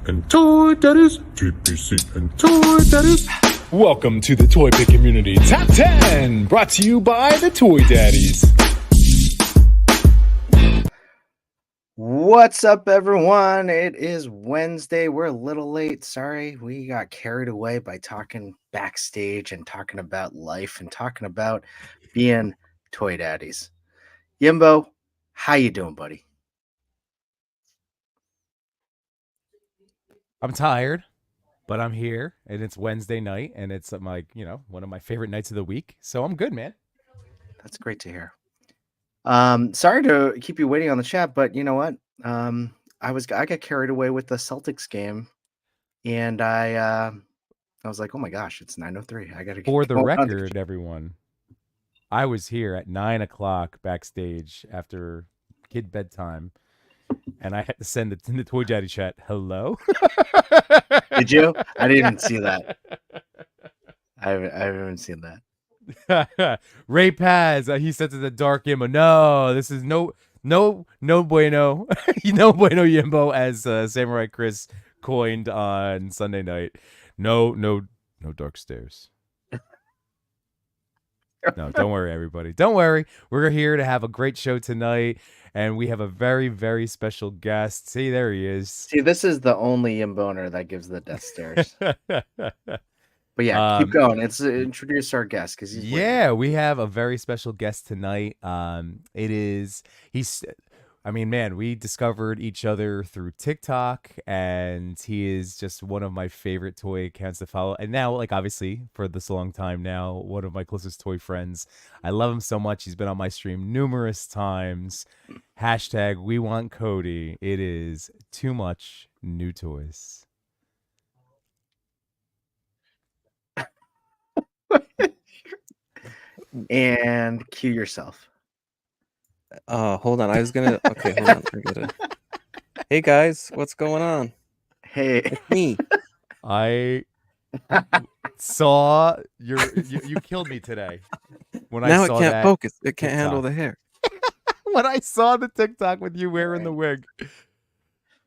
and Toy Daddies TPC and Toy Daddies. Welcome to the Toy Pick Community Top 10, brought to you by the Toy Daddies. What's up, everyone? It is Wednesday. We're a little late. Sorry, we got carried away by talking backstage and talking about life and talking about being Toy Daddies. Yimbo, how you doing, buddy? I'm tired, but I'm here, and it's Wednesday night, and it's my, one of my favorite nights of the week. So I'm good, man. That's great to hear. Sorry to keep you waiting on the chat, but you know what? I got carried away with the Celtics game, and I was like, oh my gosh, it's 9:03. I gotta For the record, everyone, I was here at 9:00 backstage after kid bedtime, and I had to send it in the Toy Daddy chat. Hello. Did you? I didn't even see that. I haven't seen that. Ray Paz, he said to the dark Yimbo, no, this is no bueno. No bueno Yimbo, as Samurai Chris coined on Sunday night. No dark stairs. No, don't worry, everybody. Don't worry. We're here to have a great show tonight, and we have a very, very special guest. See, there he is. See, this is the only Yimboner that gives the death stares. But yeah, keep going. Let's introduce our guest because he's waiting. We have a very special guest tonight. We discovered each other through TikTok, and he is just one of my favorite toy accounts to follow. And now, obviously, for this long time now, one of my closest toy friends. I love him so much. He's been on my stream numerous times. # we want Cody. It is TooMuchNewToys. And cue yourself. Hold on. Okay, hold on. I get it. Hey guys, what's going on? Hey, It's me. I saw you killed me today when Now I it saw can't that focus. It can't TikTok. handle the hair. When I saw the TikTok with you wearing the wig,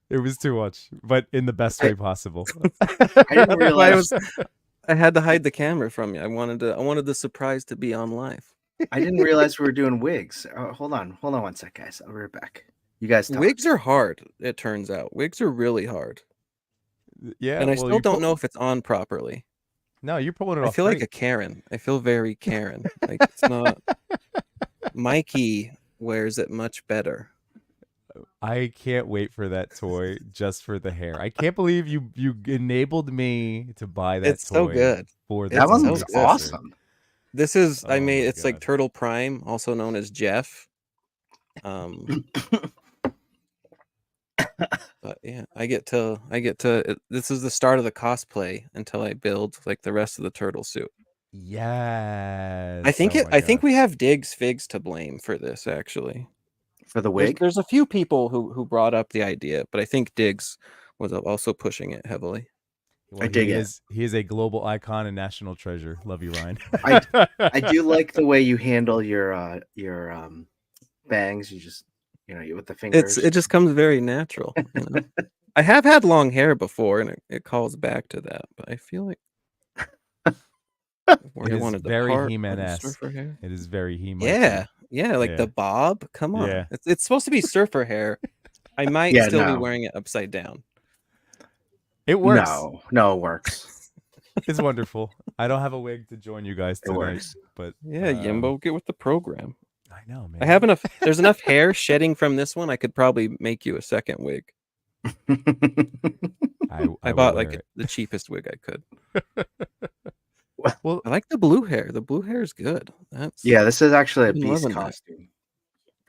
it was too much, but in the best way possible. I didn't realize. I had to hide the camera from you. I wanted the surprise to be on live. I didn't realize we were doing wigs. Hold on 1 sec, guys. I'll be right back. You guys talk. Wigs are hard. It turns out wigs are really hard. Yeah, And I still don't know if it's on properly. No, you're pulling it off. I feel like a Karen. I feel very Karen. Like it's not. Mikey wears it much better. I can't wait for that toy just for the hair. I can't believe you enabled me to buy that It's toy. so good. For That one's so good. awesome. This is Oh my it's like God. Turtle Prime, also known as Jeff. But yeah, I get to this is the start of the cosplay until I build like the rest of the turtle suit. Yes. I think Oh my I think gosh. we have Diggs Figs to blame for this actually. For the There's, wig. there's a few people who brought up the idea, but I think Diggs was also pushing it heavily. Well, I dig he it. He is a global icon and national treasure. Love you, Ryan. I do like the way you handle your bangs. You just with the fingers. It just comes very natural. You know? I have had long hair before, and it calls back to that. But I feel like It is very He-Man-esque. surfer hair. It is very He-Man. Yeah, like Yeah. the bob. Come on, Yeah. it's supposed to be surfer hair. I might Yeah, still be no. wearing it upside down. It works. No, it works. It's wonderful. I don't have a wig to join you guys It tonight, works. but Yeah, Yimbo, get with the program. I know, man. I have enough. There's enough hair shedding from this one. I could probably make you a second wig. I I will bought wear like it. the cheapest wig I could. Well, I like the blue hair. The blue hair is good. That's Yeah, this is actually a I'm beast loving that. costume.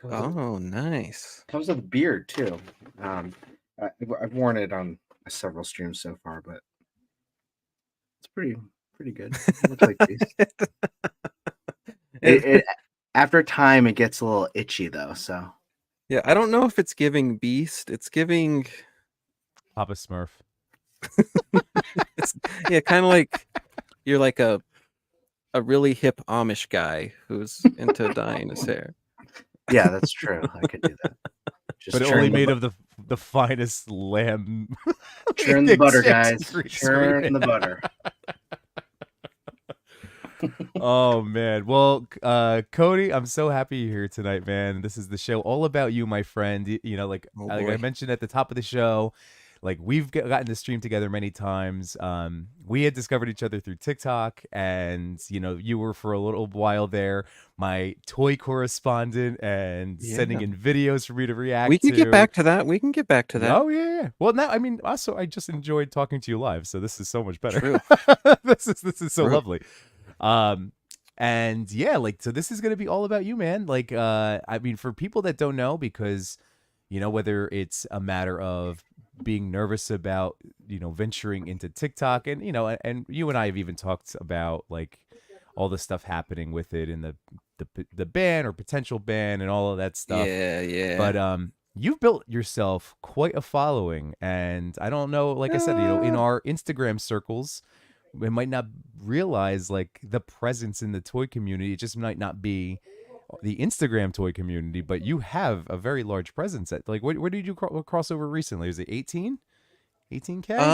Oh, nice. Comes with a beard too. I've worn it on several streams so far, but it's pretty good. It looks like beast. It after time it gets a little itchy though. So Yeah, I don't know if it's giving beast. It's giving Papa Smurf. yeah, kind of like you're like a really hip Amish guy who's into dyeing his hair. yeah, that's true. I could do that. Just But turn only the made bu- of the the finest lamb. Churn the butter, guys. grease we Churn the butter. Oh man. Well, Cody, I'm so happy you're here tonight, man. This is the show all about you, my friend. You know, like, Oh, like I boy. mentioned at the top of the show, like we've gotten to stream together many times. We had discovered each other through TikTok, and you know, you were for a little while there my toy correspondent and sending Yeah. in videos for me to react We to. can get back to that. We can get back to that. Oh yeah. Well, now I mean, also I just enjoyed talking to you live, so this is so much better. True. this is so True. lovely. And yeah, like, so this is gonna be all about you, man. Like, I mean, for people that don't know, because you know, whether it's a matter of being nervous about, you know, venturing into TikTok, and you know, and you and I have even talked about like all the stuff happening with it and the ban or potential ban and all of that stuff. Yeah. But you've built yourself quite a following, and I don't know, like I said, you know, in our Instagram circles, we might not realize like the presence in the toy community. It just might not be the Instagram toy community, but you have a very large presence. At like, where did you cross over recently? Was it 18K?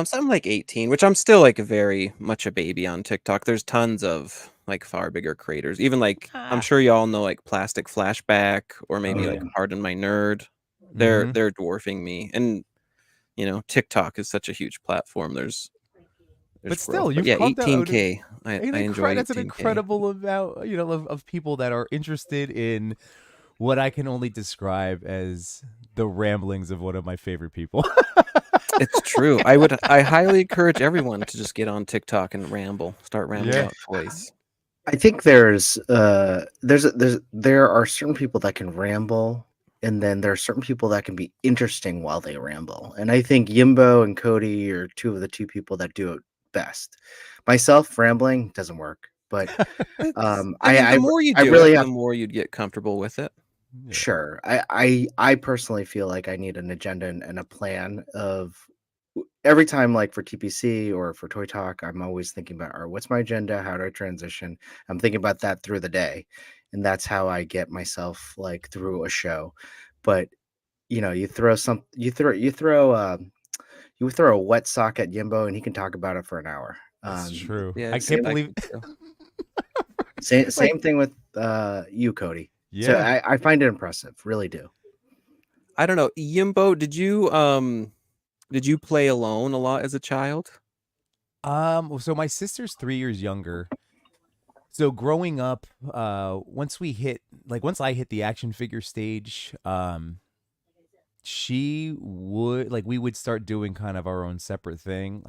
Something like 18, which I'm still like very much a baby on TikTok. There's tons of like far bigger creators. Even like I'm sure y'all know like Plastic Flashback or maybe Oh, like yeah. Pardon My Nerd. Mhm. They're dwarfing me. And you know, TikTok is such a huge platform. There's But growth. still, you've yeah, carved out 18K. I enjoy that's an 18K. incredible amount, you know, of people that are interested in what I can only describe as the ramblings of one of my favorite people. It's true. I highly encourage everyone to just get on TikTok and start rambling Yeah. about toys. I think there are certain people that can ramble, and then there are certain people that can be interesting while they ramble. And I think Yimbo and Cody are two of the two people that do it best. Myself, rambling doesn't work, but I mean, I the more you I do really it, have the more you'd get comfortable with it. Yeah. sure. I personally feel like I need an agenda and a plan of every time, like for TPC or for Toy Talk, I'm always thinking about, all right, what's my agenda? How do I transition? I'm thinking about that through the day. And that's how I get myself like through a show. But you know, you throw a wet sock at Yimbo and he can talk about it for an hour. That's true. Yeah, I can't believe. Same thing with you, Cody. So Yeah. I find it impressive, really do. I don't know. Yimbo, did you play alone a lot as a child? So my sister's 3 years younger. So growing up, once I hit the action figure stage, we would start doing kind of our own separate thing.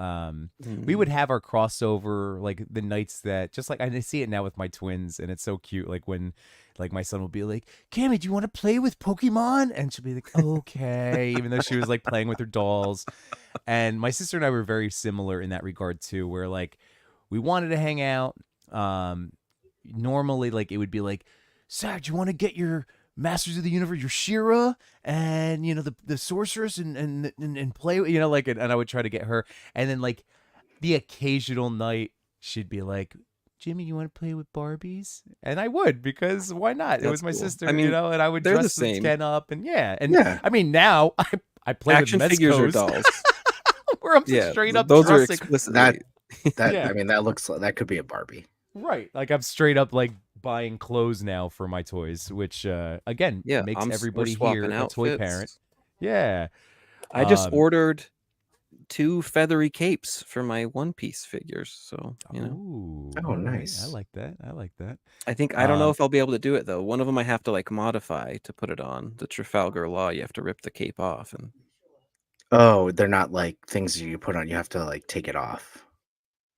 We would have our crossover, like the nights that, just like I see it now with my twins, and it's so cute. Like when, like my son will be like, "Cammy, do you want to play with Pokemon?" And she'll be like, "Okay," even though she was like playing with her dolls. And my sister and I were very similar in that regard too, where like we wanted to hang out. Normally, like it would be like, "Zach, do you want to get your Masters of the Universe, your She-Ra, and you know the sorceress, and play, you know, like," and I would try to get her, and then like the occasional night she'd be like, "Jimmy, you want to play with Barbies?" And I would, because why not? It That's was my cool. sister, I mean, you know, and I would they're the dress same. Ken up, and yeah, Yeah. I mean now I play Action with figures or Mezcos, dolls. where I'm Yeah, straight up those are dressing. explicitly. That Yeah. I mean, that could be a Barbie. Right. Like I'm straight up like buying clothes now for my toys, which again Yeah, makes we're everybody swapping here a toy parent. outfits. Yeah. I just Um, ordered 2 feathery capes for my One Piece figures, so you know. Ooh, Oh, all right. nice. I like that. I like that. I don't know Um, if I'll be able to do it though. One of them I have to like modify to put it on. The Trafalgar Law, you have to rip the cape off, and Oh, they're not like things you put on. You have to like take it off.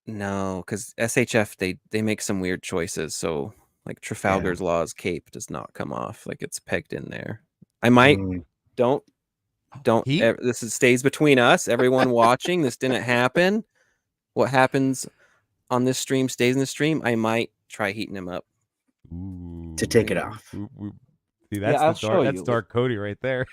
no, because SHF they make some weird choices. So like Trafalgar's Law's cape does not come off; like it's pegged in there. I might Mm. don't. He Stays between us. Everyone watching, this didn't happen. What happens on this stream stays in the stream. I might try heating him up. Ooh, To take it off. See, Yeah, that's I'll the show that's you. dark Cody right there.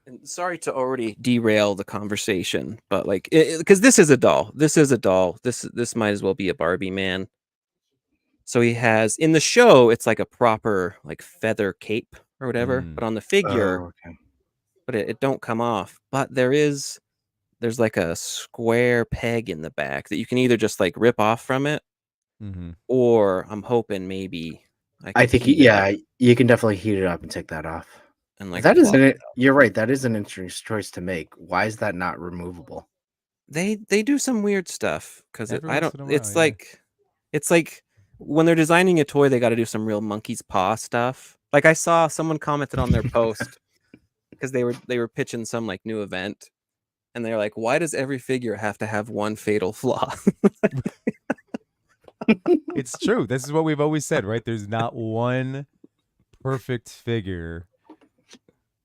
And sorry to already derail the conversation, but like, because this is a doll. This is a doll. This might as well be a Barbie man. So he has in the show, it's like a proper like feather cape, or whatever, but on the figure, okay. but it don't come off. But there's like a square peg in the back that you can either just like rip off from it, or I'm hoping maybe I I could think, heat it up yeah, you can definitely heat it up and take that off. and like That isn't plop it. You're right. That is an interesting choice to make. Why is that not removable? They do some weird stuff because Every I once don't. in a while, It's like when they're designing a toy, they got to do some real monkey's paw stuff. Like I saw someone commented on their post because they were pitching some like new event, and they're like, "Why does every figure have to have one fatal flaw?" It's true. This is what we've always said, right? There's not one perfect figure.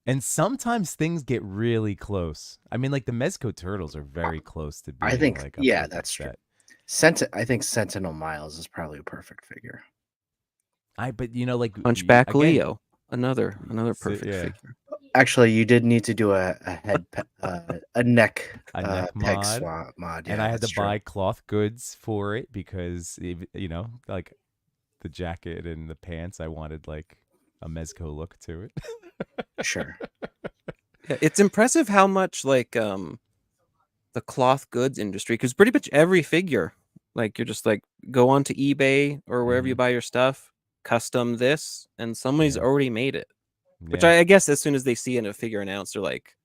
And sometimes things get really close. I mean, like the Mezco turtles are very close to being I think, like a yeah, perfect that's true. set. I think Sentinel Miles is probably a perfect figure. But you know, like Hunchback again, Leo, another perfect yeah. figure. Actually, you did need to do a neck A neck peg mod. swap mod. Yeah, And I had to that's true. buy cloth goods for it because you know, like the jacket and the pants, I wanted like a Mezco look to it. Sure. Yeah, it's impressive how much like the cloth goods industry, because pretty much every figure, like you're just like go onto eBay or wherever you buy your stuff, custom this, and somebody's Yeah. already made it. Which Yeah. I guess as soon as they see a figure announced, they're like,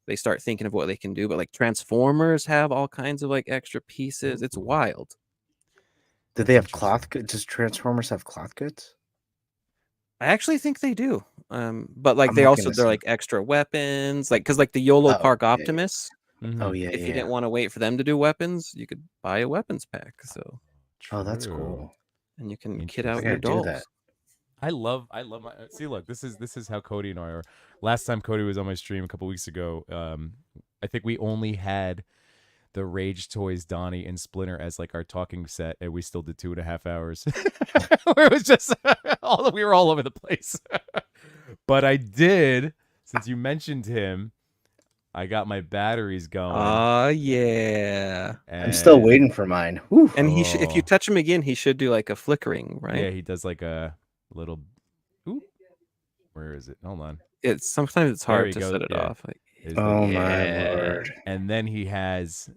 they start thinking of what they can do. But like Transformers have all kinds of like extra pieces. It's wild. Do they have cloth goods? Does Transformers have cloth goods? I actually think they do. But like I'm they looking also this they're up. like extra weapons, like because like the YOLO Oh, Park yeah, yeah. Optimus. Oh yeah, If you yeah. didn't want to wait for them to do weapons, you could buy a weapons pack. So Oh, that's cool. and you can kit out I your gotta do that. dolls. I love my see. Look, this is how Cody and I are. Last time Cody was on my stream a couple weeks ago, I think we only had the Rage Toys, Donnie, and Splinter as like our talking set, and we still did 2.5 hours. Where it was just we were all over the place. But I did, since you mentioned him, I got my batteries going. Yeah. I'm still And waiting for mine. Whew. And he if you touch him again, he should do like a flickering, right? Yeah, he does like a little. Oop, where is it? Hold on. It's sometimes it's There hard he to goes. set it Yeah. off. Like, Oh my lord. And then he has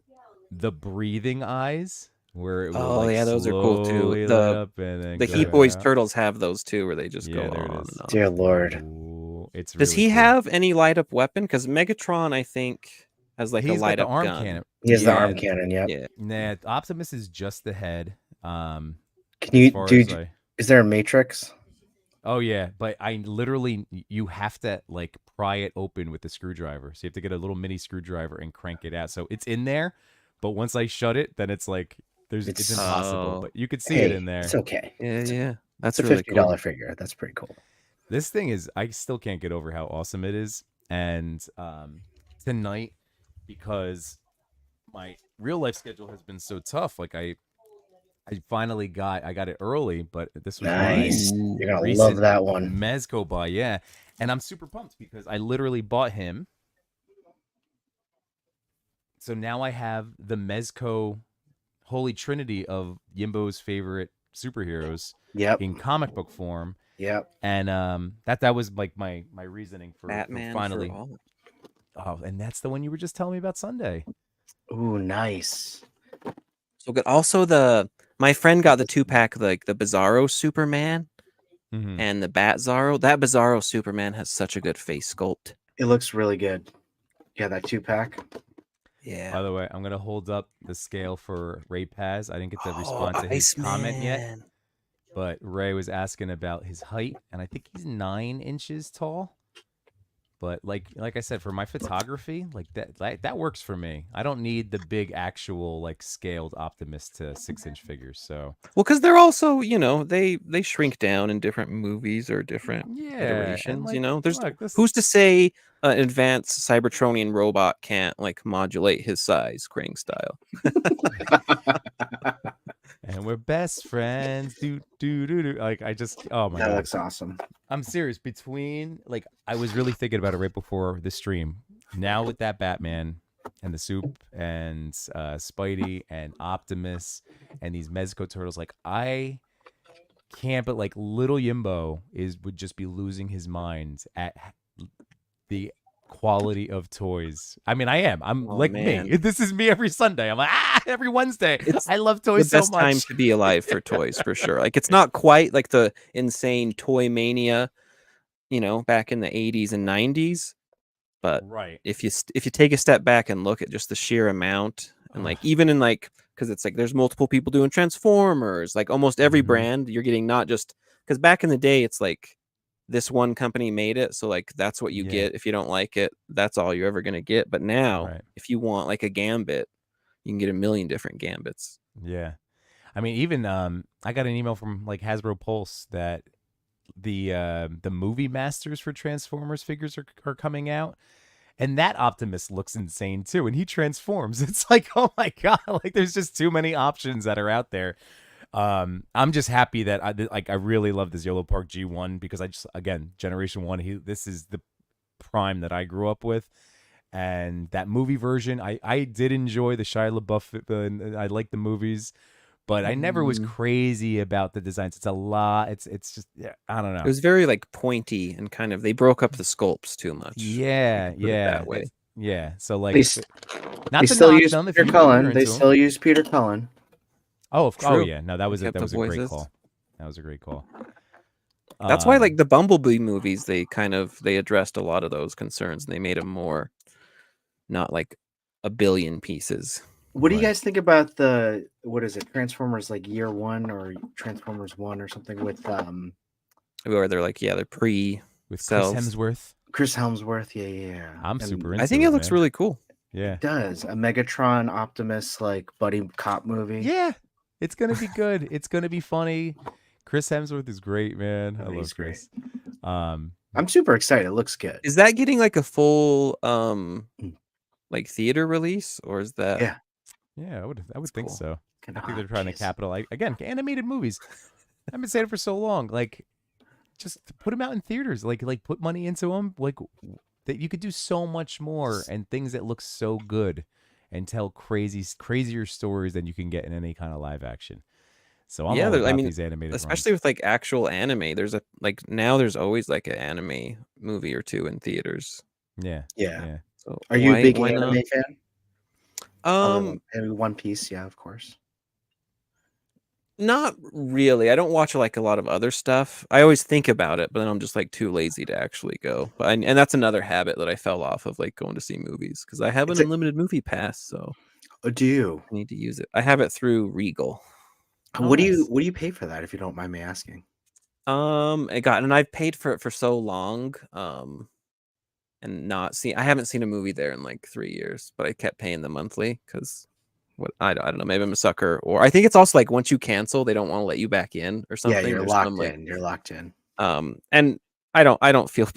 the breathing eyes, where it will oh like yeah, those are cool too. slowly light up and then The go Heat Boys out. turtles have those too, where they just Yeah, go there it on is. and on. Dear lord. Ooh, it's Does really he cool. have any light up weapon? Because Megatron, I think, has like He's a light got up the arm gun. cannon. He has the Yeah, arm cannon. Yep. Yeah. Nah, Optimus is just the head. Can As you far do? as I, Is there a matrix? oh yeah, but I literally you have to like pry it open with the screwdriver. So you have to get a little mini screwdriver and crank it out. So it's in there, but once I shut it, then it's like it's impossible. Oh. But you could see Hey, it in there. it's okay. Yeah. That's It's a really $50 cool. figure. That's pretty cool. This thing is I still can't get over how awesome it is. And tonight, because my real life schedule has been so tough, like I finally got it early, but this was Nice. my You're gonna recent love that one. Mezco buy, yeah. And I'm super pumped because I literally bought him. So now I have the Mezco Holy Trinity of Yimbo's favorite superheroes Yep. in comic book form. Yep. And that was like my reasoning for Batman finally. for all. Oh, and that's the one you were just telling me about Sunday. Ooh, nice. So good. Also, my friend got the 2-pack, like the Bizarro Superman and the Bat Zorro. That Bizarro Superman has such a good face sculpt. It looks really good. Yeah, that 2-pack. Yeah. By the way, I'm gonna hold up the scale for Ray Paz. I didn't get to respond to his comment yet, but Ray was asking about his height, and I think he's 9 inches tall. But like I said, for my photography, like that works for me. I don't need the big actual like scaled Optimus to 6-inch figures. So well, because they're also, they shrink down in different movies or different yeah, iterations. and There's look, who's to say an advanced Cybertronian robot can't like modulate his size, Krang style. And we're best friends. Do. Like I just, oh my god, that looks awesome. I'm serious. Between like, I was really thinking about it right before the stream. Now with that Batman and the soup and Spidey and Optimus and these Mezco turtles, like I can't, but like little Yimbo would just be losing his mind at the quality of toys. I mean, I am. I'm Oh, like man. me. This is me every Sunday. I'm like, every Wednesday. It's I love the toys so best time much. to be alive for toys, for sure. Like, it's not quite like the insane toy mania, back in the 80s and 90s. But Right. if you take a step back and look at just the sheer amount, and like even in like, because it's like there's multiple people doing Transformers, like almost every Mhm. brand you're getting, not just because back in the day it's like this one company made it, so like that's what you Yeah. get. If you don't like it, that's all you're ever gonna get. But now, Right. if you want like a Gambit, you can get a million different Gambits. Yeah. I mean, even I got an email from like Hasbro Pulse that the movie masters for Transformers figures are coming out. And that Optimus looks insane too, and he transforms. It's like, oh my god, like there's just too many options that are out there. I'm just happy that I really love this Yellow Park G1 because I just, again, Generation 1, this is the prime that I grew up with. And that movie version, I did enjoy the Shia LaBeouf, and I like the movies, but I never was crazy about the designs. It's a lot. It's just, yeah, I don't know. It was very like pointy and kind of, they broke up the sculpts too much. Yeah, Put it yeah, that way. yeah. So like, They not they to still knock use them if Peter you're Cullen. into They 'em. still use Peter Cullen. Oh, True. yeah. No, that was Kept that the was a great voices. call. That was a great call. That's why like the Bumblebee movies, they addressed a lot of those concerns, and they made them more not like a billion pieces. What do you Right. guys think about the, what is it, Transformers like Year One or Transformers One or something with Where they're like, they're pre with Chris cells. Hemsworth. Chris Hemsworth? Yeah. I'm And super into I think it looks man. really cool. Yeah. It does. A Megatron Optimus like buddy cop movie. Yeah. It's gonna be good. It's gonna be funny. Chris Hemsworth is great, man. I Oh, he's love Chris. I'm super excited. It looks good. Is that getting like a full like theater release, or is that? Yeah, I would think cool. so. Gonna- I think they're trying to jeez. capitalize again. Animated movies. I've been saying it for so long. Like, just put them out in theaters. Like put money into them. Like that you could do so much more and things that look so good and tell crazier stories than you can get in any kind of live action. So I'm all about these animated especially runs. with like actual anime. There's now there's always like an anime movie or two in theaters. Yeah. Yeah. So Are you a big why anime not? fan? One Piece, yeah, of course. Not really. I don't watch like a lot of other stuff. I always think about it, but then I'm just like too lazy to actually go. But and that's another habit that I fell off of, like going to see movies, because I have an unlimited movie pass, so Oh, do you? I need to use it. I have it through Regal. What do you pay for that, if you don't mind me asking? And I've paid for it for so long, and I haven't seen a movie there in like 3 years, but I kept paying the monthly because I don't know, maybe I'm a sucker, or I think it's also like once you cancel, they don't want to let you back in or something. Yeah, you're There's locked some, like, in. You're locked in. And I don't feel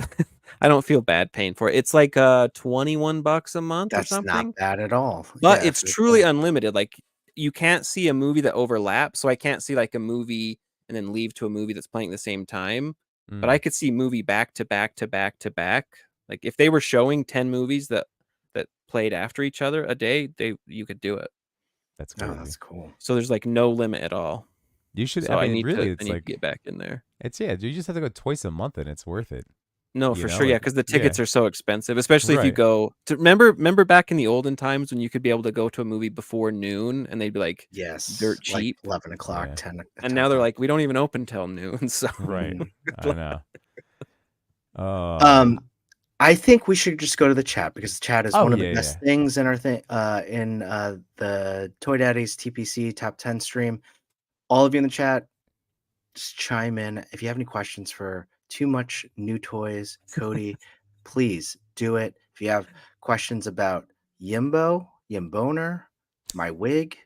I don't feel bad paying for it. It's like $21 a month or That's something. not bad at all. But Yeah, it's truly unlimited. Like, you can't see a movie that overlaps, so I can't see like a movie and then leave to a movie that's playing at the same time. But I could see movie back to back to back to back. Like, if they were showing 10 movies that played after each other a day, you could do it. That's crazy. Oh, that's cool. So there's like no limit at all. You should. So I mean, need really, to, it's I need like to get back in there. it's you just have to go twice a month and it's worth it. No, You for know, sure, yeah, like, because the tickets yeah. are so expensive, especially if you Right. go to remember back in the olden times when you could be able to go to a movie before noon and they'd be like Yes, dirt like cheap. 11 o'clock, Yeah. 10. And now they're like, we don't even open till noon. So Right. I know. I think we should just go to the chat, because the chat is one of the yeah, best things in our the Toy Daddy's TPC top 10 stream. All of you in the chat, just chime in. If you have any questions for Too Much New Toys, Cody, please do it. If you have questions about Yimboner, my wig,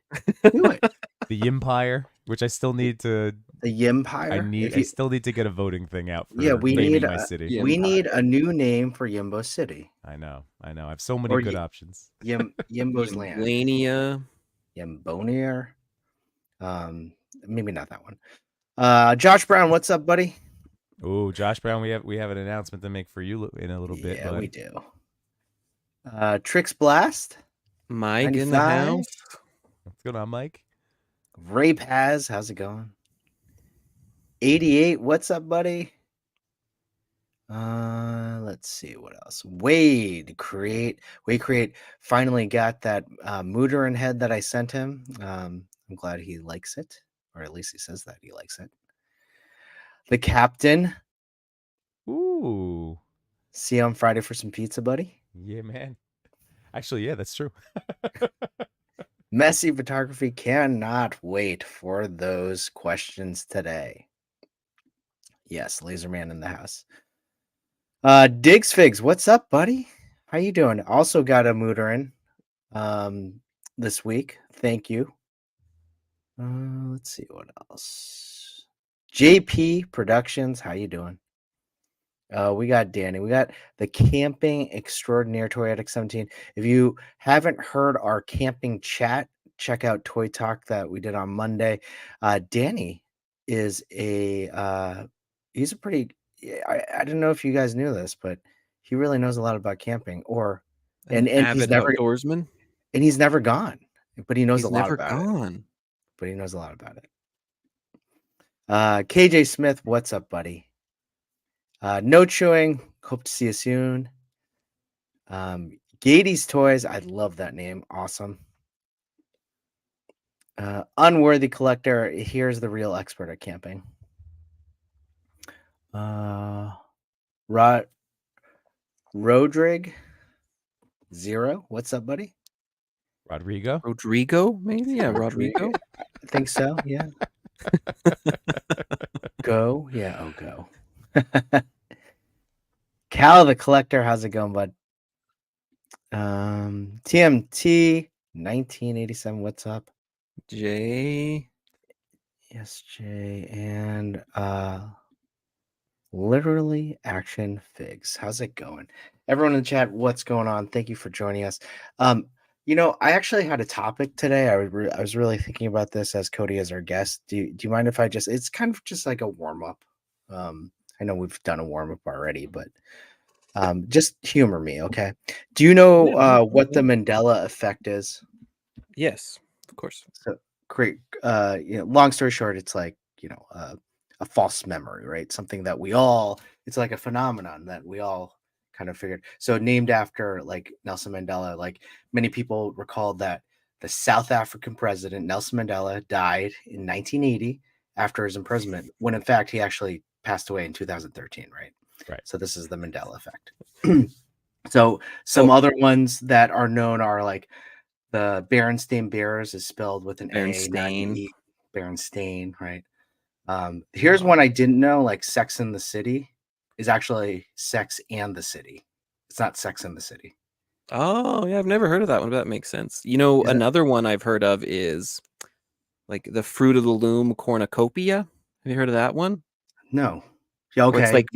do it. The Yimpire, which I still need to. The Yimpire. I still need to get a voting thing out for we naming need my city. we need a new name for Yimbo City. I know. I have so many Or good options. Yimbo's Land. Lania. Yimbonier. Maybe not that one. Josh Brown, what's up, buddy? Oh, Josh Brown, we have an announcement to make for you in a little bit. Yeah, we do. Trix Blast. Mike in the 95. house. What's going on, Mike? Ray Paz, how's it going? 88, what's up, buddy? Let's see what else. Wade create finally got that Mooterin head that I sent him. I'm glad he likes it, or at least he says that he likes it. The Captain, Ooh. see you on Friday for some pizza, buddy. Yeah, man. Actually, yeah, that's true. Messy Photography cannot wait for those questions today. Yes, Laserman in the house. Diggs Figs, what's up, buddy? How you doing? Also got a Mooterin this week. Thank you. Let's see what else. JP Productions, how you doing? We got Danny. We got the Camping Extraordinaire Toy Addict 17. If you haven't heard our camping chat, check out Toy Talk that we did on Monday. Danny is he's a pretty. I don't know if you guys knew this, but he really knows a lot about camping. And he's avid never outdoorsman. and he's never gone, but he knows He's a lot never about it. gone. But he knows a lot about it. KJ Smith, what's up, buddy? No chewing. Hope to see you soon. Gady's Toys. I love that name. Awesome. Unworthy Collector. Here's the real expert at camping. Rodrig Zero. What's up, buddy? Rodrigo, maybe? Yeah, Rodrigo. I think so. Yeah. Go. Yeah. Oh, go. Cal the Collector, how's it going, bud? TMT 1987, what's up? Jay. Yes, Jay. And literally Action Figs. How's it going? Everyone in the chat, what's going on? Thank you for joining us. I actually had a topic today. I was really thinking about this as Cody as our guest. Do you mind if I it's kind of just like a warm-up. I know we've done a warm-up already, but just humor me, okay? Do you know what the Mandela effect is? Yes, of course. So great. Long story short, it's like a false memory, right? Something that it's like a phenomenon that we all kind of figured. So named after like Nelson Mandela, like many people recall that the South African president Nelson Mandela died in 1980 after his imprisonment, when in fact he actually passed away in 2013, right? Right. So this is the Mandela effect. So some other ones that are known are like the Berenstain Bears is spelled with an Berenstain. A, not E. Berenstain, right? Here's one I didn't know, like Sex in the City is actually Sex and the City. It's not Sex in the City. Oh, yeah, I've never heard of that one, but that makes sense. Another one I've heard of is like the Fruit of the Loom cornucopia. Have you heard of that one? No. Yeah, okay. It's like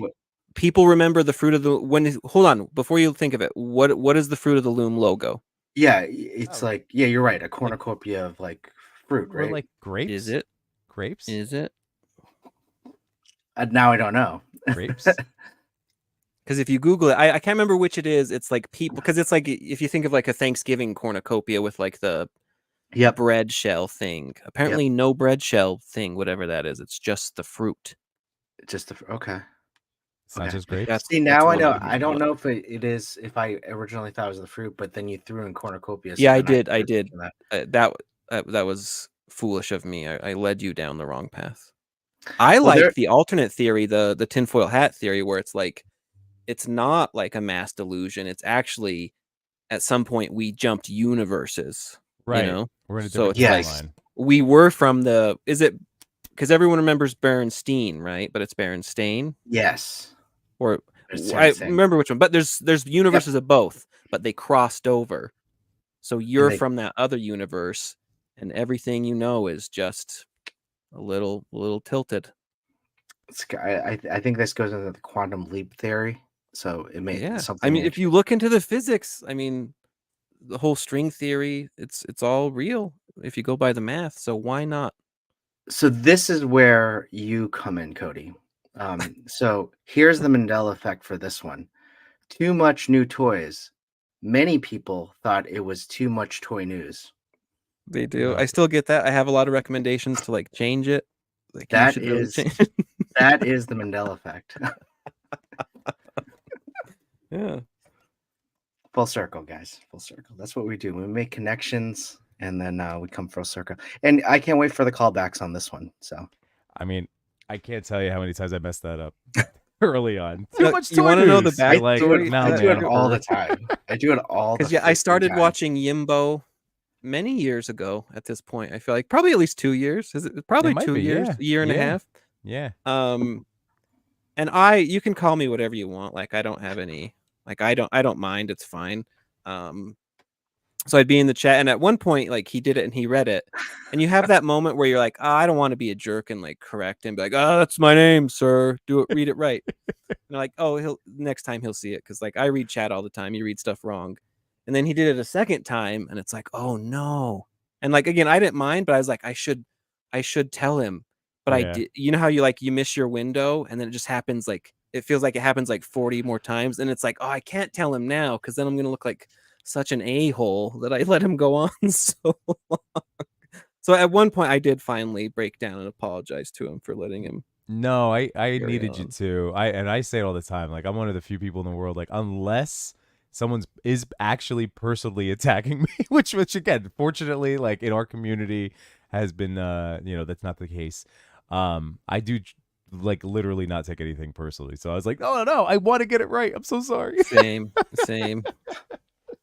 people remember the Fruit of the hold on, before you think of it, what is the Fruit of the Loom logo? Yeah, it's you're right, a cornucopia of like fruit, right? Or like grapes? Is it? Grapes? Is it? Now I don't know. Grapes? Because if you Google it, I can't remember which it is. It's like people, because it's like if you think of like a Thanksgiving cornucopia with like the bread shell thing. Apparently, no bread shell thing, whatever that is. It's just the fruit. Just okay. It's not just grapes. See, now I know. I don't know if it is. If I originally thought it was the fruit, but then you threw in cornucopia. So yeah, I did. That was foolish of me. I led you down the wrong path. I like the alternate theory, the tinfoil hat theory, where it's like it's not like a mass delusion. It's actually at some point we jumped universes. Right. You know? We're in a different timeline. We were from the. Is it because everyone remembers Berenstain, right? But it's Berenstain. Yes. Or I remember which one, but there's universes of both, but they crossed over. So you're from that other universe, and everything you know is just a little tilted. I think this goes into the quantum leap theory. So it may something. I mean, if you look into the physics, I mean, the whole string theory, it's all real if you go by the math. So why not? So this is where you come in, Cody. So here's the Mandela effect for this one. Too much new toys. Many people thought it was too much toy news. They do. I still get that. I have a lot of recommendations to like change it. Like that is That is the Mandela effect. Yeah. Full circle, guys. Full circle. That's what we do. We make connections, and then we come full circle. And I can't wait for the callbacks on this one. So I mean, I can't tell you how many times I messed that up early on. You Too much you toy wanna know the news. You're like, backstory? no, I do man, it I'm all the hurt. time. I do it all the Because I freaking started time. watching Yimbo many years ago. At this point, I feel like probably at least 2 years. Is it probably might 2 be, years, yeah. a year and a Yeah. half? Yeah. And you can call me whatever you want. Like I don't have any. Like I don't mind. It's fine. So I'd be in the chat, and at one point, like he did it and he read it, and you have that moment where you're like, oh, I don't want to be a jerk and like correct him, be like, oh, that's my name, sir. Read it right. And they're like, oh, next time he'll see it because like I read chat all the time. You read stuff wrong, and then he did it a second time, and it's like, oh no. And like again, I didn't mind, but I was like, I should tell him, but I Yeah. did. You know how you miss your window, and then it just happens like it feels like it happens like 40 more times, and it's like, oh, I can't tell him now because then I'm gonna look like such an a-hole that I let him go on so long. So at one point I did finally break down and apologize to him for letting him. No, I Carry needed you on. to. I say it all the time. Like I'm one of the few people in the world. Like unless someone's is actually personally attacking me, which again, fortunately, like in our community has been that's not the case. I do like literally not take anything personally. So I was like, oh no, I want to get it right. I'm so sorry. Same.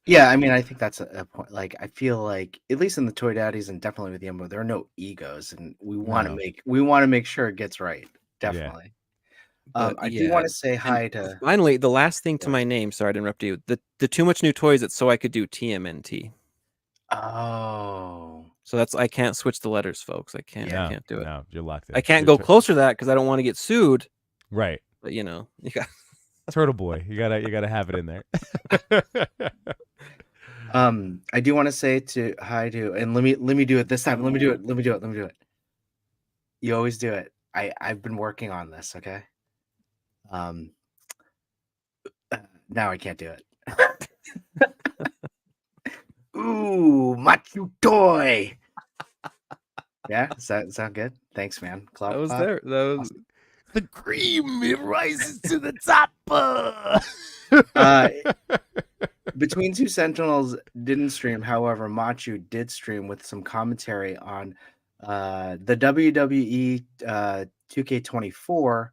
Yeah, I mean, I think that's a point. Like, I feel like at least in the Toy Daddies and definitely with Yimbo, there are no egos, and we want to No. make sure it gets right. Definitely. But I do want to say and hi to. finally, the last thing to Yeah. my name, sorry to interrupt you. The Too Much New Toys, it's so I could do TMNT. Oh, So that's I can't switch the letters, folks. I can't do it. No, you're locked in. I can't You're go closer to that because I don't want to get sued. Right. But you got Turtle Boy. You gotta have it in there. I do want to say hi to, and let me do it this time. Let me do it. You always do it. I've been working on this. Okay. Now I can't do it. Ooh, Machu Toy. Yeah, does that sound good? Thanks, man. that was there. That was The cream it rises to the top. Between Two Sentinels didn't stream. However, Machu did stream with some commentary on the WWE 2K24,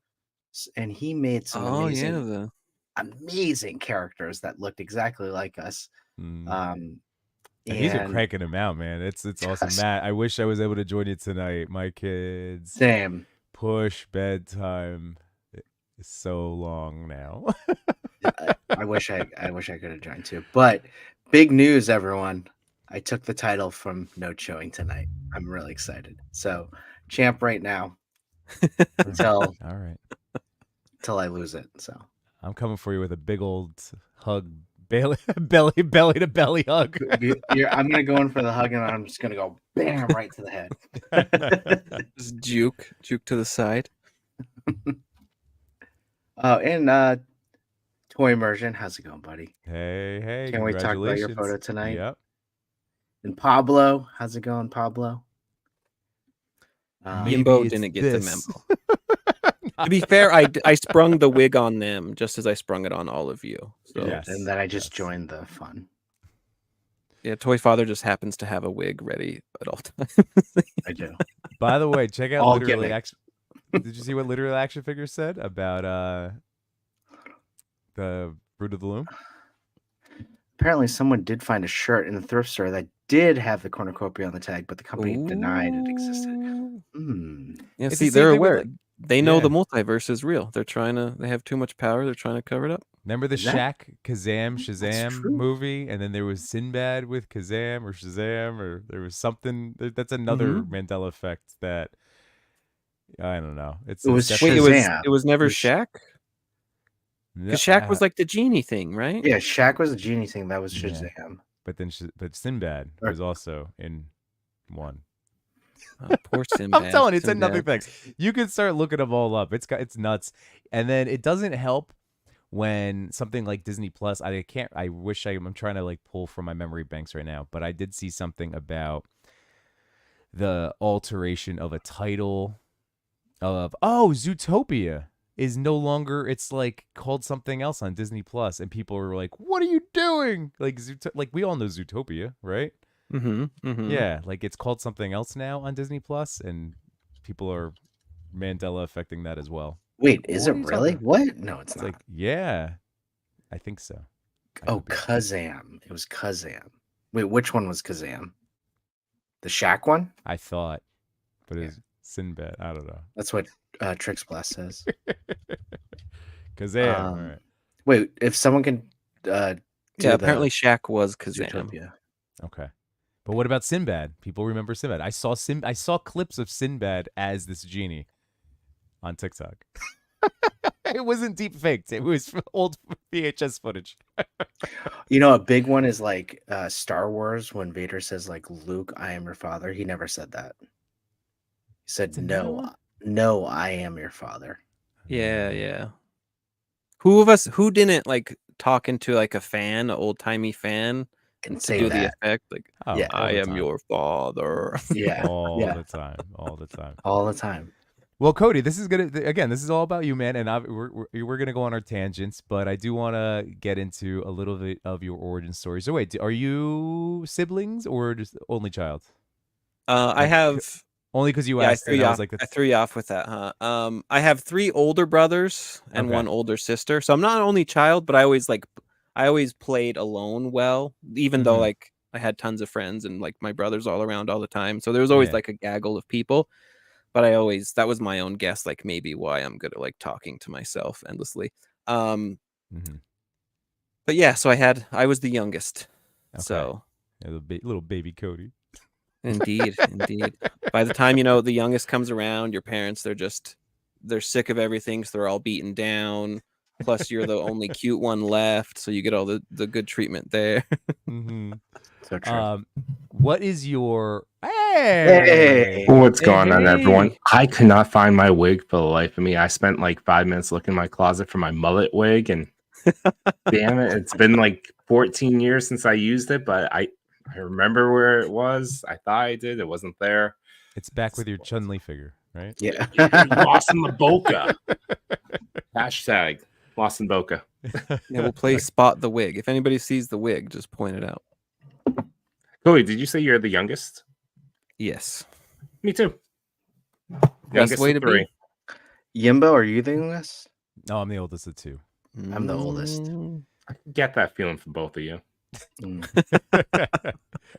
and he made some amazing characters that looked exactly like us. And he's been cranking him out, man. It's awesome. Matt, I wish I was able to join you tonight. My kids same push bedtime. It's so long now. I wish I could have joined too. But big news, everyone. I took the title from No Showing tonight. I'm really excited. So champ right now until all right. Until I lose it. So I'm coming for you with a big old hug. Belly to belly hug. I'm gonna go in for the hug, and I'm just gonna go bam right to the head. Just juke to the side. And Toy Immersion, how's it going, buddy? Hey! Can't wait to talk about your photo tonight. Yep. And Pablo, how's it going, Pablo? Yimbo didn't get the memo. To be fair, I sprung the wig on them just as I sprung it on all of you. So and then I just joined the fun. Yeah, Toy Father just happens to have a wig ready at all times. I do. By the way, check out All literally action. Did you see what literally action figure said about the Fruit of the Loom? Apparently, someone did find a shirt in the thrift store that did have the cornucopia on the tag, but the company denied it existed. Yeah, It's see, they're aware. They know the multiverse is real. They have too much power. They're trying to cover it up. Remember the Shaq, Shazam movie? And then there was Sinbad with Kazam or Shazam, or there was something. That's another Mandela effect that, I don't know. It was never Shaq? Because Shaq was like the genie thing, right? Yeah, Shaq was the genie thing. That was Shazam. Yeah. But then Sinbad was also in one. Oh, poor Sinbad. I'm telling you, it's another thing. You can start looking them all up. It's nuts. And then it doesn't help when something like Disney Plus. I'm trying to like pull from my memory banks right now, but I did see something about the alteration of a title of Zootopia is no longer. It's like called something else on Disney Plus, and people are like, "What are you doing?" Like like we all know Zootopia, right? Mm-hmm. Mm-hmm. Yeah, like it's called something else now on Disney Plus, and people are Mandela affecting that as well. Wait, Like, is what it are you really? talking? What? No, it's It's not. like, yeah, I think so. I Oh, could be. Kazam. It was Kazam. Wait, which one was Kazam? The Shack one? I thought, but Yeah. it's Sinbad. I don't know. That's what Trix Blast says. Kazam. All right. Wait, if someone can do Yeah, the apparently Shaq was Kazam. Zootopia. Okay. But what about Sinbad? People remember Sinbad. I saw clips of Sinbad as this genie on TikTok. It wasn't deep faked. It was old VHS footage. You know, a big one is like Star Wars when Vader says like, "Luke, I am your father." He never said that. He said, It's another one? no, I am your father." Yeah, yeah. Who didn't like talk into like a fan, an old timey fan, Can to say do the that. effect like, Oh, Yeah. all I the am time. your father. Yeah. All yeah. the time. All the time. All the time. Well, Cody, this is again. This is all about you, man, and we're gonna go on our tangents, but I do want to get into a little bit of your origin story. So, wait, are you siblings or just only child? I have Only because you yeah, asked, and I was like, I threw you off with that, huh? I have 3 older brothers and Okay. 1 older sister. So I'm not an only child, but I always played alone well, even though Mhm. like I had tons of friends and like my brothers all around all the time. So there was always Yeah. like a gaggle of people. But that was my own guess, like maybe why I'm good at like talking to myself endlessly. Mhm. But yeah, so I was the youngest. Okay. So Yeah, little baby Cody. indeed. By the time the youngest comes around, your parents they're sick of everything, so they're all beaten down. Plus, you're the only cute one left, so you get all the good treatment there. Mm-hmm. So true. What is your hey? What's Hey, going on, everyone? hey. I could not find my wig for the life of me. I spent like 5 minutes looking in my closet for my mullet wig, and damn it, it's been like 14 years since I used it, but I remember where it was. I thought I did. It wasn't there. It's back with your Chun-Li figure, right? Yeah. Lost in the Boca. Hashtag lost in Boca. Yeah, we'll play spot the wig. If anybody sees the wig, just point it out. Cody, did you say you're the youngest? Yes. Me too. Best Youngest way of to 3. be. Yimbo, are you the youngest? No, I'm the oldest of 2. I'm the oldest. I get that feeling from both of you. Mm.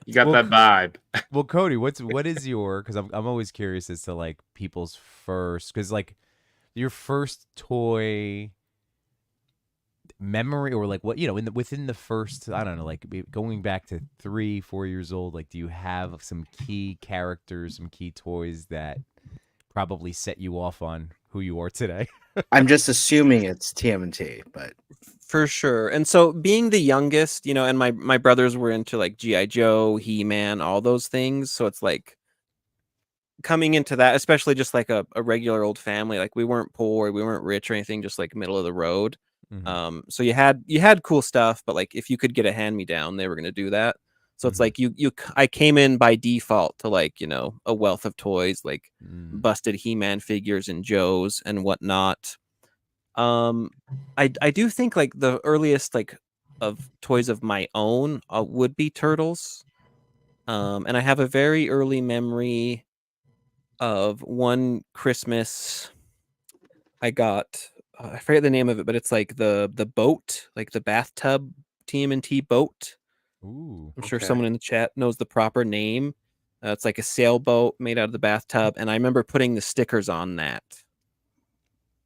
You got Well, that vibe. Well, Cody, what is your? Because I'm always curious as to like people's first, because like your first toy memory, or like what within the first, I don't know, like going back to 3-4 years old, like do you have some key characters, some key toys that probably set you off on who you are today? I'm just assuming it's TMNT, but For sure. And so being the youngest, and my brothers were into like G.I. Joe, He-Man, all those things. So it's like coming into that, especially just like a regular old family, like we weren't poor, we weren't rich or anything, just like middle of the road. Mhm. So you had cool stuff, but like if you could get a hand-me-down, they were going to do that. So it's like I came in by default to like, a wealth of toys, like busted He-Man figures and Joes and whatnot. I do think like the earliest like of toys of my own would be Turtles. And I have a very early memory of one Christmas I got I forget the name of it, but it's like the boat, like the bathtub TMNT boat. Ooh. I'm sure Okay. someone in the chat knows the proper name. It's like a sailboat made out of the bathtub, and I remember putting the stickers on that.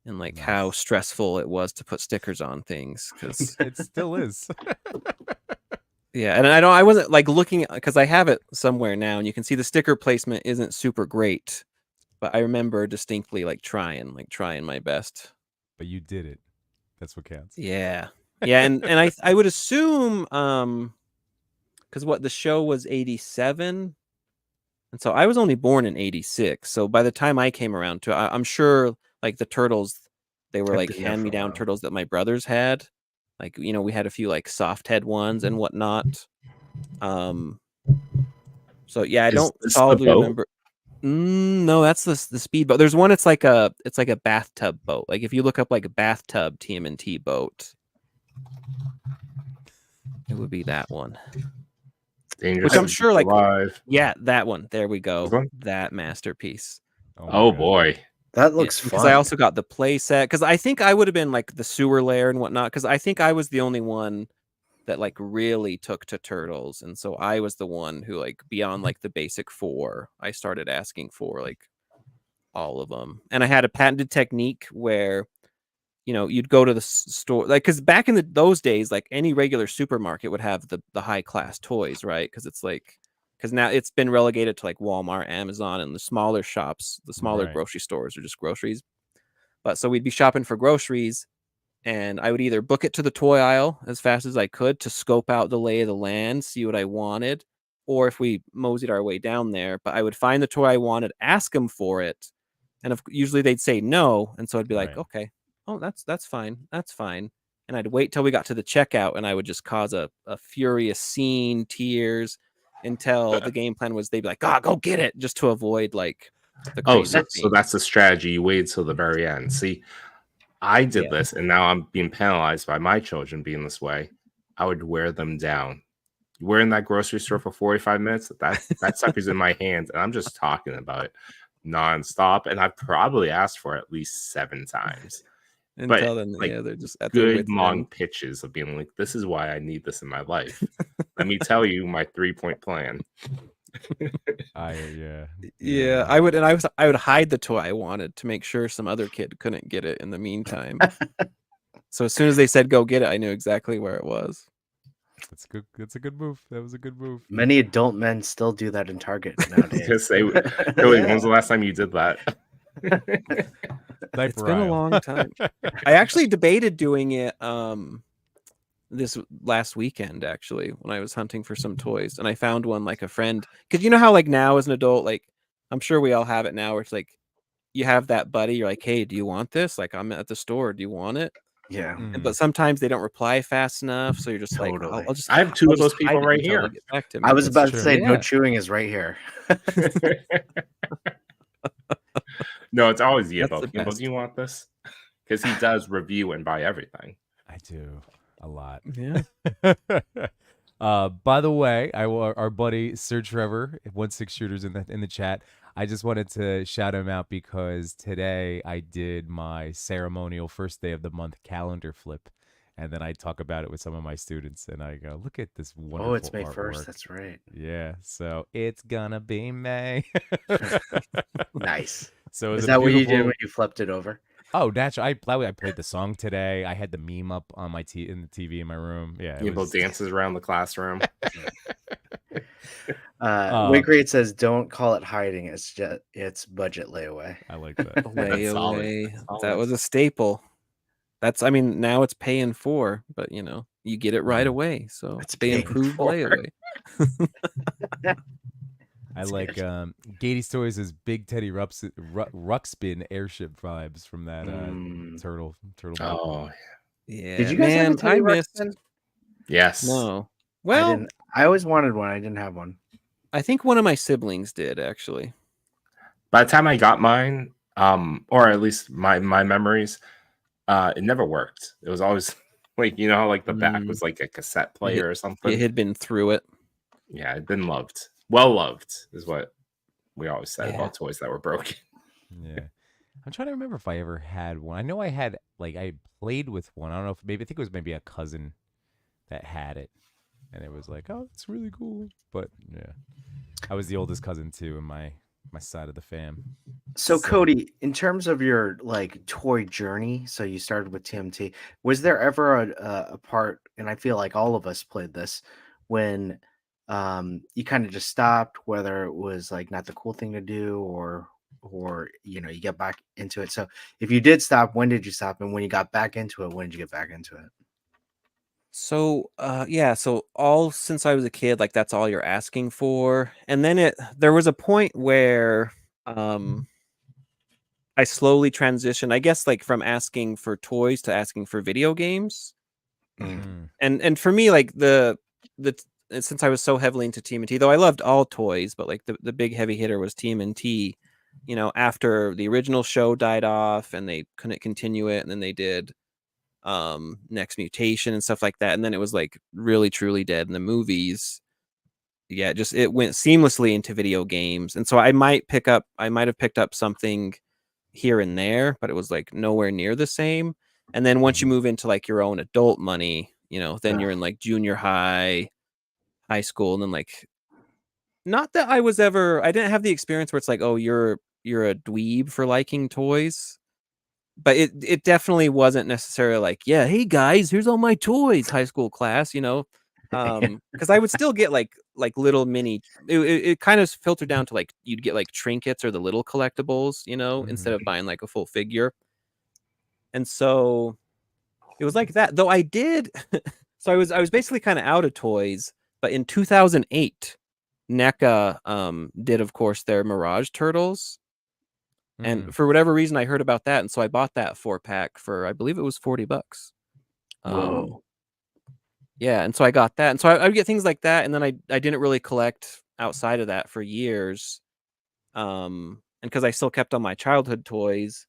And like how Nice. stressful it was to put stickers on things, because It still is. yeah, and I wasn't like looking, because I have it somewhere now, and you can see the sticker placement isn't super great, but I remember distinctly like trying my best. But you did it. That's what counts. Yeah, and I would assume because what the show was 87, and so I was only born in 86. So by the time I came around to it, I'm sure like the Turtles, they were I've like been there for a hand-me-down while. Turtles that my brothers had. Like, we had a few like soft head ones and whatnot. So yeah, I Is don't this the solidly boat? remember. No, that's the speedboat. There's one. It's like a bathtub boat. Like if you look up like a bathtub TMNT boat, it would be that one. Dangerous Which I'm to sure, like, survive. yeah, that one. There we go. This one? That masterpiece. my Oh God. boy. That looks Because fun. I also got the play set. Because I think I would have been like the sewer layer and whatnot. Because I think I was the only one that like really took to turtles, and so I was the one who like beyond like the basic 4, I started asking for like all of them. And I had a patented technique where, you know, you'd go to the store, like, because back in those days, like any regular supermarket would have the high class toys, right? Because it's like, because now it's been relegated to like Walmart, Amazon, and the smaller shops, the smaller Right. grocery stores are just groceries. But so we'd be shopping for groceries, and I would either book it to the toy aisle as fast as I could to scope out the lay of the land, see what I wanted, or if we moseyed our way down there, but I would find the toy I wanted, ask them for it, and usually they'd say no, and so I'd be like, Right. okay, oh, that's fine, and I'd wait till we got to the checkout, and I would just cause a furious scene, tears, until the game plan was they'd be like, "God, go get it," just to avoid like the Oh, crazy. so that's the strategy. You wait till the very end. See, I did Yeah. this, and now I'm being penalized by my children being this way. I would wear them down. We're in that grocery store for 45 minutes. That sucker's in my hands, and I'm just talking about it nonstop. And I've probably asked for it at least 7 times. Until then, like, yeah, they're just at their Good wits' long end. pitches of being like, "This is why I need this in my life." Let me tell you my 3-point plan. Yeah, I would hide the toy I wanted to make sure some other kid couldn't get it in the meantime. So as soon as they said go get it, I knew exactly where it was. That's good. That's a good move. That was a good move. Many adult men still do that in Target nowadays. Just say, Cody, when's the last time you did that? It's been a long time. I actually debated doing it this last weekend, actually, when I was hunting for some toys, and I found one, like a friend, because you know how like now as an adult, like I'm sure we all have it now, where it's like you have that buddy, you're like, hey, do you want this? Like, I'm at the store, do you want it? Yeah. But sometimes they don't reply fast enough, so you're just Totally. like, I'll just I have 2 I'll of those just people hide it right until they here. get back to me. I was That's about true. to say, no Yeah. chewing is right here. No, it's always That's Yibbo. the Yibbo, best. do you want this? Because he does review and buy everything. I do a lot. Yeah. By the way, our buddy Sir Trevor, 16 shooters in the chat. I just wanted to shout him out because today I did my ceremonial first day of the month calendar flip, and then I talk about it with some of my students, and I go, "Look at this wonderful Oh, it's May artwork." 1st. That's right. Yeah, so it's gonna be May. Nice. So it was Is a that what you did beautiful- when you flipped it over? Oh, naturally. I played the song today. I had the meme up on my in the TV in my room. Yeah, it Yibbo was... dances around the classroom. Wigrate says, "Don't call it hiding. It's budget layaway." I like that. Layaway. Solid. That was a staple. I mean, now it's pay in 4, but you know, you get it right away. So It's they pay in improved 4. layaway. I like Gady's Toys' Big Teddy Ruxpin airship vibes from that turtle. Oh, Yeah. Did you guys have a Teddy I missed. Ruxpin? yes. No. Well, I always wanted one. I didn't have one. I think one of my siblings did, actually. By the time I got mine, or at least my memories, it never worked. It was always like, you know how like the back was like a cassette player or something. It had been through it. Yeah, it'd been loved. Well loved is what we always said Yeah. about toys that were broken. Yeah. I'm trying to remember if I ever had one. I know I had, like, I played with one. I don't know if I think it was maybe a cousin that had it. And it was like, oh, it's really cool. But yeah, I was the oldest cousin too in my side of the fam. So Cody, in terms of your like toy journey, so you started with TMT. Was there ever a part, and I feel like all of us played this, when you kind of just stopped, whether it was like not the cool thing to do, or you know, you get back into it. So if you did stop, when did you stop? And when you got back into it, when did you get back into it? So so all since I was a kid, like that's all you're asking for. And then there was a point where I slowly transitioned, I guess, like from asking for toys to asking for video games. Mm. And for me, like since I was so heavily into TMNT, though I loved all toys, but like the big heavy hitter was TMNT. You know, after the original show died off and they couldn't continue it, and then they did Next Mutation and stuff like that, and then it was like really truly dead in the movies. Yeah, it went seamlessly into video games, and so I might have picked up something here and there, but it was like nowhere near the same. And then once you move into like your own adult money, you know, then you're in like junior high school, and then like, not that I didn't have the experience where it's like, oh, you're a dweeb for liking toys, but it definitely wasn't necessarily like, yeah, hey guys, here's all my toys, high school class, you know. Because I would still get like little mini, it kind of filtered down to like, you'd get like trinkets or the little collectibles, you know, instead of buying like a full figure. And so it was like that, though I did. So I was basically kind of out of toys, but in 2008 NECA did, of course, their Mirage Turtles. And for whatever reason, I heard about that, and so I bought that 4-pack for, I believe it was $40. Whoa. Yeah, and so I got that, and so I would get things like that, and then I didn't really collect outside of that for years, and because I still kept on my childhood toys.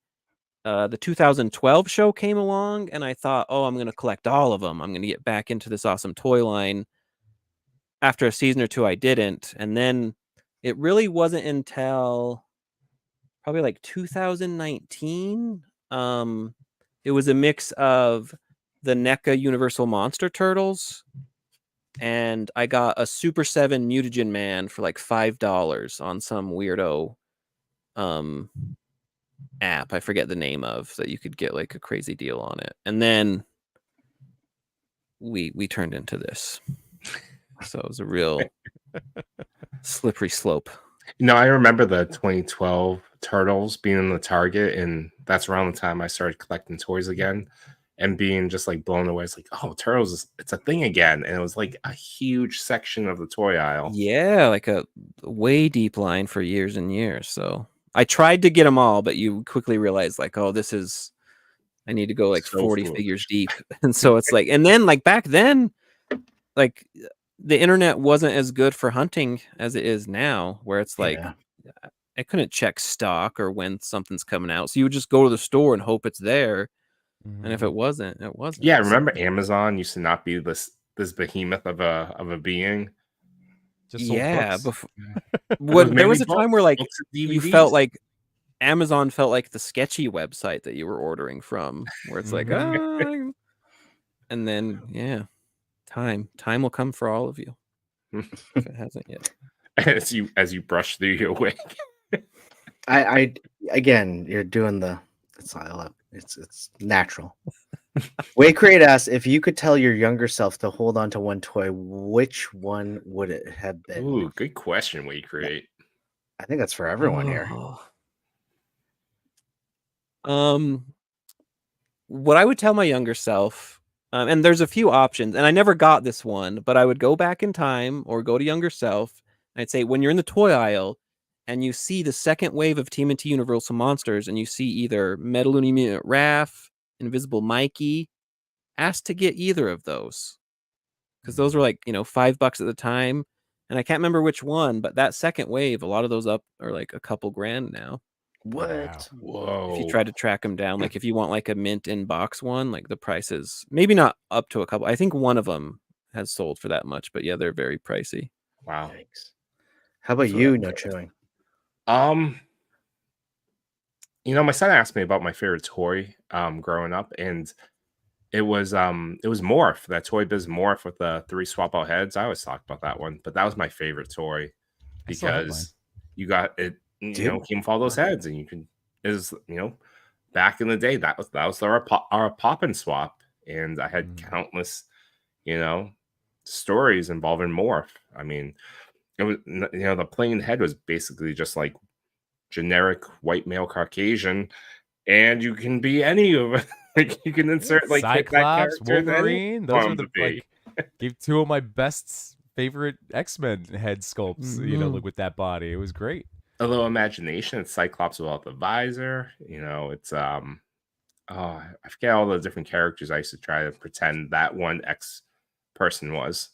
The 2012 show came along, and I thought, oh, I'm going to collect all of them. I'm going to get back into this awesome toy line. After a season or two, I didn't, and then it really wasn't until probably like 2019. It was a mix of the NECA Universal Monster Turtles, and I got a Super 7 Mutagen Man for like $5 on some weirdo app I forget the name of, that you could get like a crazy deal on it. And then we turned into this. So it was a real slippery slope. You know, I remember the 2012 Turtles being in the Target, and that's around the time I started collecting toys again and being just like blown away. It's like, oh, Turtles, it's a thing again. And it was like a huge section of the toy aisle. Yeah, like a way deep line for years and years. So I tried to get them all, but you quickly realize like, oh, I need to go like So 40 foolish. figures deep. And so it's like, and then like back then, like the internet wasn't as good for hunting as it is now, where it's like, I couldn't check stock or when something's coming out. So you would just go to the store and hope it's there. And if it wasn't, it wasn't. Yeah, remember Amazon used to not be this behemoth of a being. Just sold Yeah, books. there was a time where like books and you DVDs. felt like Amazon felt like the sketchy website that you were ordering from, where it's like, and then time will come for all of you if it hasn't yet. as you brush through your wig. I again, you're doing it's natural. Waycrate asks, if you could tell your younger self to hold on to one toy, which one would it have been? Ooh, good question, Waycrate. I think that's for everyone here. What I would tell my younger self, and there's a few options, and I never got this one, but I would go back in time or go to younger self, and I'd say, when you're in the toy aisle and you see the second wave of TMNT Universal Monsters, and you see either Metaluni Mutant Raph, Invisible Mikey, ask to get either of those, because those were like, $5 at the time, and I can't remember which one, but that second wave, a lot of those up are like a couple grand now. What? Wow. Whoa. If you try to track them down, like if you want like a mint in box one, like the price is maybe not up to a couple. I think one of them has sold for that much, but yeah, they're very pricey. Wow. Thanks. How about So you, that- No Chewing? My son asked me about my favorite toy growing up, and it was Morph, that Toy Biz Morph with the 3 swap out heads. I always talk about that one, but that was my favorite toy I still have mine. because you got it, Dude. came with all those heads, and you can, back in the day, that was our pop and swap, and I had countless, stories involving Morph. I mean, it was, the plain head was basically just like generic white male Caucasian, and you can be any of it. Like you can insert like that Cyclops, character in any Wolverine. Those form were to the be. gave 2 of my best favorite X-Men head sculpts. Mhm. Like with that body, it was great. A little imagination. It's Cyclops without the visor. It's I forget all the different characters I used to try to pretend that one X person was.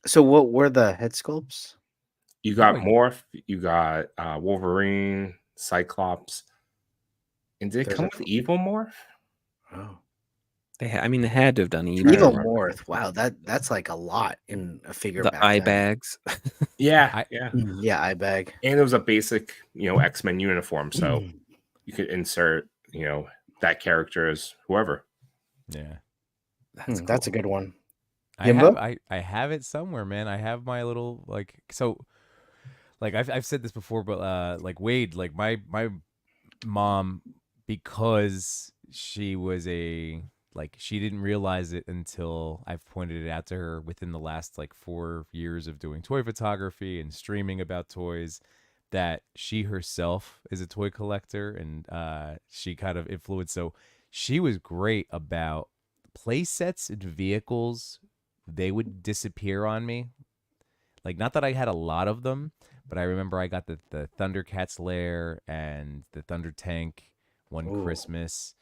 So what were the head sculpts? You got Oh, Morph, you got Wolverine, Cyclops, and did it There's come a with Evil Morph? oh. I mean, they had to have done Trying to Evil evil. remember. Morph. Wow, that's like a lot in a figure The back eye then. bags. Yeah, I- yeah. Yeah, eye bag. And it was a basic, X-Men uniform, so Mm. you could insert, that character as whoever. yeah. That's cool. That's a good one. I Yimbo? have I have it somewhere, man. I have my little like I've said this before, but like Wade, like my mom, because she was she didn't realize it until I've pointed it out to her within the last like 4 years of doing toy photography and streaming about toys, that she herself is a toy collector, and she kind of influenced. So she was great about play sets and vehicles. They would disappear on me. Like, not that I had a lot of them, but I remember I got the Thundercats lair and the Thunder Tank one Ooh. Christmas,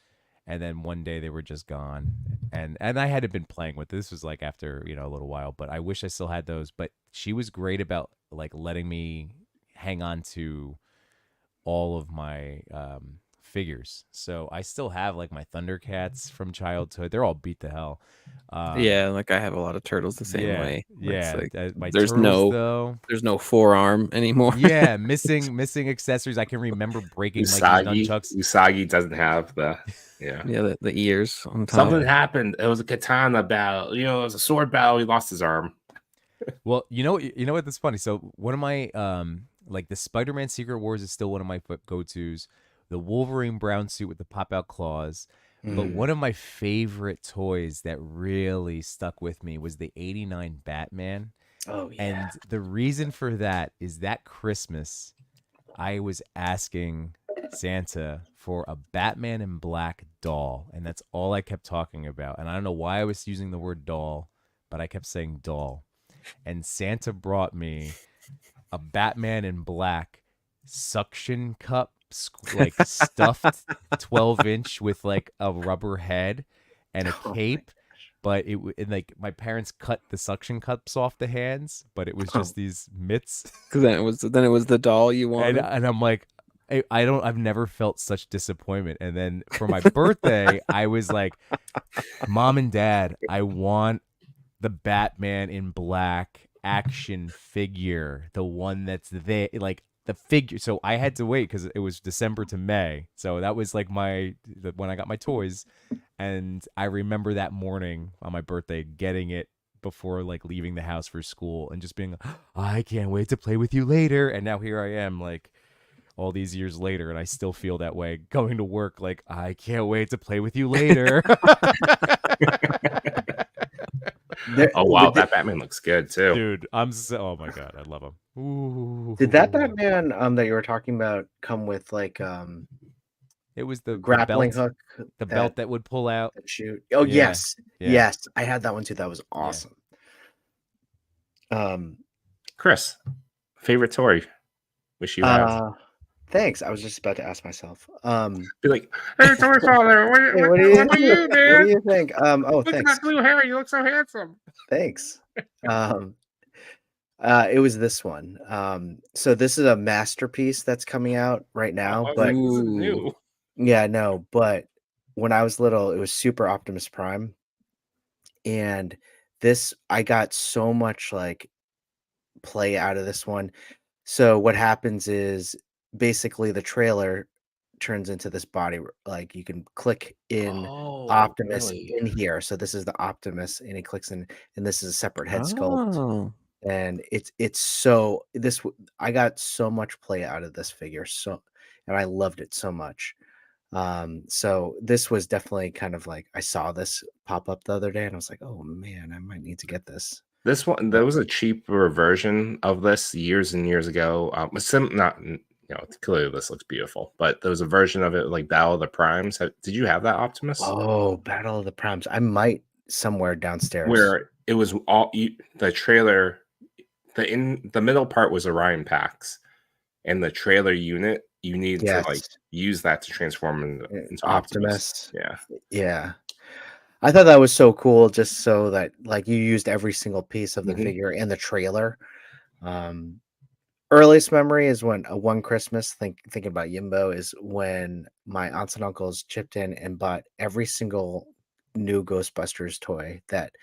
and then one day they were just gone. And I hadn't been playing with this. Was like after a little while, but I wish I still had those. But she was great about like letting me hang on to all of my figures. So I still have like my Thundercats from childhood. They're all beat to hell. Yeah, like I have a lot of turtles the same yeah, way. It's yeah. like, My there's turtles, no though. there's no forearm anymore. Yeah, missing accessories. I can remember breaking Mikey's nunchucks. Usagi doesn't have the yeah. Yeah, the ears on top. Something happened. It was a katana battle. It was a sword battle. He lost his arm. Well, you know what? That's funny. So one of my like the Spider-Man Secret Wars is still one of my go-tos. The Wolverine brown suit with the pop-out claws. But Mm. one of my favorite toys that really stuck with me was the '89 Batman. Oh yeah. And the reason for that is that Christmas, I was asking Santa for a Batman in black doll, and that's all I kept talking about. And I don't know why I was using the word doll, but I kept saying doll. And Santa brought me a Batman in black suction cup, like stuffed 12-inch with like a rubber head and a Oh my cape. But and like my parents cut the suction cups off the hands, but it was Oh. just these mitts. Because then it was the doll you wanted. And I'm like, I've never felt such disappointment. And then for my birthday, I was like, Mom and Dad, I want the Batman in black action figure, the one that's there, like the figure. So I had to wait because it was December to May. So that was like when I got my toys. And I remember that morning on my birthday getting it before like leaving the house for school and just being like, I can't wait to play with you later. And now here I am, like all these years later, and I still feel that way going to work. Like, I can't wait to play with you later. Oh wow, that Batman looks good too. Dude, oh my God, I love him. Ooh. Did that Batman that you were talking about come with like It was the grappling belt, hook? the belt that would pull out. that shoot. Oh Yeah, yes. yeah. Yes. I had that one too. That was Yeah. awesome. Chris, favorite toy? Wish you had. Thanks. I was just about to ask myself. Be like, hey, Toy Father, Hey, what what do you, you man? What do you think? Oh, Look at thanks. that blue hair. You look so handsome. Thanks. It was this one. So this is a masterpiece that's coming out right now. I was But like, this is Ooh. new. yeah, no, but when I was little, it was Super Optimus Prime. And this, I got so much like play out of this one. So what happens is basically the trailer turns into this body, like you can click in Oh, Optimus really? in here. So this is the Optimus, and he clicks in, and this is a separate head sculpt. Oh. And it's so I got so much play out of this figure, and I loved it so much. So this was definitely kind of like, I saw this pop up the other day and I was like, oh man, I might need to get this. This one, there was a cheaper version of this years and years ago. Clearly this looks beautiful, but there was a version of it like Battle of the Primes. Did you have that Optimus? Oh, Battle of the Primes. I might somewhere downstairs. Where it was all the trailer, the middle part was Orion Pax, and the trailer unit you need to like use that to transform into Optimus. Optimus. Yeah. Yeah. I thought that was so cool, just so that like you used every single piece of the Mhm. figure in the trailer. Um, Earliest memory is when one Christmas, thinking about Yimbo, is when my aunts and uncles chipped in and bought every single new Ghostbusters toy that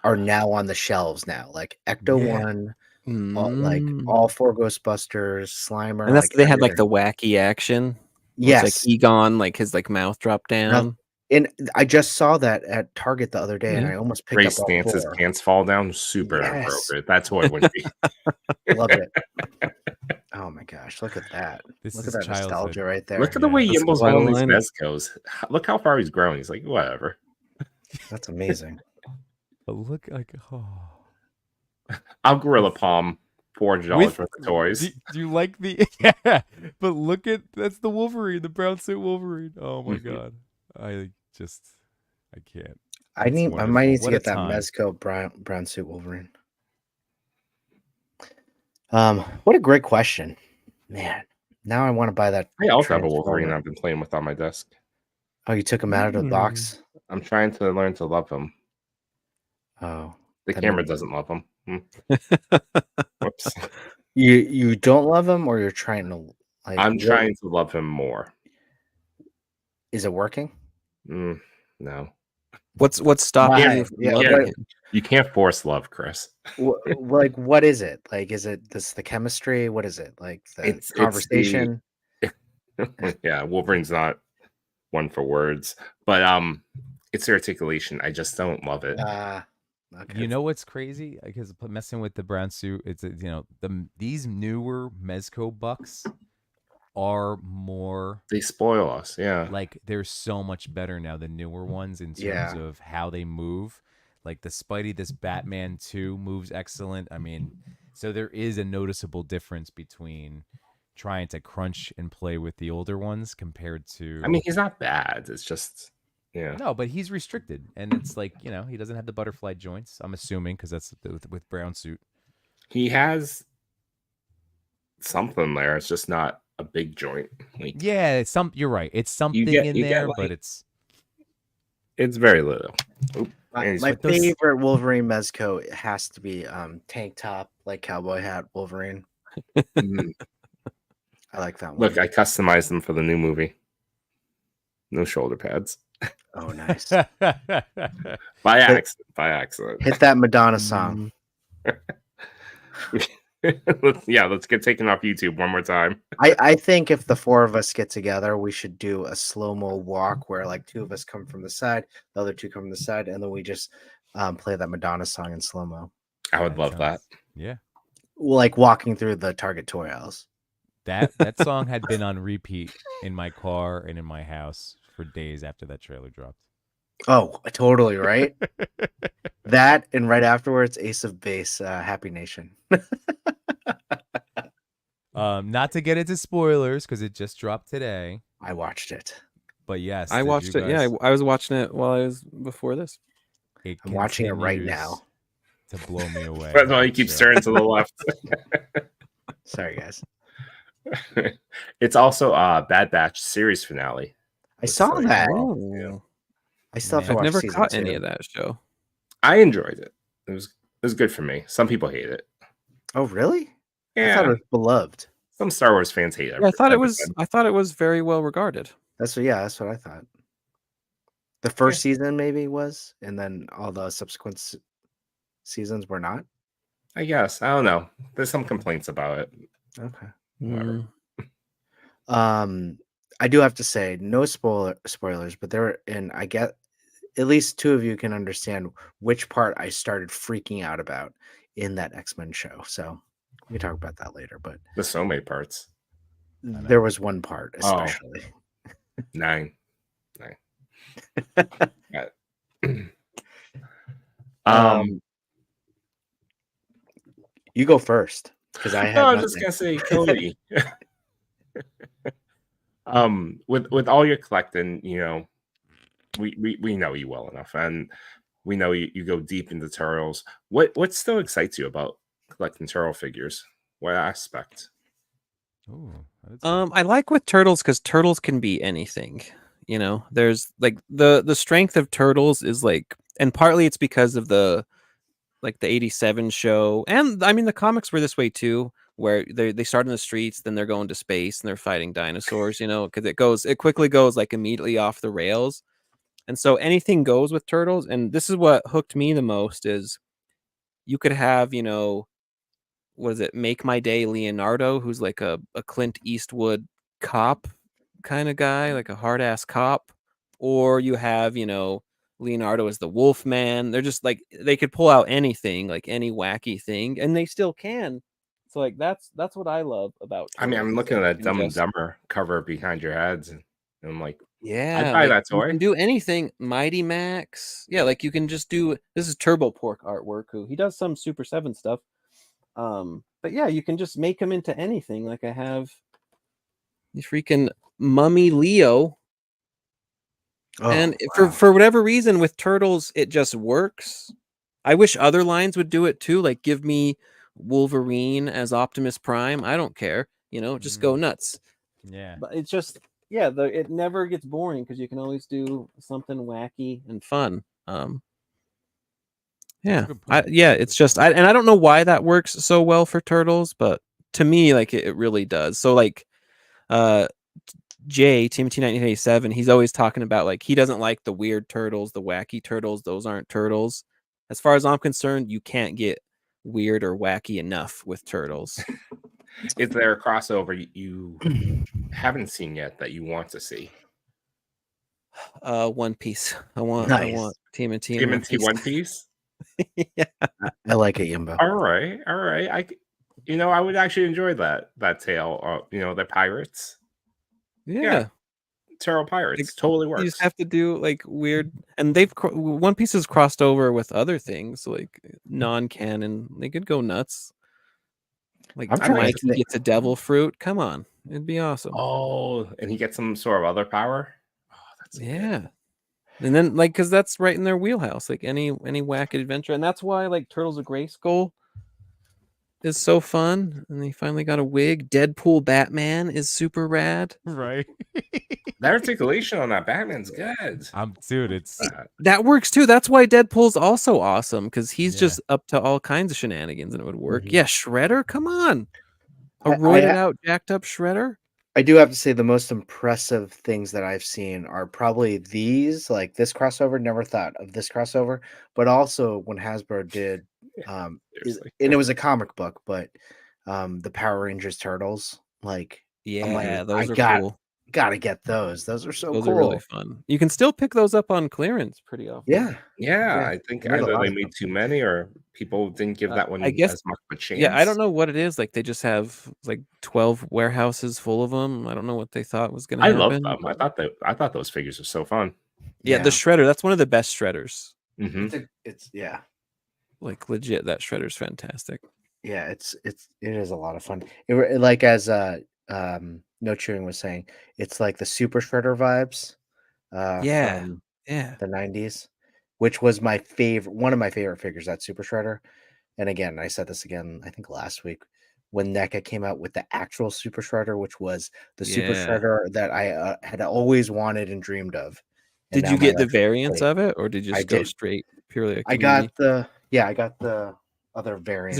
are now on the shelves now, like Ecto Yeah. One, Mm. all four Ghostbusters, Slimer, And that's like they had like everything. the wacky action. Where it's like Yes, Egon, like his like mouth dropped now, down. and I just saw that at Target the other day, and Yeah. I almost picked Ray up all Stance's four. pants fall down. Super Yes, inappropriate. That's what it would be. love it. Oh my gosh, look at that! This Look at is that childhood. nostalgia right there. Look at the Yeah. way The Yimbo's spoiler holding these line. Mezcos. Look how far he's growing. He's like, whatever. That's amazing. But look like I'll Gorilla Palm $400 with worth of toys. do you like the yeah? But look at that's the Wolverine, the brown suit Wolverine. Oh my Mhm. god, I can't. I It's might wonderful. need to What a get that time. Mezco brown suit Wolverine. What a great question, man. Now I want to buy that. I also have a Wolverine Transformer. I've been playing with on my desk. Oh, you took him out of the box. I'm trying to learn to love him. Oh, The that camera means- doesn't love him. Whoops. You don't love him, or you're trying to like. I'm what- trying to love him more. Is it working? No. What's stopping Why? you from Yeah, loving what- him? You can't force love, Chris. Like, what is it? Like, is it this the chemistry? What is it? Like the It's the- conversation? Yeah, Wolverine's not one for words, but it's the articulation. I just don't love it. Okay. You know what's crazy? Because messing with the brown suit, it's these newer Mezco bucks are more They spoil us. Yeah. like they're so much better now than newer ones in terms Yeah. of how they move. Like the Spidey, this Batman 2 moves excellent. I mean, so there is a noticeable difference between trying to crunch and play with the older ones compared to I mean, he's not bad. It's just, yeah. no, but he's restricted, and it's like he doesn't have the butterfly joints. I'm assuming because that's with brown suit. He has something there. It's just not a big joint. Like, Yeah, you're right. It's something get- in you get, there, like- but it's it's very little. My And he's- my But those- favorite Wolverine Mezco has to be tank top, like cowboy hat Wolverine. Mm. I like that one. Look, I customized them for the new movie. No shoulder pads. Oh, nice. By accident. By accident. Hit that Madonna song. Let's get taken off YouTube one more time. I think if the four of us get together, we should do a slow-mo walk where like two of us come from the side, the other two come from the side, and then we just play that Madonna song in slow-mo. I would love that. Yeah, Like walking through the Target toy aisles. that song had been on repeat in my car and in my house for days after that trailer dropped. Oh, totally right. That and right afterwards, Ace of Base, Happy Nation. Not to get into spoilers because it just dropped today, I watched it. but yes, I did watched you it. Yeah, guys- I was watching it while I was before this. I'm watching it right continues now. to blow me away. That's why he that keeps show. turning to the left. Sorry, guys. It's also a Bad Batch series finale. I saw that. Oh. I still have to Man. watch I've never season caught 2. any of that show. I enjoyed it. It was good for me. Some people hate it. Oh, really? I Yeah. thought it was beloved. Some Star Wars fans hate it. Yeah, I thought it was very well regarded. That's what I thought. The first season maybe was, and then all the subsequent seasons were not. I guess. I don't know. There's some complaints about it. Okay. Whatever. I do have to say, no spoilers, but I get at least two of you can understand which part I started freaking out about in that X-Men show. So we can talk about that later. But There's so many parts. there was one part especially. 9. You go first because I had. No, I was just gonna say, Cody. With all your collecting, we know you well enough, and we know you go deep into turtles. What still excites you about collecting turtle figures? What aspect? Ooh, that's I like with turtles because turtles can be anything. You know, there's like the strength of Turtles is like, and partly it's because of the '87 show, and I mean the comics were this way too, where they start in the streets, then they're going to space and they're fighting dinosaurs. You know, because it quickly goes like immediately off the rails, and so anything goes with Turtles. And this is what hooked me the most is you could have, you know, what is it, Make My Day Leonardo, who's like a Clint Eastwood cop kind of guy, like a hard ass cop, or you have, you know, Leonardo as the Wolf Man. They're just like they could pull out anything, like any wacky thing, and they still can. So like that's what I love about I mean, Turtles, I'm is looking that at you that can Dumb and just Dumber cover behind your heads, and I'm like, I'd yeah, buy like that you can toy. do anything. Mighty Max, yeah, like you can just do. This is Turbo Pork artwork. Who he does some Super 7 stuff. But yeah, you can just make him into anything. Like I have the freaking Mummy Leo. And wow. for whatever reason with Turtles, it just works. I wish other lines would do it too. Like give me Wolverine as Optimus Prime. I don't care. You know, just go nuts. Yeah. But it's just it never gets boring because you can always do something wacky and fun. That's a Yeah. good point. It's just I don't know why that works so well for Turtles, but to me, like it really does. So like Jay, Timothy 1987, he's always talking about like he doesn't like the weird turtles, the wacky turtles. Those aren't turtles. As far as I'm concerned, you can't get weird or wacky enough with Turtles. Is there a crossover you haven't seen yet that you want to see? One Piece. I want Nice. TMNT and One TMNT Piece. One Piece. Yeah. I like it, Yimbo. All right. I would actually enjoy that tale. The pirates. Yeah. Turtle Pirates totally You just works. have to do like weird, and One Piece has crossed over with other things like non-canon. They could go nuts. Like I'm trying to Mikey think. gets a devil fruit. Come on, it'd be awesome. Oh, and he gets some sort of other power. Oh, that's so good. Yeah. And then like because that's right in their wheelhouse, like any whack adventure. And that's why like Turtles of Grayskull is so fun. And they finally got a wig. Deadpool Batman is super rad. Right. The articulation on that Batman's good. Dude, it's That works too. That's why Deadpool's also awesome, because he's Yeah. just up to all kinds of shenanigans and it would work. Mhm. Yeah, Shredder, come on. A I- roided out, jacked up Shredder. I do have to say the most impressive things that I've seen are probably these, like this crossover. Never thought of this crossover, but also when Hasbro did, Seriously. and it was a comic book, but the Power Rangers Turtles, like I'm like, Yeah, I those are cool. gotta get those. Those are so Those cool. are really fun. You can still pick those up on clearance pretty often. Yeah, Yeah, I think they made a either lot they of made them. too many or people didn't give that one I guess- as much of a chance. Yeah, I don't know what it is. Like they just have like 12 warehouses full of them. I don't know what they thought was going to I happen. love them. I thought those figures were so fun. Yeah, the Shredder, that's one of the best Shredders. Hmm. It's yeah. Like legit, that Shredder's fantastic. Yeah, it is a lot of fun. Like as No Chewing was saying, it's like the Super Shredder vibes Yeah. from Yeah. the 90s, which was one of my favorite figures, that Super Shredder. And again, I said this again, I think last week when NECA came out with the actual Super Shredder, which was the Super Yeah. Shredder that I had always wanted and dreamed of. And Did now you my get the life is variants complete. of it, or did you I just go did. straight purely a I community? got the other 'Cause variants.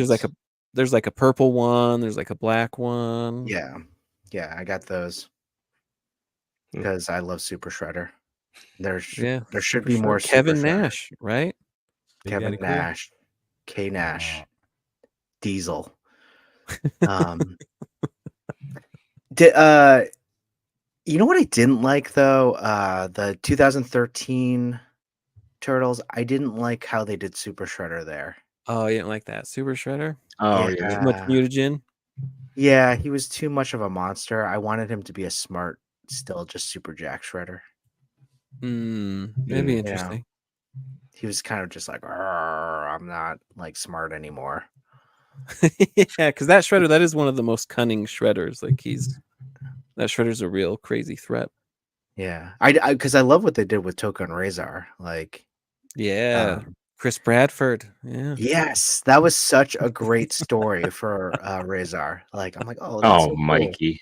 there's like a purple one, there's like a black one. Yeah, I got those because I love Super Shredder. There should Super be more Shredder. Kevin Super Shredder. Nash, right? Big Kevin Daddy Cool. Nash, K Nash, Oh. Diesel. Did you know what I didn't like though? The 2013 Turtles. I didn't like how they did Super Shredder there. Oh, you didn't like that Super Shredder? Oh Yeah. yeah. Too much mutagen? Yeah, he was too much of a monster. I wanted him to be a smart, still just Super Jack Shredder. Maybe interesting. He was kind of just like, I'm not like smart anymore. Yeah, because that Shredder, that is one of the most cunning Shredders. Like that Shredder's a real crazy threat. Yeah, I because I love what they did with Toka and Razor. Like, Yeah, Chris Bradford. Yeah. yes, that was such a great story for Razor. Like, I'm like, oh, that's so cool. Mikey.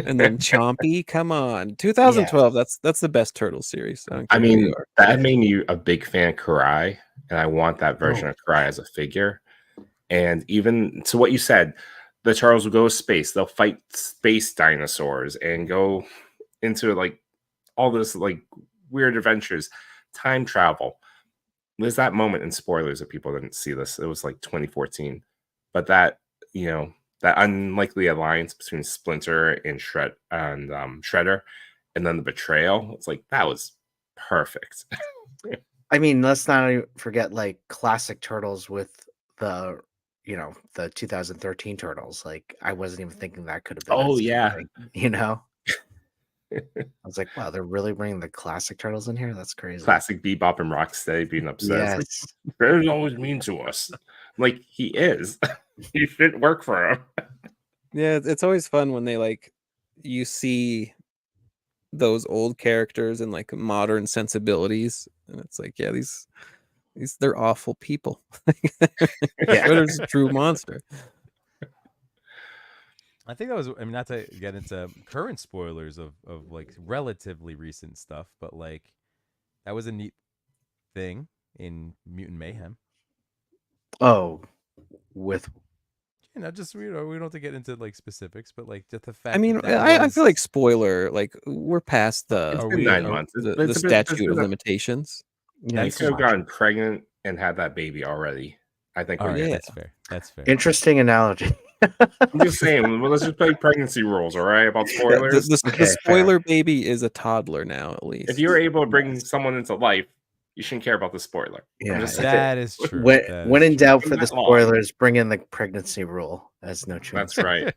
And then Chompy, come on, 2012. That's the best turtle series. I don't care I who you mean, are. that made me a big fan of Karai, and I want that version Oh. of Karai as a figure. And even to what you said, the turtles will go to space. They'll fight space dinosaurs and go into like all this like weird adventures, time travel. There's that moment in spoilers if people didn't see this. It was like 2014, but that that unlikely alliance between Splinter and Shredder, and then the betrayal. It's like that was perfect. I mean, let's not forget like classic Turtles with the the 2013 Turtles. Like I wasn't even thinking that could have been. Oh the same yeah, thing, I was like, wow, they're really bringing the classic Turtles in here. That's crazy. classic Bebop and Rocksteady being upset. Yes. It's like, Shredder's always mean to us. Like he is. He didn't work for him. Yeah, it's always fun when they like you see those old characters and like modern sensibilities, and it's like, yeah, these they're awful people. Shredder's a true monster. I think that was, I mean, not to get into current spoilers of like relatively recent stuff, but like that was a neat thing in Mutant Mayhem. Oh, with Just we don't have to get into like specifics, but like just the fact. I mean, I feel like spoiler, like we're past It's the been 9 months. the statute of limitations. yeah, They could have gotten pregnant and had that baby already. I think. All right, Yeah. that's fair. That's fair. interesting analogy. I'm just saying. Well, let's just play pregnancy rules, all right? About spoilers. The Okay, spoiler baby is a toddler now, at least. If you were able to bring someone into life, you shouldn't care about the spoiler. I'm Yeah, just saying. That is true. When, That when is in true. doubt From for the that long. spoilers, bring in the pregnancy rule as no choice. That's right.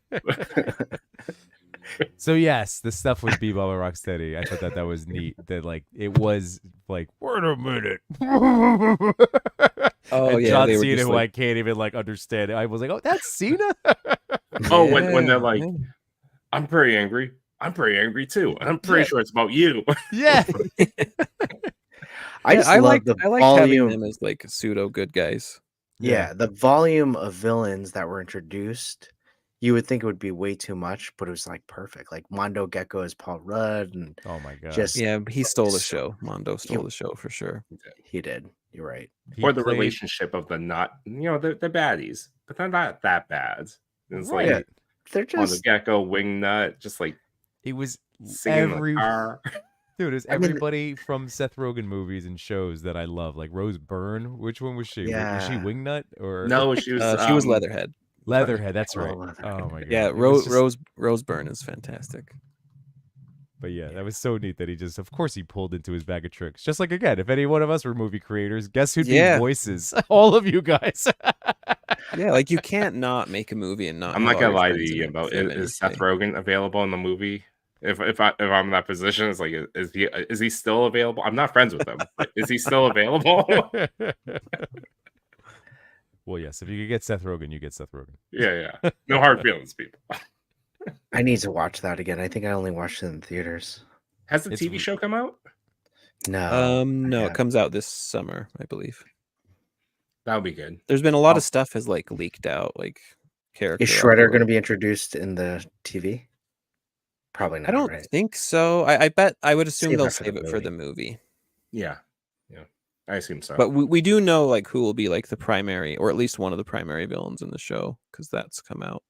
So yes, the stuff with Bebop and Rocksteady, I thought that was neat. That like it was like, wait a minute. Oh, and yeah, John they were Cena, just who like- I can't even like understand it. I was like, oh, that's Cena. Oh, when they're Yeah, like, yeah. I'm pretty angry. I'm pretty angry too. And I'm pretty Yeah. sure it's about you. Yeah. I just love like the having volume. them as like pseudo good guys. Yeah, the volume of villains that were introduced, you would think it would be way too much, but it was like perfect. Like Mondo Gecko as Paul Rudd, and Oh my god. just Yeah, he stole the so- show. Mondo stole the show for sure. he did. You're right. He Or the played- relationship of the they're baddies, but they're not that bad. It's Right. like They're on the just Gecko, Wingnut, just like It was singing in the car. Dude, it's I mean- everybody from Seth Rogen movies and shows that I love, like Rose Byrne. Which one was she? Was she Yeah. Wingnut or No, she was She was Leatherhead. Leatherhead? That's Oh, right. Leatherhead. Oh my god. Yeah, It was just- Rose Byrne is fantastic. But yeah, that was so neat that he just, of course, he pulled into his bag of tricks. Just like again, if any one of us were movie creators, guess who'd Yeah. be voices? All of you guys. Yeah, like you can't not make a movie and not. I'm have not all gonna your lie to friends in you it about say is Seth anything. Rogen available in the movie? If I'm in that position, it's like is he still available? I'm not friends with him. But is he still available? Well, yes. If you could get Seth Rogen, you get Seth Rogen. Yeah. No hard feelings, people. I need to watch that again. I think I only watched it in theaters. Has the It's TV show come out? No. No, yeah. it comes out this summer, I believe. That would be good. There's been a lot Oh. of stuff has like leaked out, like character. Is Shredder artwork. going to be introduced in the TV? Probably not. I don't right? think so. I bet I would assume Save they'll that for the save it for the movie. Yeah. I assume so. But we do know like who will be like the primary, or at least one of the primary villains in the show, because that's come out.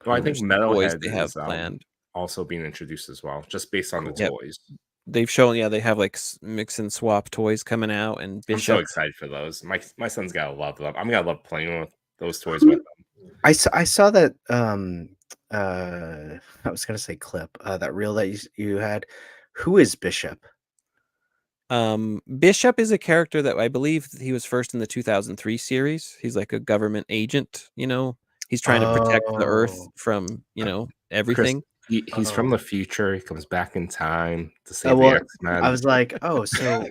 well, I think There's toys Metalhead they have is planned. also being introduced as well, just based on the Yep. toys. They've shown, yeah, they have like mix and swap toys coming out, and I'm so Bishop. excited for those. My son's gotta love them. I'm gonna love playing with those toys with them. I saw that. I was going to say clip. That reel that you had. Who is Bishop? Bishop is a character that I believe he was first in the 2003 series. He's like a government agent, He's trying to protect the Earth Oh. from, everything. He's from the future. He comes back in time to save Oh, well, the X-Men. I was like, oh, so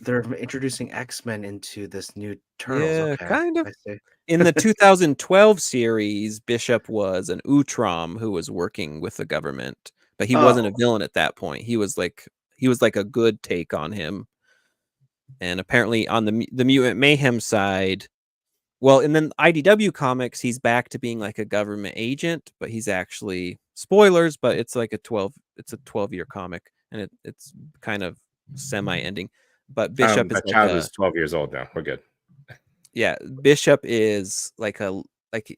they're introducing X-Men into this new Turtles. Yeah, Okay, kind of. I see. In the 2012 series, Bishop was an Utrom who was working with the government, but he wasn't a Oh. villain at that point. He was like a good take on him. And apparently on the Mutant Mayhem side, well, and then IDW comics, he's back to being like a government agent, but he's actually spoilers, but it's like a 12-year comic, and it's kind of semi-ending. But Bishop is that like child is 12 years old now. We're good. yeah, Bishop is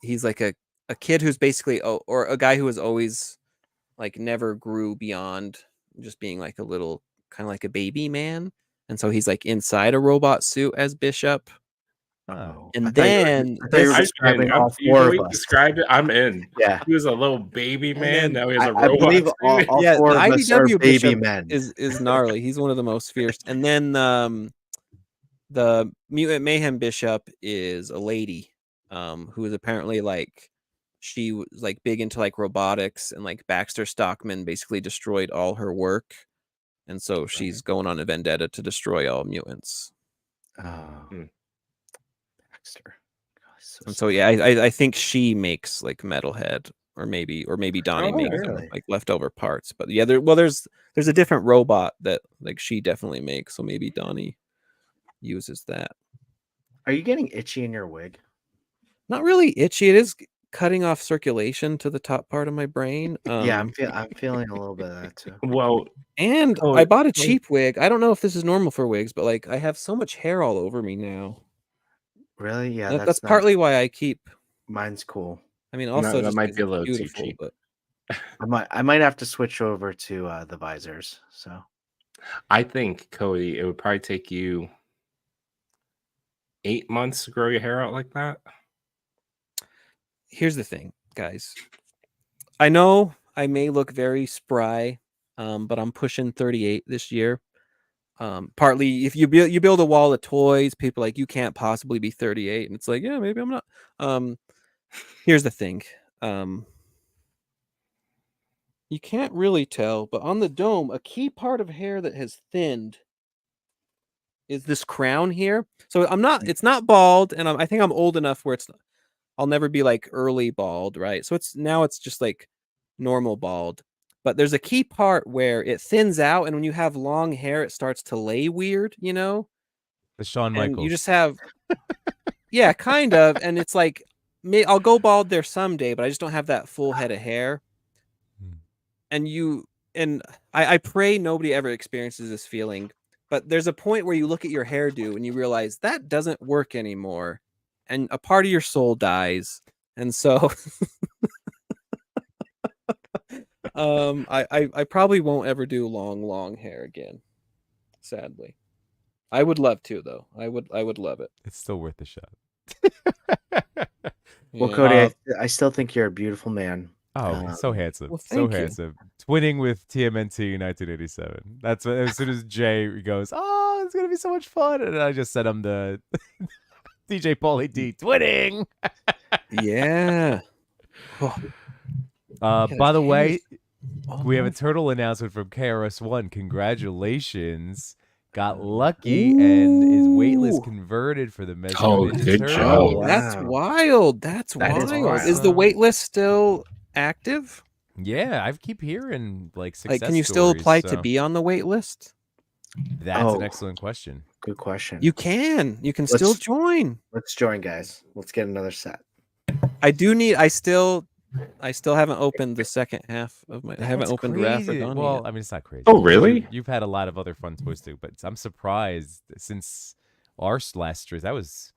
he's like a kid who's basically or a guy who was always like never grew beyond just being like a little kind of like a baby man, and so he's like inside a robot suit as Bishop. Oh. And I thought you were- then I thought you were describing all four the way of you us. described it, I'm in. Yeah. He was a little baby And man. then Now he has a I robot. believe all suit. yeah, four the of us are IDW baby Bishop men. is gnarly. He's one of the most fierce. And then the Mutant Mayhem Bishop is a lady, who is apparently like she was like big into like robotics, and like Baxter Stockman basically destroyed all her work, and so she's going on a vendetta to destroy all mutants. Oh, Hmm. Baxter. God, so And so sad. yeah, I think she makes like Metalhead, or maybe Donnie Oh, makes really? like leftover parts. But yeah, there's a different robot that like she definitely makes, so maybe Donnie uses that. Are you getting itchy in your wig? Not really itchy. It is cutting off circulation to the top part of my brain. Yeah, I'm feeling a little bit of that too. Well, And Oh, I bought a oh. cheap wig. I don't know if this is normal for wigs, but like I have so much hair all over me now. Really? Yeah, That's not- partly why I keep. mine's cool. I mean, also that just might 'cause be a it's little too beautiful, cheap. but I might have to switch over to the visors. So I think, Cody, it would probably take you 8 months to grow your hair out like that. here's the thing, guys. I know I may look very spry, but I'm pushing 38 this year. Partly, if you build a wall of toys, people are like, you can't possibly be 38, and it's like, yeah, maybe I'm not. Here's the thing. You can't really tell, but on the dome, a key part of hair that has thinned is this crown here. So it's not bald, and I think I'm old enough where I'll never be like early bald, right? So it's just like normal bald. But there's a key part where it thins out, and when you have long hair, it starts to lay weird, you know? The Shawn And Michaels. you just have yeah, kind of. And it's like I'll go bald there someday, but I just don't have that full head of hair. And I pray nobody ever experiences this feeling, but there's a point where you look at your hairdo and you realize that doesn't work anymore, and a part of your soul dies. And so I probably won't ever do long hair again, sadly. I would love to, though. I would love it. It's still worth a shot. well, Yeah. Cody, I still think you're a beautiful man. Oh, so handsome. well, So thank you. handsome. Twinning with TMNT 1987. That's what, as soon as Jay goes, oh, it's going to be so much fun. And I just sent him the DJ Paulie D twinning. Yeah. Oh, By the way, oh, we have a no. turtle announcement from KRS-One. Congratulations. Got lucky and his waitlist Ooh. converted for the Mezco Oh, Ninja good Turtle. job. Oh, That's wow. wild. That's That is wild. wild. Is the wait list still active? Yeah, I keep hearing like success Like, can you still stories, apply to so be on the wait list? That's an Oh. excellent question. Good question. You can. You can still Let's- join. Let's join, guys. Let's get another set. I still haven't opened the second half of my. I haven't That's opened Wrath or crazy. Donnie Well, yet. I mean, it's not crazy. Oh, really? You've had a lot of other fun toys too, but I'm surprised since our last stream, that was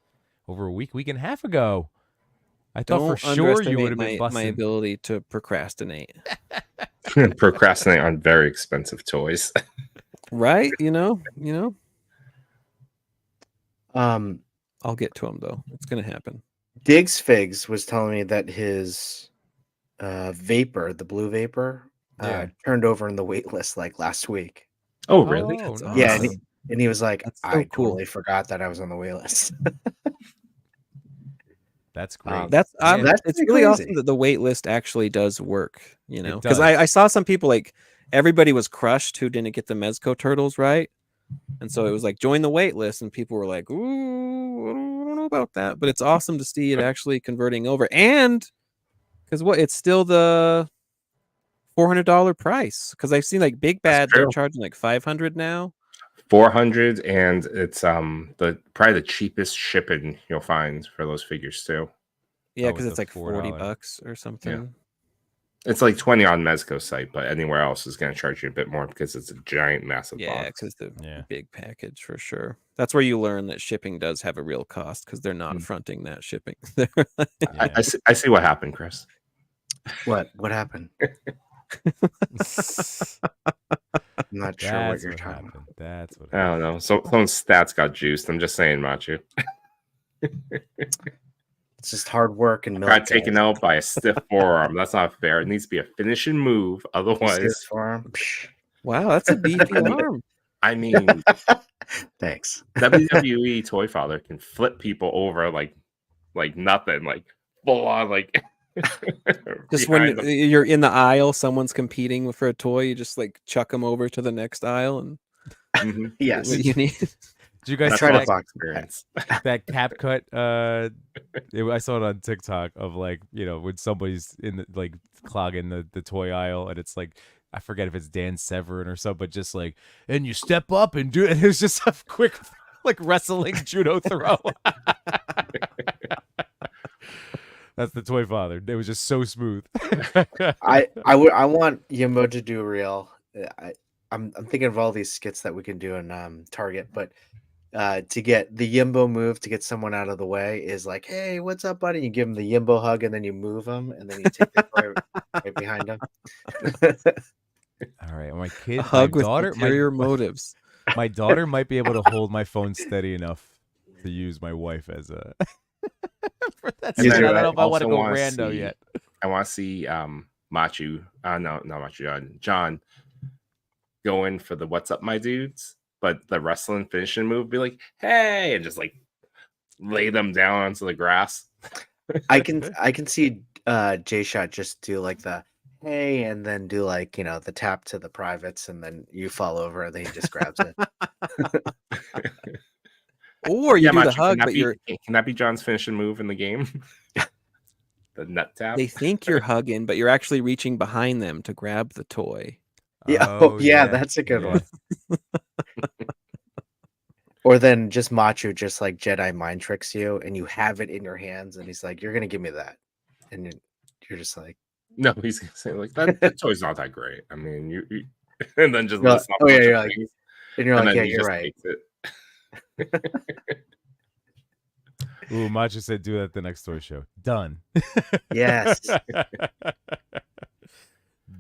over a week and a half ago. I thought Don't for sure you underestimate would have been my busting. ability to procrastinate. Procrastinate on very expensive toys. Right? You know. I'll get to him though. It's gonna happen. Diggs Figs was telling me that his vapor, the blue vapor, Yeah. turned over in the wait list like last week. Oh, really? That's nice. Yeah, awesome. and he was like, That's so I cool. totally forgot that I was on the wait list. That's great. That's Man, that's it's pretty really crazy. awesome that the wait list actually does work, you know, It because does. I saw some people like everybody was crushed who didn't get the Mezco turtles right, and so it was like join the wait list, and people were like, ooh, I don't know about that, but it's awesome to see it actually converting over, and because it's still the $400 price, because I've seen like Big Bad they're true. charging like $500 now. 400, and it's probably the cheapest shipping you'll find for those figures too. Yeah, Oh, because with it's the like $40 $4. or something. It's like 20 on Mezco's site, but anywhere else is going to charge you a bit more because it's a giant, massive Yeah, box. because the Yeah. big package for sure. That's where you learn that shipping does have a real cost because they're not Mm. fronting that shipping. Yeah. I see what happened, Chris. What happened? I'm not sure what That's you're what talking happened. That's what I happened. don't know. So someone's stats got juiced. I'm just saying, Machu. about. It's just hard work and milk. Got taken guys. out by a stiff forearm. That's not fair. It needs to be a finishing move. You see Otherwise, this forearm? Psh. Wow, that's a beefy I mean- arm. I mean, Thanks. WWE Toy Father can flip people over like nothing, like full on, like Just behind when them. you're in the aisle, someone's competing for a toy, you just like chuck them over to the next aisle and Mhm. Yes. what you need. Did you guys That's Try see to that, box experience. that cap cut? I saw it on TikTok of like, when somebody's in the, like clogging the toy aisle, and it's like, I forget if it's Dan Severn or something, but just like, and you step up and do it. And it was just a quick like wrestling judo throw. That's the Toy Father. It was just so smooth. I want Yimbo to do real. I'm thinking of all these skits that we can do in Target, but to get the Yimbo move to get someone out of the way is like, hey, what's up, buddy? You give him the Yimbo hug and then you move him and then you take the toy right behind him. All right, my kid, A hug my with daughter, ulterior motives. my daughter might be able to hold my phone steady enough to use my wife as a. For that And shit. then I don't know if I want to also go wanna rando see- yet. I want to see Machu. No, not Machu. John go in for the "What's up, my dudes," but the wrestling finishing move be like, "Hey," and just like lay them down onto the grass. I can see J Shot just do like the hey and then do like the tap to the privates and then you fall over and then he just grabs it. Or you do the Machu, hug, but can that be John's finishing move in the game? The nut tap. they think you're hugging, but you're actually reaching behind them to grab the toy. Yeah, yeah, that's a good yeah. one. Or then just Machu just like Jedi mind tricks you and you have it in your hands and he's like, you're gonna give me that. And you're just like, No, he's gonna say like that toy's not that great. I mean, you and then just No, list off oh, a yeah, bunch you're of like- things, and you're and like, then yeah, he you're just right. takes it. Ooh, Macho said do that at the next toy show. Done. Yes.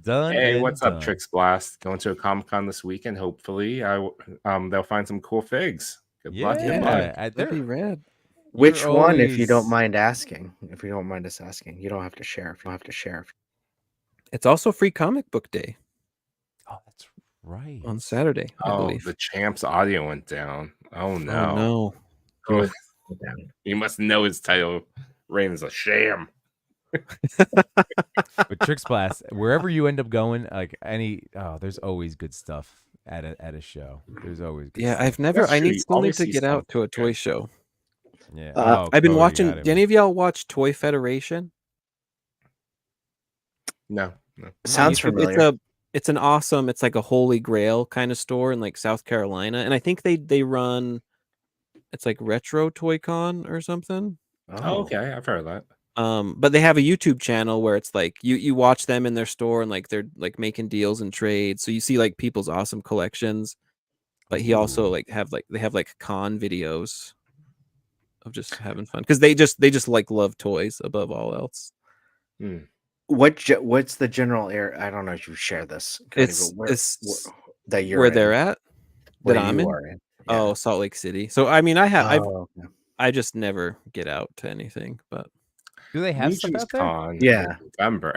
Done. Hey, and what's up, done. Tricks Blast? Going to a Comic-Con this weekend. Hopefully, they'll find some cool figs. Good luck. Good luck. Yeah, That'd be rad. Which You're one, if you don't always- mind asking? If you don't mind us asking, you don't have to share. If you don't have to share. It's also free comic book day Oh, that's right. on Saturday, I Oh, believe. the Champ's audio went down. Oh no. Oh He, Oh, must, he must know his title reign is a sham. But Tricks Blast, wherever you end up going, like there's always good stuff at a show. There's always good Yeah, stuff. I've never. That's I true. need You still need always to see get out to a something toy good. show. Yeah. I've been Cody, watching. got it, Do any of y'all watch Toy Federation? No. sounds YouTube. familiar. It's an awesome. It's like a Holy Grail kind of store in like South Carolina, and I think they run. It's like Retro Toy Con or something. Oh, okay. I've heard of that. But they have a YouTube channel where it's like you watch them in their store and like they're like making deals and trades. So you see like people's awesome collections. But he also Ooh. they have like con videos of just having fun because they just like love toys above all else. Hmm. What's the general area? I don't know if you share this. Cody, It's but that you're where in, they're at where that I'm you in. are in. Oh, Salt Lake City. So I mean, I've Oh, okay. I just never get out to anything. But Do they have stuff Legion's out there? Con Yeah. in November.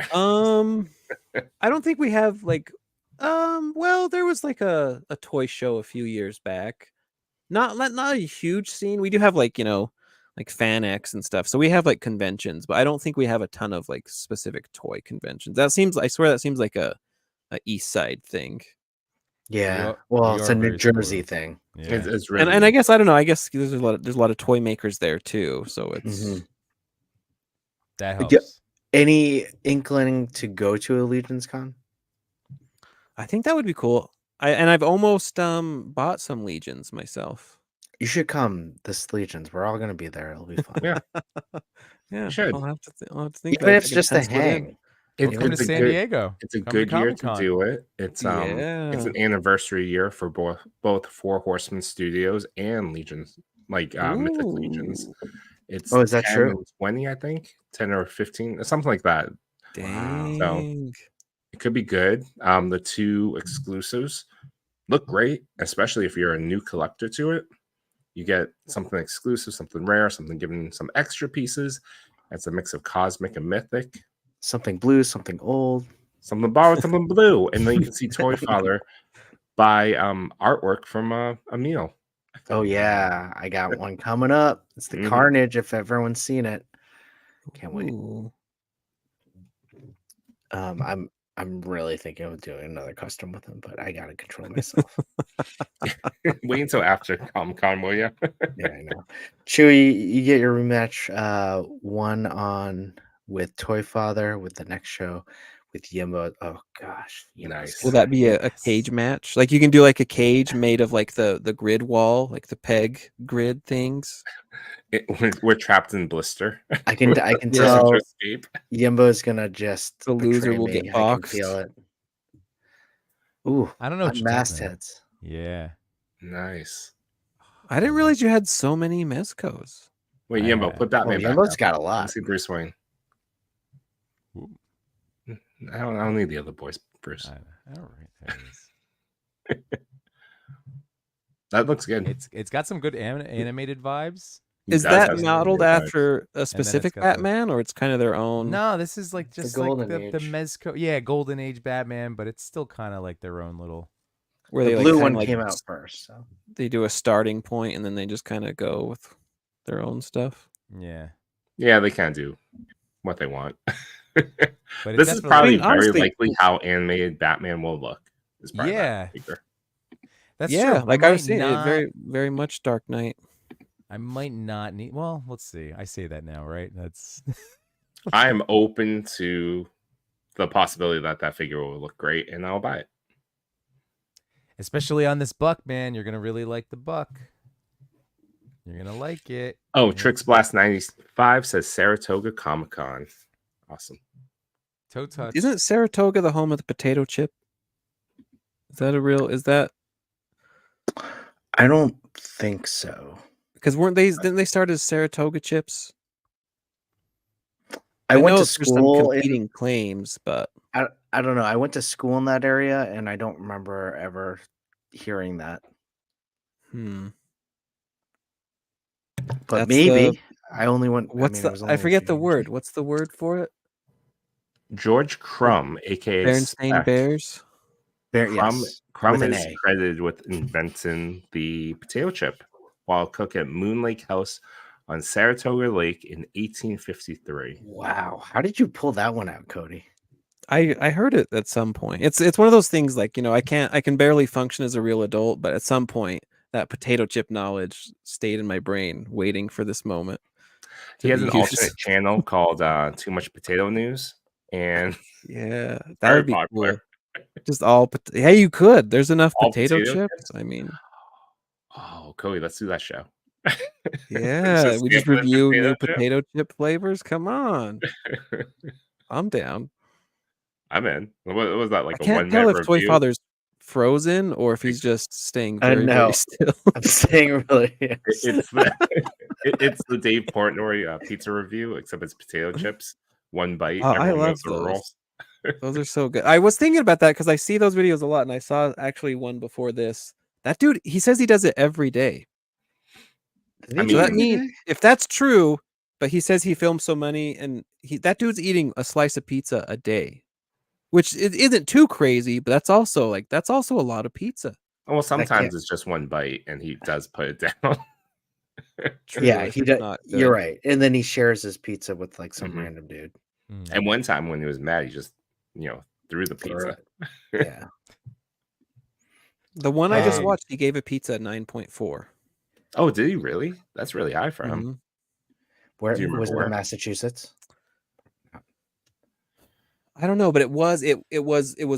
I don't think we have like well, there was like a toy show a few years back. Not a huge scene. We do have like, like Fan X and stuff. So we have like conventions, but I don't think we have a ton of like specific toy conventions. I swear that seems like a East Side thing. Yeah. are- Well, we it's are a New very Jersey spoiled. thing. Yeah. It's really And I guess I don't know. I guess there's a lot of toy makers there too. So it's Mhm. That Yeah. helps. Any inkling to go to a Legion's Con? I think that would be cool. I've almost bought some Legions myself. You should come this Legions. We're all gonna be there. It'll be fun. Yeah. Yeah, should. I'll have to think Even about if it's I can just a pencil it in. hang. Welcome to It's a San good Diego. it's a Come to good year to Comic-Con. do it. It's Yeah. an anniversary year for both Four Horsemen Studios and Legions, like Mythic Legions. Ooh, It's Oh, is that 10 true? and 20, I think. 10 or 15, something like that. dang. It could be good. The two exclusives look great, especially if you're a new collector to it. You get something exclusive, something rare, something given some extra pieces. It's a mix of cosmic and mythic. Something blue, something old. Something borrowed, something blue. And then you can see Toy Father buy artwork from a meal. Oh yeah, I got one coming up. It's the Mhm. Carnage. If everyone's seen it, can't wait. Ooh. I'm really thinking of doing another custom with him, but I gotta control myself. Wait until after Comic-Con, will you? Yeah, I know. Chewy, you get your rematch one on with Toy Father with the next show with Yimbo. Oh gosh. Yimbo's Nice. Will that be a Yes. cage match? Like you can do like a cage made of like the grid wall, like the peg grid things. We're trapped in blister. I can Yeah. tell To escape. Yimbo's gonna just The loser betray will me. get I can boxed. feel it. Ooh, I don't know what you're talking about. mastheads. Yeah. Nice. I didn't realize you had so many Mezcos. Wait, I Yimbo, have- put Oh, Batman back Yimbo's up. got a Let me lot. see Bruce Wayne. Ooh, I don't need the other boys, Bruce. all right. There it is. That looks good. It's got some good animated vibes. He Is does that have some modeled good vibes. after a specific got the- Batman, or it's kind of their own? No, this is like the just like Golden the Age. Mezco. Yeah, Golden Age Batman, but it's still kind of like their own little. Where The they like blue kind one of like came out first. So they do a starting point and then they just kind of go with their own stuff. Yeah, Yeah, they kind of do what they want. but This is probably very honestly- likely how animated Batman will look. Is probably Yeah. that figure. that's yeah, true. like I was saying, it not, very very much Dark Knight. I might not need. Well, let's see. I say that now, right? That's. I am open to the possibility that figure will look great, and I'll buy it. Especially on this buck, man. You're gonna really like the buck. You're gonna like it. Oh, Yeah. Trix Blast 95 says Saratoga Comic Con. Awesome. Toe touch. Isn't Saratoga the home of the potato chip? Is that a real? Is that I don't think so. because didn't they start as Saratoga chips? I went know to there's some school in competing claims, but I don't know. I went to school in that area and I don't remember ever hearing that. But That's maybe I only went. what's I mean, it was the? only I a forget few the years. word. What's the word for it? George Crumb, aka Berenstain Speck. Bears. Crumb, Yes, Crumb with an is A. credited with inventing the potato chip while cooking at Moon Lake House on Saratoga Lake in 1853. Wow, how did you pull that one out, Cody? I heard it at some point. It's one of those things like, I can barely function as a real adult, but at some point that potato chip knowledge stayed in my brain waiting for this moment. He has an be used. alternate channel called Too Much Potato News, and Yeah, that very would be popular. cool. Just all hey, you could. There's enough All potato potato chips. chips? I mean, Oh, Cody, let's do that show. yeah, we just sampling review new chip. potato chip flavors. Come on. I'm down. I'm in. What was that, like I a can't tell 1-minute if Toy review? Father's frozen or if he's just staying very, know. very still. I'm saying really. It's the Dave Portnoy pizza review, except it's potato chips, one bite. Oh, I everyone love knows the those. rules. Those are so good. I was thinking about that because I see those videos a lot, and I saw actually one before this. That dude, he says he does it every day. I So that mean, means if that's true, but he says he films so many, and that dude's eating a slice of pizza a day, which it isn't too crazy, but that's also a lot of pizza. well, sometimes it's just one bite, and he does put it down. True, Yeah, if he it's does. not You're good. right. And then he shares his pizza with like some Mhm. random dude. And one time when he was mad, he just threw the Threw pizza. it. Yeah. The one I just Um, watched, he gave a pizza 9.4. Oh, did he really? That's really high for him. Mhm. Where Do you was it? remember In where? Massachusetts? I don't know, but it was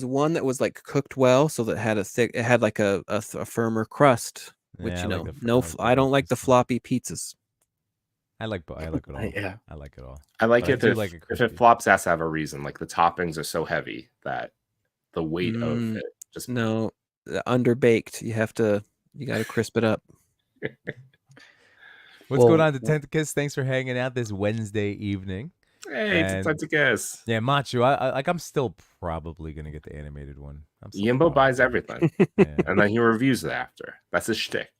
one that was like cooked well, so that it had like a firmer crust, which Yeah, I like the no, I like the I don't like the crust. floppy pizzas. I like it all. Yeah. I like it all. I like But I it do if, like it if crispy. it flops, it has to have a reason. Like the toppings are so heavy that the weight of Mm, it just No, underbaked. You got to crisp it up. What's going Well, on, Detecticus? Thanks for hanging out this Wednesday evening. hey, it's And time to guess. yeah, Machu, I'm still probably gonna get the animated one. I'm still Yimbo buys probably. everything, Yeah. and then he reviews it after. That's his shtick.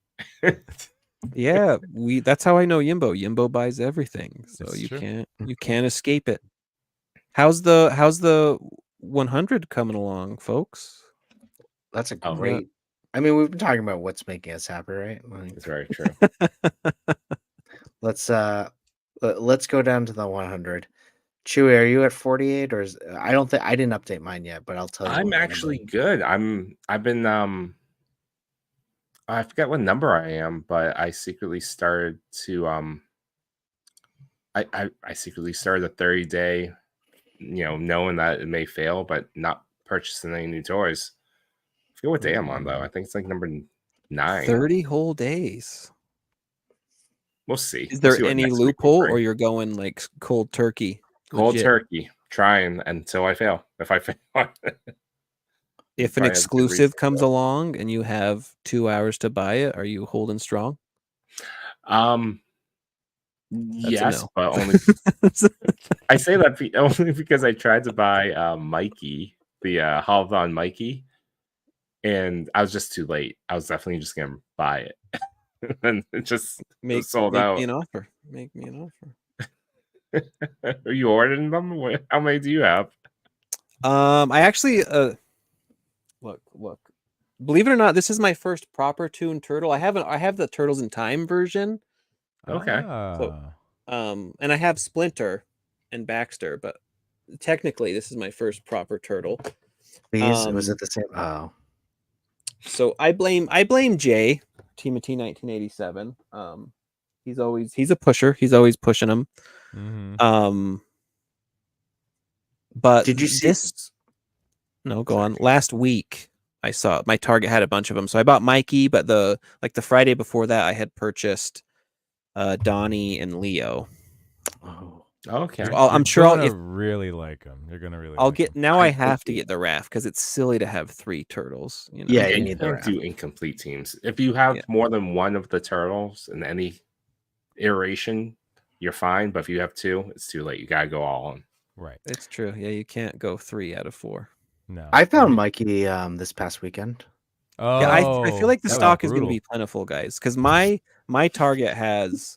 Yeah, that's how I know Yimbo. Yimbo buys everything, so It's you true. can't escape it. How's the 100 coming along, folks? that's a Oh. great. I mean, we've been talking about what's making us happy, right? Like, It's very true. let's go down to the 100. Chewy, are you at 48 or I don't think I didn't update mine yet, but I'll tell you. I'm actually good. I've been I forget what number I am, but I secretly started to I secretly started a 30-day, knowing that it may fail, but not purchasing any new toys. I forget what day I'm on though. I think it's like number 9. 30 whole days. We'll see. Is We'll there see what any next week loophole, will bring. or you're going like cold turkey? Cold legit? turkey, trying until I fail. If I fail, If an probably have a good reason exclusive comes for along and you have 2 hours to buy it, are you holding strong? it. That's a Yes, no. but only I say that only because I tried to buy Mikey, the Halvan Mikey, and I was just too late. I was definitely just gonna buy it, and it just was sold out. me an offer. Make me an offer. Are you ordering them? How many do you have? I actually look. Believe it or not, this is my first proper Toon Turtle. I have the Turtles in Time version. Okay. Ah. And I have Splinter and Baxter, but technically this is my first proper turtle. Please, was it the same? Oh, So I blame Jay, Timothy 1987. He's a pusher. He's always pushing them. Mhm. But did you see? this? No, go on. Last week I saw my Target had a bunch of them, so I bought Mikey. But the Friday before that, I had purchased Donnie and Leo. Oh, Okay. So I'm sure I'll really like them. You're gonna really. I'll like get 'em. now. I have to get the raft because it's silly to have 3 turtles. You know? Yeah, Yeah, you you need the can't wrap. do incomplete teams. If you have Yeah. more than one of the turtles in any iteration, you're fine. But if you have 2, it's too late. You gotta go all in. Right. It's true. Yeah, you can't go 3 out of 4. No. I found Mikey this past weekend. Oh. Yeah, I feel like the that was stock is going to brutal. be plentiful, guys, because my Target has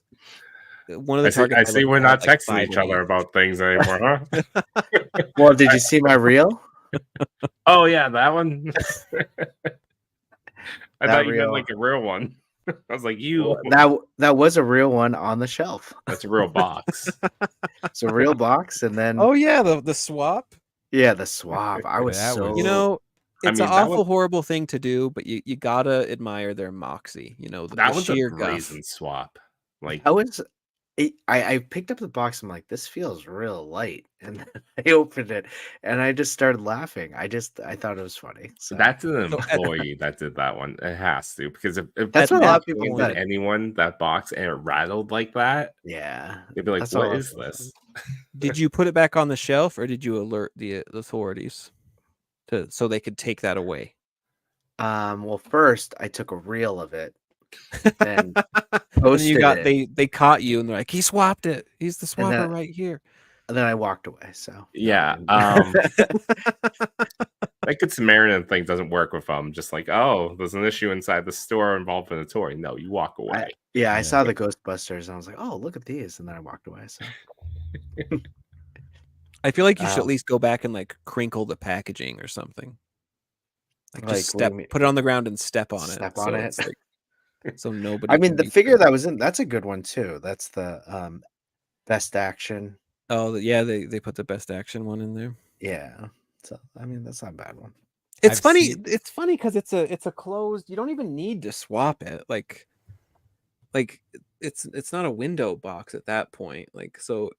one of the I see, Targets. I see we're had, not like, texting 5 each of other these. about things anymore, huh? Well, did you see my reel? Oh yeah, that one. I That thought you meant reel. like a real one. I was like, That was a real one on the shelf. that's a real box. It's a real box, and then Oh yeah, the swap. yeah, the swap. I was That so was- You know, I it's mean, an that awful, was- horrible thing to do, but you gotta admire their moxie. You know, That the was a sheer guff. brazen swap. Like I was. I picked up the box. I'm like, this feels real light, and then I opened it, and I just started laughing. I thought it was funny. So that's an employee that did that one. It has to, because if That's what a that lot of people handed said. anyone that box and it rattled like that, yeah, they'd be like, that's "What all is it was. this?" Did you put it back on the shelf, or did you alert the authorities so they could take that away? Well, first I took a reel of it, then And then posted it, they caught you, and they're like, he swapped it. He's the swapper then- right here. and then I walked away. So Yeah. That Good Samaritan thing doesn't work with them. Just like, oh, there's an issue inside the store involving a toy. No, you walk away. I Yeah. saw the Ghostbusters, and I was like, oh, look at these, and then I walked away. So I feel like you should at least go back and like crinkle the packaging or something. Like just Like, what do you mean? put it on the ground and step on it. Step on it? it's like- so nobody. I mean, can the beat figure them. that was in that's a good one too. That's the best action. Oh yeah, they put the best action one in there. Yeah. So I mean, that's not a bad one. It's I've funny. seen- It's funny because it's a closed. You don't even need to swap it. Like it's not a window box at that point. Like, so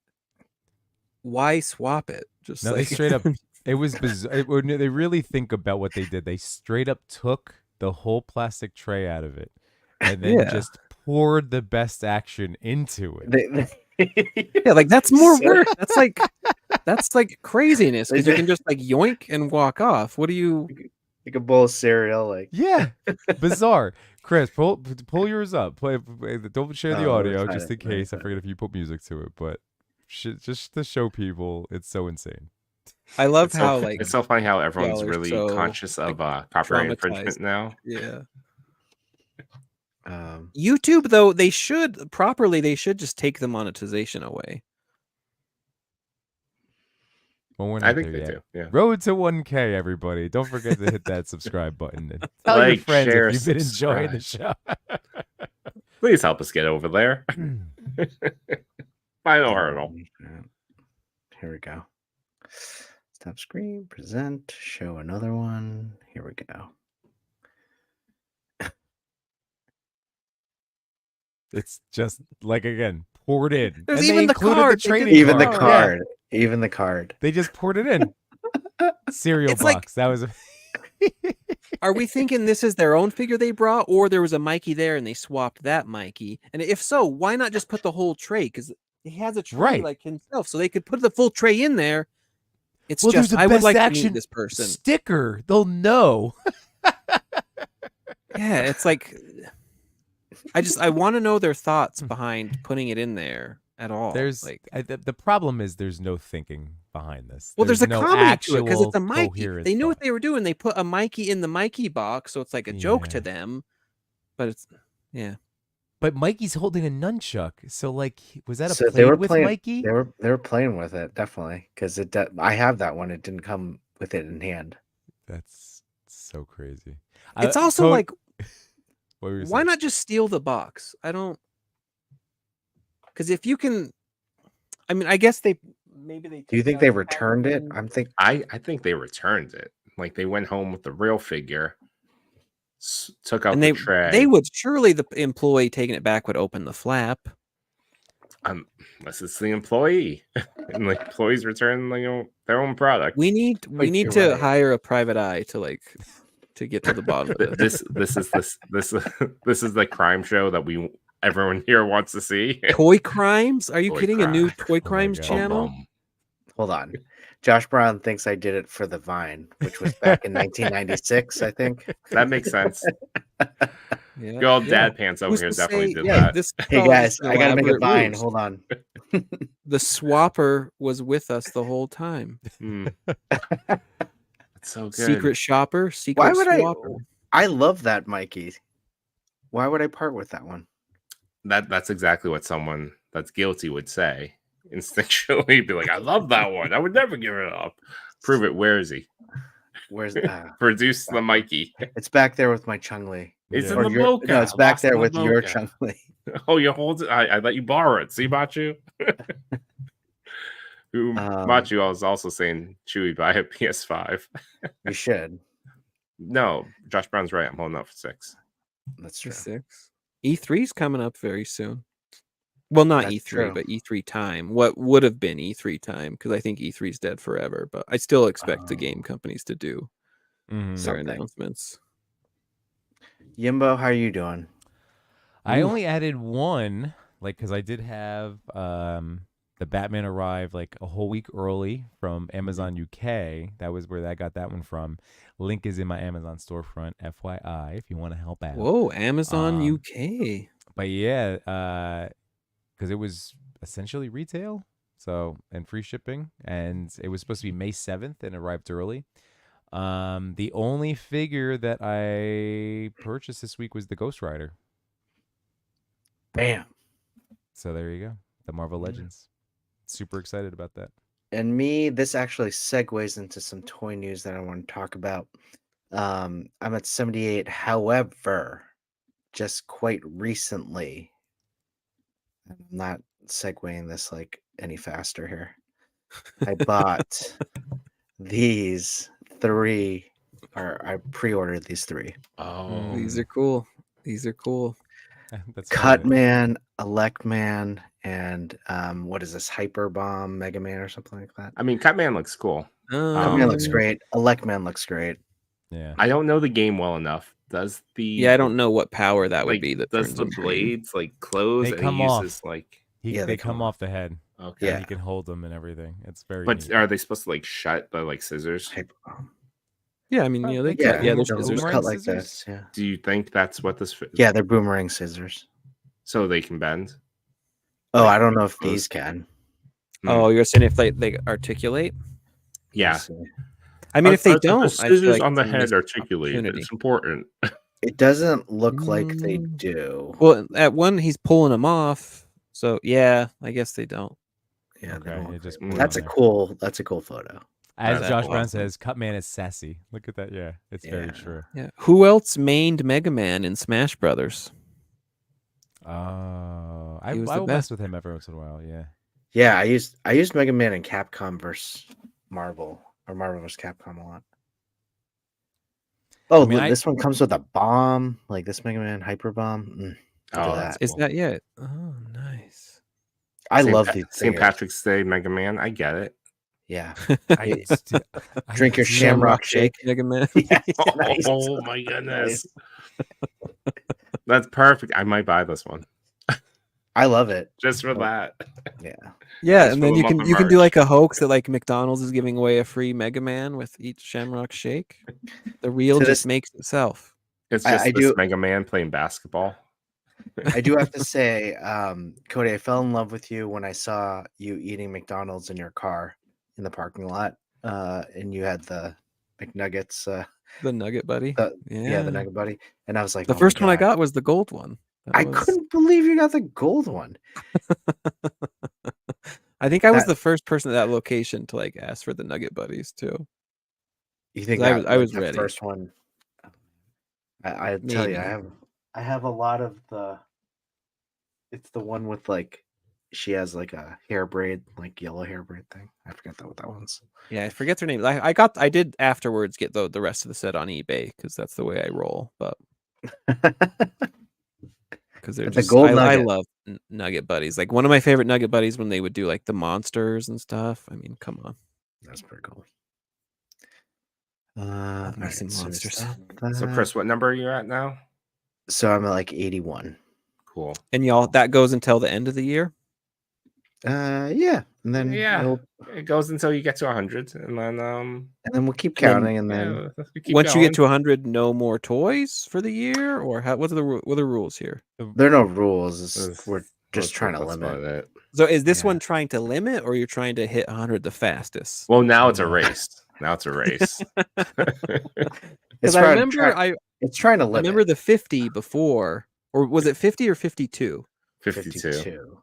why swap it? Just No, like they straight up. It was bizarre. They really think about what they did. They straight up took the whole plastic tray out of it, and then Yeah. just poured the best action into it. Yeah, like that's more So- work. That's like craziness because you can just like yoink and walk off. What do you? Like a bowl of cereal, like Yeah, bizarre. Chris, pull yours up. Play. Don't share the Oh, audio let me just find in it, let me case. I find forget if you put music to it, but just to show people, it's so insane. I love It's how so, like it's so funny how everyone's y'all are really so, conscious of copyright traumatized. infringement now. Yeah. um, YouTube though, they should just take the monetization away. Well, we're I not think there they yet. do. Yeah. Road to 1K, everybody. Don't forget to hit that subscribe button and tell your Like, friends share, if you've been enjoying the show. Please help us get over there. Final hurdle. Here we go. Stop screen, present, show another one. Here we go. It's just like, again, poured in. There's And even they the included card. the They did trading the Even the card. Yeah, card. Even the card. they just poured it in. Cereal It's like- box. That was Are we thinking this is their own figure they brought, or there was a Mikey there and they swapped that Mikey? And if so, why not just put the whole tray? Because he has a tray Right. like himself, so they could put the full tray in there. It's well, just there's a I would best like to action meet this person. sticker. They'll know. Yeah, it's like I want to know their thoughts behind putting it in there at all. There's like, the problem is there's no thinking behind this. well, there's a no comedy to it because actual it's a Mikey. coherent They knew what thought. they were doing. They put a Mikey in the Mikey box, so it's like a joke to Yeah. them. But it's But Mikey's holding a nunchuck, so like, was that a So played they were with playing. Mikey? They were playing with it definitely because I have that one. It didn't come with it in hand. That's so crazy. it's also Cody- like, what were you why saying? not just steal the box? I don't, because if you can, I mean, I guess maybe they. Do you took think out they the returned it? packaging. I'm thinking. I think they returned it. Like they went home with the real figure, took out And the they tray. would surely the employee taking it back would open the flap. Unless it's the employee, and the employees return their own product. We need you're to right. hire a private eye to get to the bottom of this. This is the crime show that everyone here wants to see. Toy crimes? Are you Toy kidding? A new crime. toy my crimes God. channel? Hold on. Josh Brown thinks I did it for the Vine, which was back in 1996, I think. That makes sense. Yeah. Good old yeah. dad pants over Who's here to definitely say- did yeah, that. This Hey all guys, just an I gotta make a elaborate Vine. ruse. Hold on. The swapper was with us the whole time. Mm. It's so good. Secret shopper, secret Why would swapper. I love that Mikey. Why would I part with that one? That's exactly what someone that's guilty would say. Instinctually be like, I love that one. I would never give it up. Prove it. Where is he? Where's Produce the Mikey. it's back there with my Chung-Li. It's Yeah. in the No, mocha. it's back Lost there in the with your mocha. Chung-Li. Oh, you hold it. I let you borrow it. See, Machu? Who Machu was also saying Chewy buy a PS5. You should. No, Josh Brown's right. I'm holding out for 6. That's true. 6. E3's coming up very soon. Well, not That's E3, true. but E3 time. What would have been E3 time? Because I think E3's dead forever. But I still expect the game companies to do Mhm. their Something. announcements. Yimbo, how are you doing? I Ooh. only added one, like, because I did have the Batman arrive like a whole week early from Amazon UK. That was where I got that one from. Link is in my Amazon storefront, FYI, if you want to help out. Whoa, Amazon Um, UK. But yeah, because it was essentially retail, and free shipping, and it was supposed to be May 7th and arrived early. The only figure that I purchased this week was the Ghost Rider. Bam. So there you go, the Marvel Legends. Super excited about that. And me, this actually segues into some toy news that I want to talk about. I'm at 78. However, just quite recently, I'm not segueing this like any faster here. I bought these 3, or I pre-ordered these 3. Oh, These are cool. These are cool. That's funny. Cutman, Electman, and what is this? Hyper Bomb, Mega Man, or something like that. I mean, Cutman looks cool. Cutman looks great. Electman looks great. Yeah. I don't know the game well enough, does the Yeah, I don't know what power that would like be that does turns the them green. blades like close They and come he off. uses like Yeah, They come off the head. okay. Yeah. He can hold them and everything. It's very But neat. are they supposed to like shut by like scissors? Hyper bomb. Yeah, I mean, you know, they Yeah, cut. Yeah, they're they'll scissors. boomerang cut like scissors? this. Yeah. Do you think that's what this Yeah, they're boomerang scissors. so they can bend? Oh, Like, I don't know if those- these can. Oh, you're saying if they articulate? Yeah. Let's see. I mean, if they The don't, I feel scissors like on the it's a head missed articulate. opportunity. It's important. It doesn't look like they Mm. do. Well, at one he's pulling them off, so yeah, I guess they don't. Yeah, they Okay, don't it look just like- put it That's on a there. cool. That's a cool photo. As That's Josh Brown awesome. says, Cutman is sassy. Look at that. Yeah, it's very Yeah. true. Yeah. Who else mained Mega Man in Smash Brothers? Oh, I He was I the will mess best. with him every once in a while. Yeah. Yeah, I used Mega Man and Capcom versus Marvel or Marvel versus Capcom a lot. Oh, I mean, look, this one comes with a bomb, like this Mega Man Hyper Bomb. Look Oh, at that's that. Is cool. that yet? Oh, nice. I St. love Pa- these St. figures. Patrick's Day Mega Man. I get it. Yeah. I Drink your do- Shamrock Shake. Mega Man. Yeah, nice. Oh my goodness. Nice. That's perfect. I might buy this one I love it. just for that. Yeah. Yeah, Just and for then the you month can of you can do March. like a hoax that like McDonald's is giving away a free Mega Man with each Shamrock Shake. The reel To just this- makes itself. It's I- just I this do- Mega Man playing basketball. I do have to say, Cody, I fell in love with you when I saw you eating McDonald's in your car in the parking lot. And you had the McNuggets, The Nugget Buddy. yeah, the Nugget Buddy. And I was like, The "Oh my first one I God." got was the gold one. That I was- couldn't believe you got the gold one. I think I was that- the first person at that location to like ask for the Nugget Buddies too. You think 'Cause I that was- I was the ready. first one? I tell you, Maybe. I have a lot of the. It's the one with like, she has like a hair braid, like yellow hair braid thing. I forget what that one's. Yeah, I forget their name. I did afterwards get the rest of the set on eBay because that's the way I roll. But because they're But the just gold I nugget. love Nugget Buddies. Like one of my favorite Nugget Buddies when they would do like the monsters and stuff. I mean, come on. That's pretty cool. Love me alright, some so we monsters. stopped So, that. Chris, what number are you at now? So I'm at like 81. Cool. And y'all, that goes until the end of the year. Yeah, and then Yeah. It goes until you get to 100, and then we'll keep And then- counting, and then yeah, we keep Once you get going. to 100, no more toys for the year, or what are the rules here? there are no rules. That's- We're just trying to that's about limit. it. So is this Yeah. one trying to limit, or you're trying to hit 100 the fastest? Well, now it's a race. Now it's a race. Because trying- I remember it's trying to I limit. remember the 50 before, or was it 50 or 52? 52.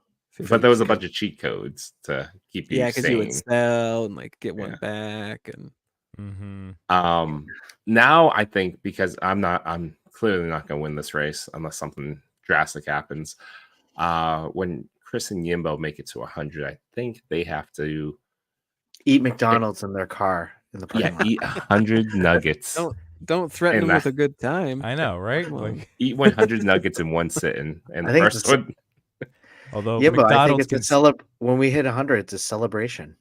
But there was a bunch of cheat codes to keep you Yeah, because you would sane. sell and like get one Yeah. back, and Mm-hmm. Now I think because I'm clearly not going to win this race unless something drastic happens. When Chris and Yimbo make it to 100, I think they have to eat McDonald's in their car in the parking lot. eat 100 nuggets. don't threaten And them with a good time. I know, right? Come on. Like, Eat 100 nuggets in one sitting, and I the think first it's a- one. although Yeah, but I think McDonald's it's a can, when we hit 100, it's a celebration.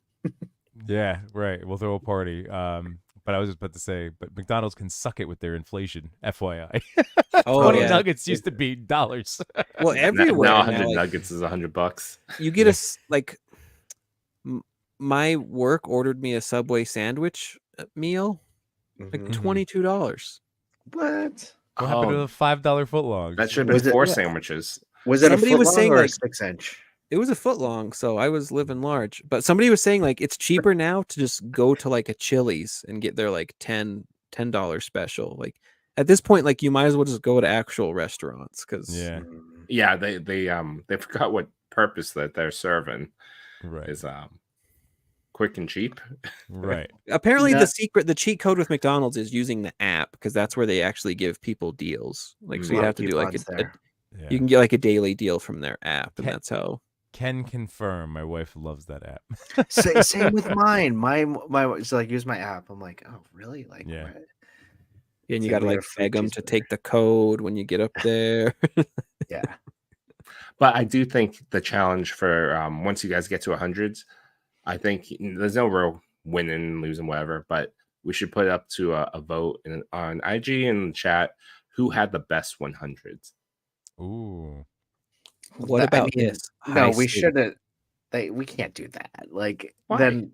yeah, right. We'll throw a party. But I was just about to say, but McDonald's can suck it with their inflation. FYI, Oh, 20 yeah. nuggets used to be dollars. Well, Now, everywhere now now, 100 like, nuggets is $100. you get like my work ordered me a Subway sandwich meal, like Mhm. $22. What? What happened to the $5 footlongs? That should have been Was it- 4 yeah. sandwiches. Was it Somebody a foot was long saying, or a like- 6-inch? It was a foot long, so I was living large. But somebody was saying like it's cheaper now to just go to like a Chili's and get their like $10 special. Like at this point, like you might as well just go to actual restaurants because Yeah, Yeah, they forgot what purpose that they're serving right, is quick and cheap. right. apparently Yeah. the cheat code with McDonald's is using the app because that's where they actually give people deals. Like so Mm. you Lot have of to do like coupons a there. Yeah. you can get like a daily deal from their app, and Can- that's how. Can confirm. My wife loves that app. Same with mine. My it's like use my app. I'm like, oh really? Like Yeah. what? And It's you like got to we like have free beg them to cheeseburger. take the code when you get up there. Yeah. But I do think the challenge for once you guys get to 100, I think there's no real winning, losing, whatever. But we should put it up to a vote on IG and chat who had the best 100s. Ooh. What I about mean, this? No, High we stakes. should have. We can't do that. Like Why? then,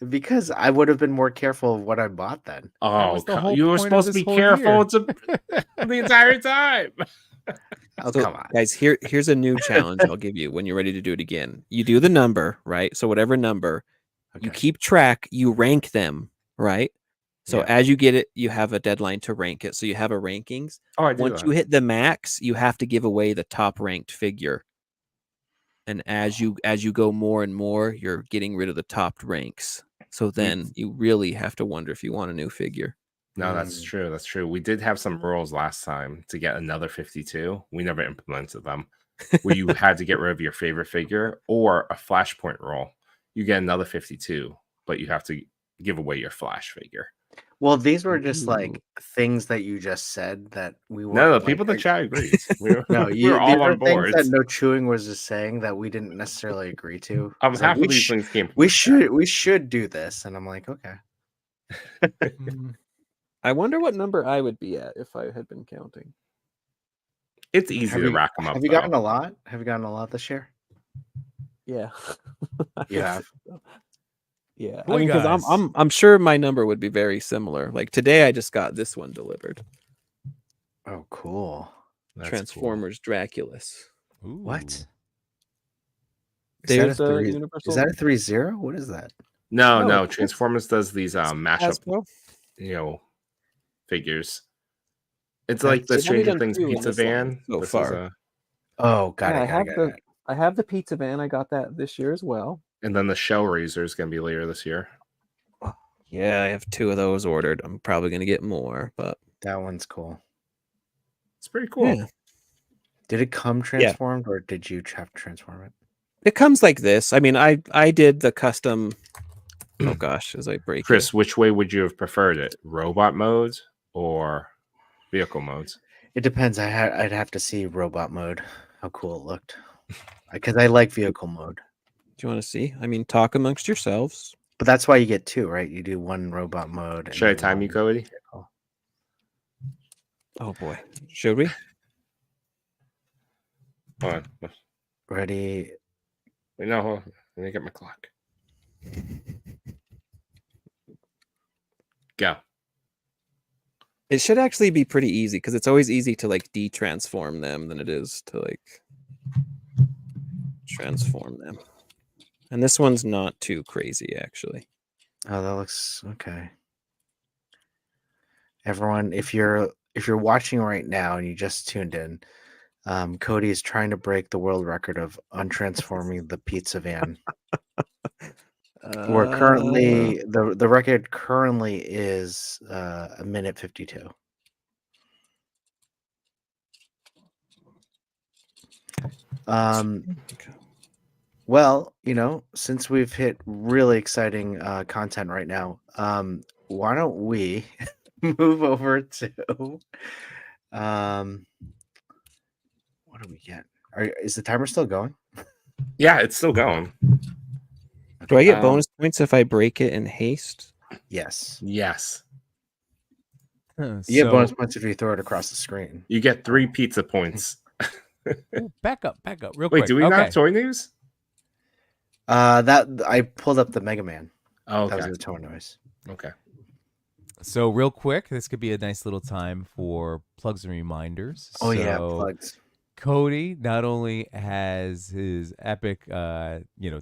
because I would have been more careful of what I bought then. Oh, was the whole you were point of supposed to this be whole careful year. the entire time. Oh, So, come on. guys, here's a new challenge I'll give you when you're ready to do it again. You do the number, right? So whatever number, you Okay. keep track, you rank them, right? So Yeah. as you get it, you have a deadline to rank it. So you have a rankings. Oh, I do Once that. you hit the max, you have to give away the top ranked figure. And as you go more and more, you're getting rid of the top ranks. So then you really have to wonder if you want a new figure. No, that's true. That's true. We did have some rules last time to get another 52. We never implemented them. Where you had to get rid of your favorite figure, or a flashpoint rule. You get another 52, but you have to give away your flash figure. Well, these were just like Ooh. things that you just said that we weren't. No, the like, people in the chat agreed. No, we were these all are on things board. that No Chewing was just saying that we didn't necessarily agree to. It's like, Half of these things came from we the chat. should do this, and I'm like, okay. I wonder what number I would be at if I had been counting. It's easy to rack them up. Have you gotten a lot? Have you gotten a lot this year? Yeah. You have. Yeah. Boy, I mean, because guys. I'm sure my number would be very similar. Like today, I just got this one delivered. Oh, cool. That's Transformers Draculus. Ooh. What? Is There's that a a 3? universal. Is that a 3-0? What is that? No, No, no. it's Transformers does these mashup, Hasbro. figures. It's like the They've only Stranger done Things 2 in pizza this line van. so This far. is Oh, got Yeah, it. I have the pizza van. I got that this year as well. and then the Shell Razor is going to be later this year. Yeah, I have 2 of those ordered. I'm probably gonna get more, but That one's cool. It's pretty cool. Yeah. Did it come transformed, or did you have to transform it? It comes like this. I mean, I did the custom. Oh gosh, as I break Chris, it. which way would you have preferred it? Robot mode or vehicle modes? It depends. I'd have to see robot mode, how cool it looked, because I like vehicle mode. Do you want to see? I mean, talk amongst yourselves. But that's why you get 2, right? You do 1 robot mode. And Should I then time you, 1 Cody? vehicle. Oh boy, should we? Hold on. Ready? Wait, no, hold on. Let me get my clock. Go. It should actually be pretty easy because it's always easy to like de-transform them than it is to like transform them. And this one's not too crazy actually. Oh, that looks okay. Everyone, if you're watching right now and you just tuned in, Cody is trying to break the world record of untransforming the pizza van. We're currently the record currently is a minute 52. Well, since we've hit really exciting content right now, why don't we move over to what do we get? Is the timer still going? Yeah, it's still going. Do I get bonus points if I break it in haste? Yes. Yes. You get bonus points if you throw it across the screen. You get 3 pizza points. Ooh, back up, real Wait, quick. do we not have toy news? That I pulled up the Mega Man. Oh, That okay. was the toy noise. Okay. So real quick, this could be a nice little time for plugs and reminders. Oh yeah, So, plugs. Cody not only has his epic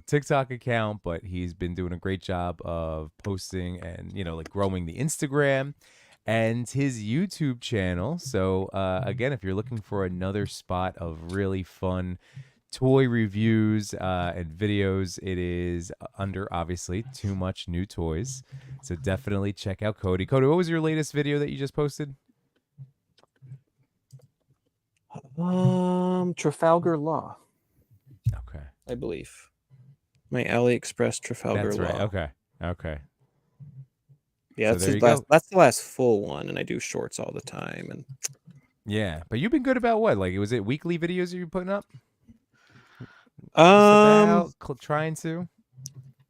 TikTok account, but he's been doing a great job of posting and like growing the Instagram and his YouTube channel. So again, if you're looking for another spot of really fun toy reviews and videos, it is under obviously Too Much New Toys. So definitely check out Cody. Cody, what was your latest video that you just posted? Trafalgar Law, Okay. I believe. My AliExpress Trafalgar That's Law. right. Okay. Yeah, So there you go. that's the last full one, and I do shorts all the time. And Yeah, but you've been good about what? Like, was it weekly videos you're putting up? Trying to.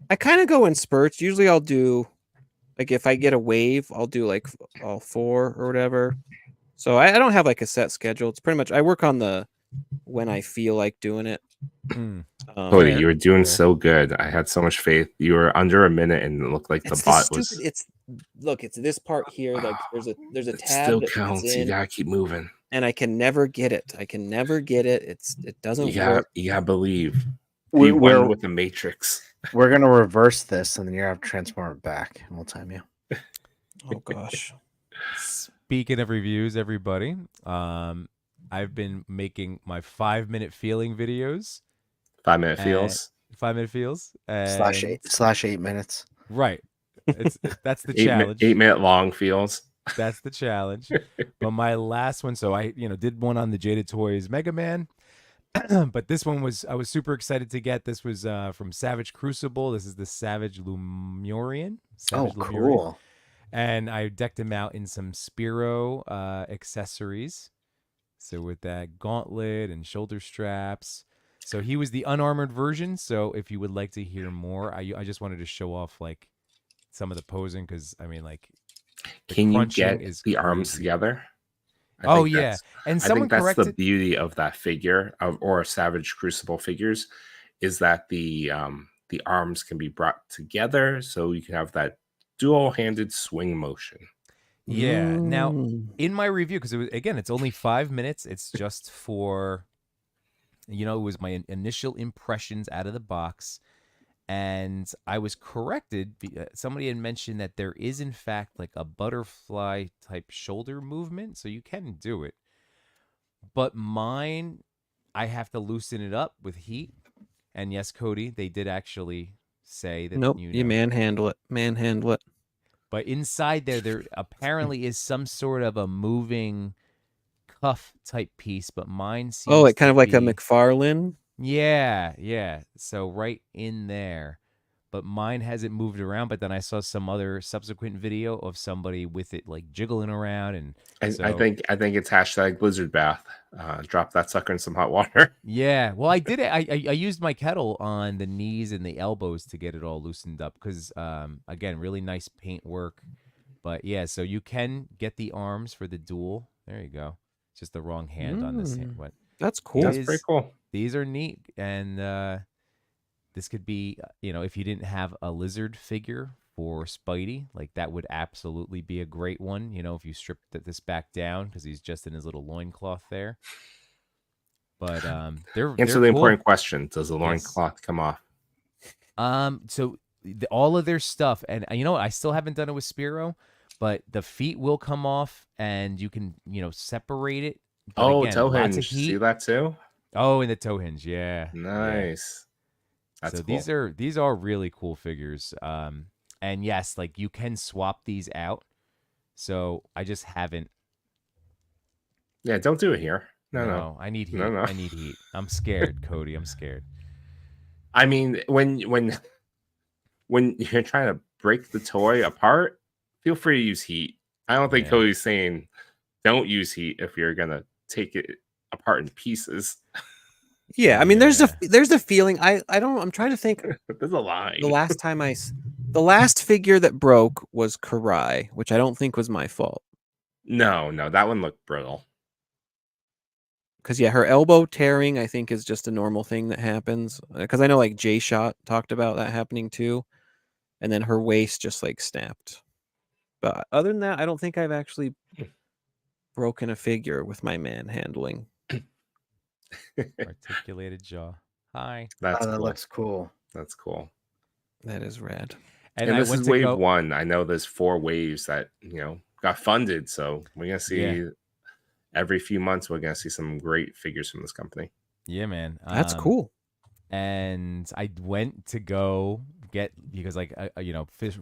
I kind of go in spurts. Usually, I'll do like if I get a wave, I'll do like all 4 or whatever. So I don't have like a set schedule. It's pretty much I work on the when I feel like doing it. Mm. Cody, Fair. you were doing Fair. so good. I had so much faith. You were under a minute, and it looked like It's the the bot stupid. was. It's look. It's this part here. Like there's a It tab still that fits counts. You in, gotta keep moving. and I can never get it. It doesn't work. You gotta believe. We- Be one we're with the Matrix. we're gonna reverse this, and then you're gonna have to transform it back, and we'll time you. Oh gosh. Speaking of reviews, everybody, I've been making my 5-minute feeling videos. 5-minute and- feels. 5-minute feels. /8 minutes. Right. That's the 8 challenge. 8-minute long feels. That's the challenge. But my last one, so I did one on the Jaded Toys Mega Man. But this one I was super excited to get. This was from Savage Crucible. This is the Savage Lemurian. Oh, Savage Lemurian. cool. And I decked him out in some Spiro accessories. So with that gauntlet and shoulder straps. So he was the unarmored version. So if you would like to hear more, I just wanted to show off like some of the posing because I mean like the Can you crunching get is the arms crazy. together? Oh yeah, and I someone think that's the corrected. beauty of that figure or Savage Crucible figures is that the arms can be brought together so you can have that dual-handed swing motion. Yeah. Now Mm. in my review, because it's only 5 minutes. It's just for, it was my initial impressions out of the box, and I was corrected. Somebody had mentioned that there is in fact like a butterfly type shoulder movement, so you can do it. But mine, I have to loosen it up with heat. And yes, Cody, they did actually say that. Nope. You manhandle it. Manhandle it. But inside there apparently is some sort of a moving cuff type piece, but mine seems Oh, it kind to of like a be- McFarlane. Yeah. So right in there. But mine hasn't moved around. But then I saw some other subsequent video of somebody with it like jiggling around, and I so, think it's hashtag blizzard bath. Drop that sucker in some hot water. yeah. Well, I did it. I used my kettle on the knees and the elbows to get it all loosened up because again, really nice paint work. But yeah, so you can get the arms for the dual. There you go. Just the wrong hand on this hand. But That's cool. That's pretty cool. these are neat, and this could be, if you didn't have a lizard figure for Spidey, like that would absolutely be a great one. If you stripped this back down because he's just in his little loincloth there. But they're Answer the cool. important question: does the Yes. loincloth come off? So all of their stuff, and what, I still haven't done it with Spiro, but the feet will come off, and you can separate it. But Oh, again, toe lots of hinge. See heat. that too? Oh, and the toe hinge, yeah. Yeah. Nice. That's So cool. these are really cool figures. And yes, like you can swap these out. So I just haven't. Yeah, don't do it here. No. I need heat. No. I need heat. I'm scared, Cody. I'm scared. I mean, when you're trying to break the toy apart, feel free to use heat. I don't think Yeah. Cody's saying don't use heat if you're gonna take it apart in pieces. Yeah, I mean, there's Yeah. the feeling. I'm trying to think. There's a line. The last figure that broke was Karai, which I don't think was my fault. No, that one looked brittle. Because her elbow tearing, I think, is just a normal thing that happens. Because I know like J Shot talked about that happening too, and then her waist just like snapped. But other than that, I don't think I've actually broken a figure with my manhandling. Articulated jaw. Hi. That's that cool. looks cool. That's cool. That is rad. And And I this went is to wave go. one. I know there's 4 waves that got funded, so we're gonna see every few months. We're gonna see some great figures from this company. Yeah, man. That's cool. And I went to go get, because like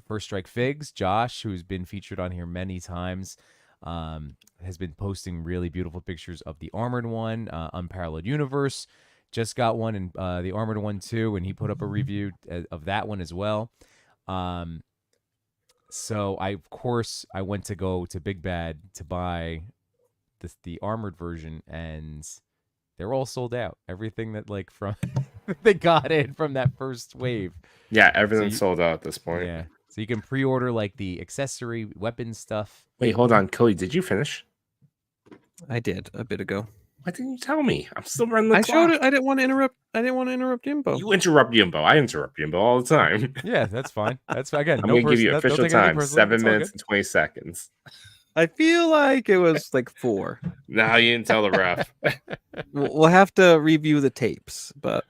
First Strike Figs, Josh, who's been featured on here many times, has been posting really beautiful pictures of the armored one, Unparalleled Universe. Just got one in the armored one too, and he put up a review of that one as well. So I went to go to Big Bad to buy the armored version, and they're all sold out. Everything that like from they got in from that first wave. Yeah, everything's you- sold out at this point. Yeah. So you can pre-order like the accessory weapon stuff. Wait, hold on, Cody. Did you finish? I did a bit ago. Why didn't you tell me? I'm still running the I clock. showed it. I didn't want to interrupt. I didn't want to interrupt Jimbo. You interrupt Jimbo. I interrupt Jimbo all the time. Yeah, that's fine. That's again. I'm no gonna give you don't official take anything time: personally. 7 It's all minutes good. and 20 seconds. I feel like it was like 4. No, you didn't tell the ref. We'll have to review the tapes, but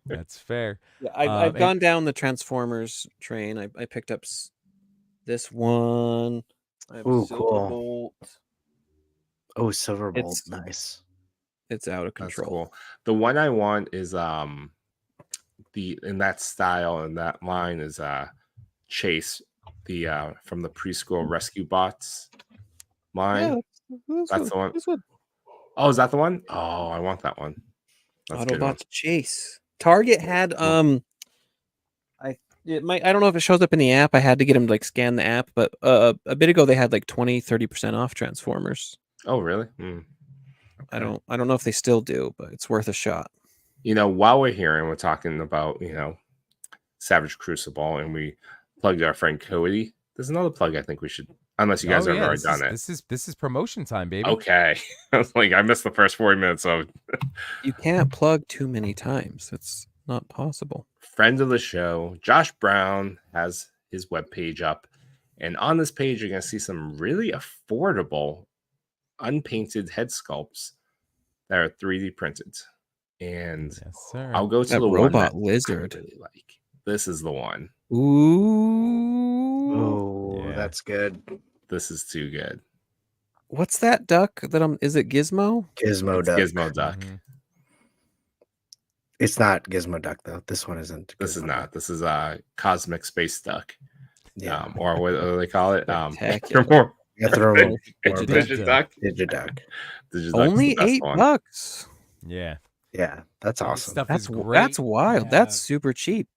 That's fair. yeah, I've gone down the Transformers train. I picked up this one. I have Ooh, Silverbolt. Oh, Silverbolt, It's- nice. It's out of That's control. cool. The one I want is the in that style and that line is Chase, the from the preschool rescue bots line. That's the one. This one. Oh, is that the one? Oh, I want that one. That's a good one. Autobots Chase. Target had I don't know if it shows up in the app. I had to get him to like scan the app, but a bit ago they had like 20-30% off Transformers. Oh, really? I don't know if they still do, but it's worth a shot. You know, while we're here and we're talking about, Savage Crucible and we plugged our friend Cody, there's another plug I think we should, unless you guys have already done it. This is promotion time, baby. Okay. I was like, I missed the first 40 minutes of You can't plug too many times. It's not possible. friend of the show, Josh Brown, has his webpage up. And on this page, you're going to see some really affordable, unpainted head sculpts that are 3D printed. And Yes, sir. I'll go to That the robot one lizard. I really like. This is the one. Ooh. Oh, Yeah. that's good. This is too good. What's that duck that is it Gizmo? Gizmo It's Duck. Gizmo Duck. Mhm. It's not Gizmo Duck though. This one isn't. This is Gizmo not. Duck. This is Cosmic Space Duck. Yeah. Or what do they call it? Spectacular. You have to throw more Digit Duck. Digiduck. Digiduck's Only the best one. $8. Yeah. Yeah, that's This awesome. stuff That's is great. that's wild. I That's have- super cheap.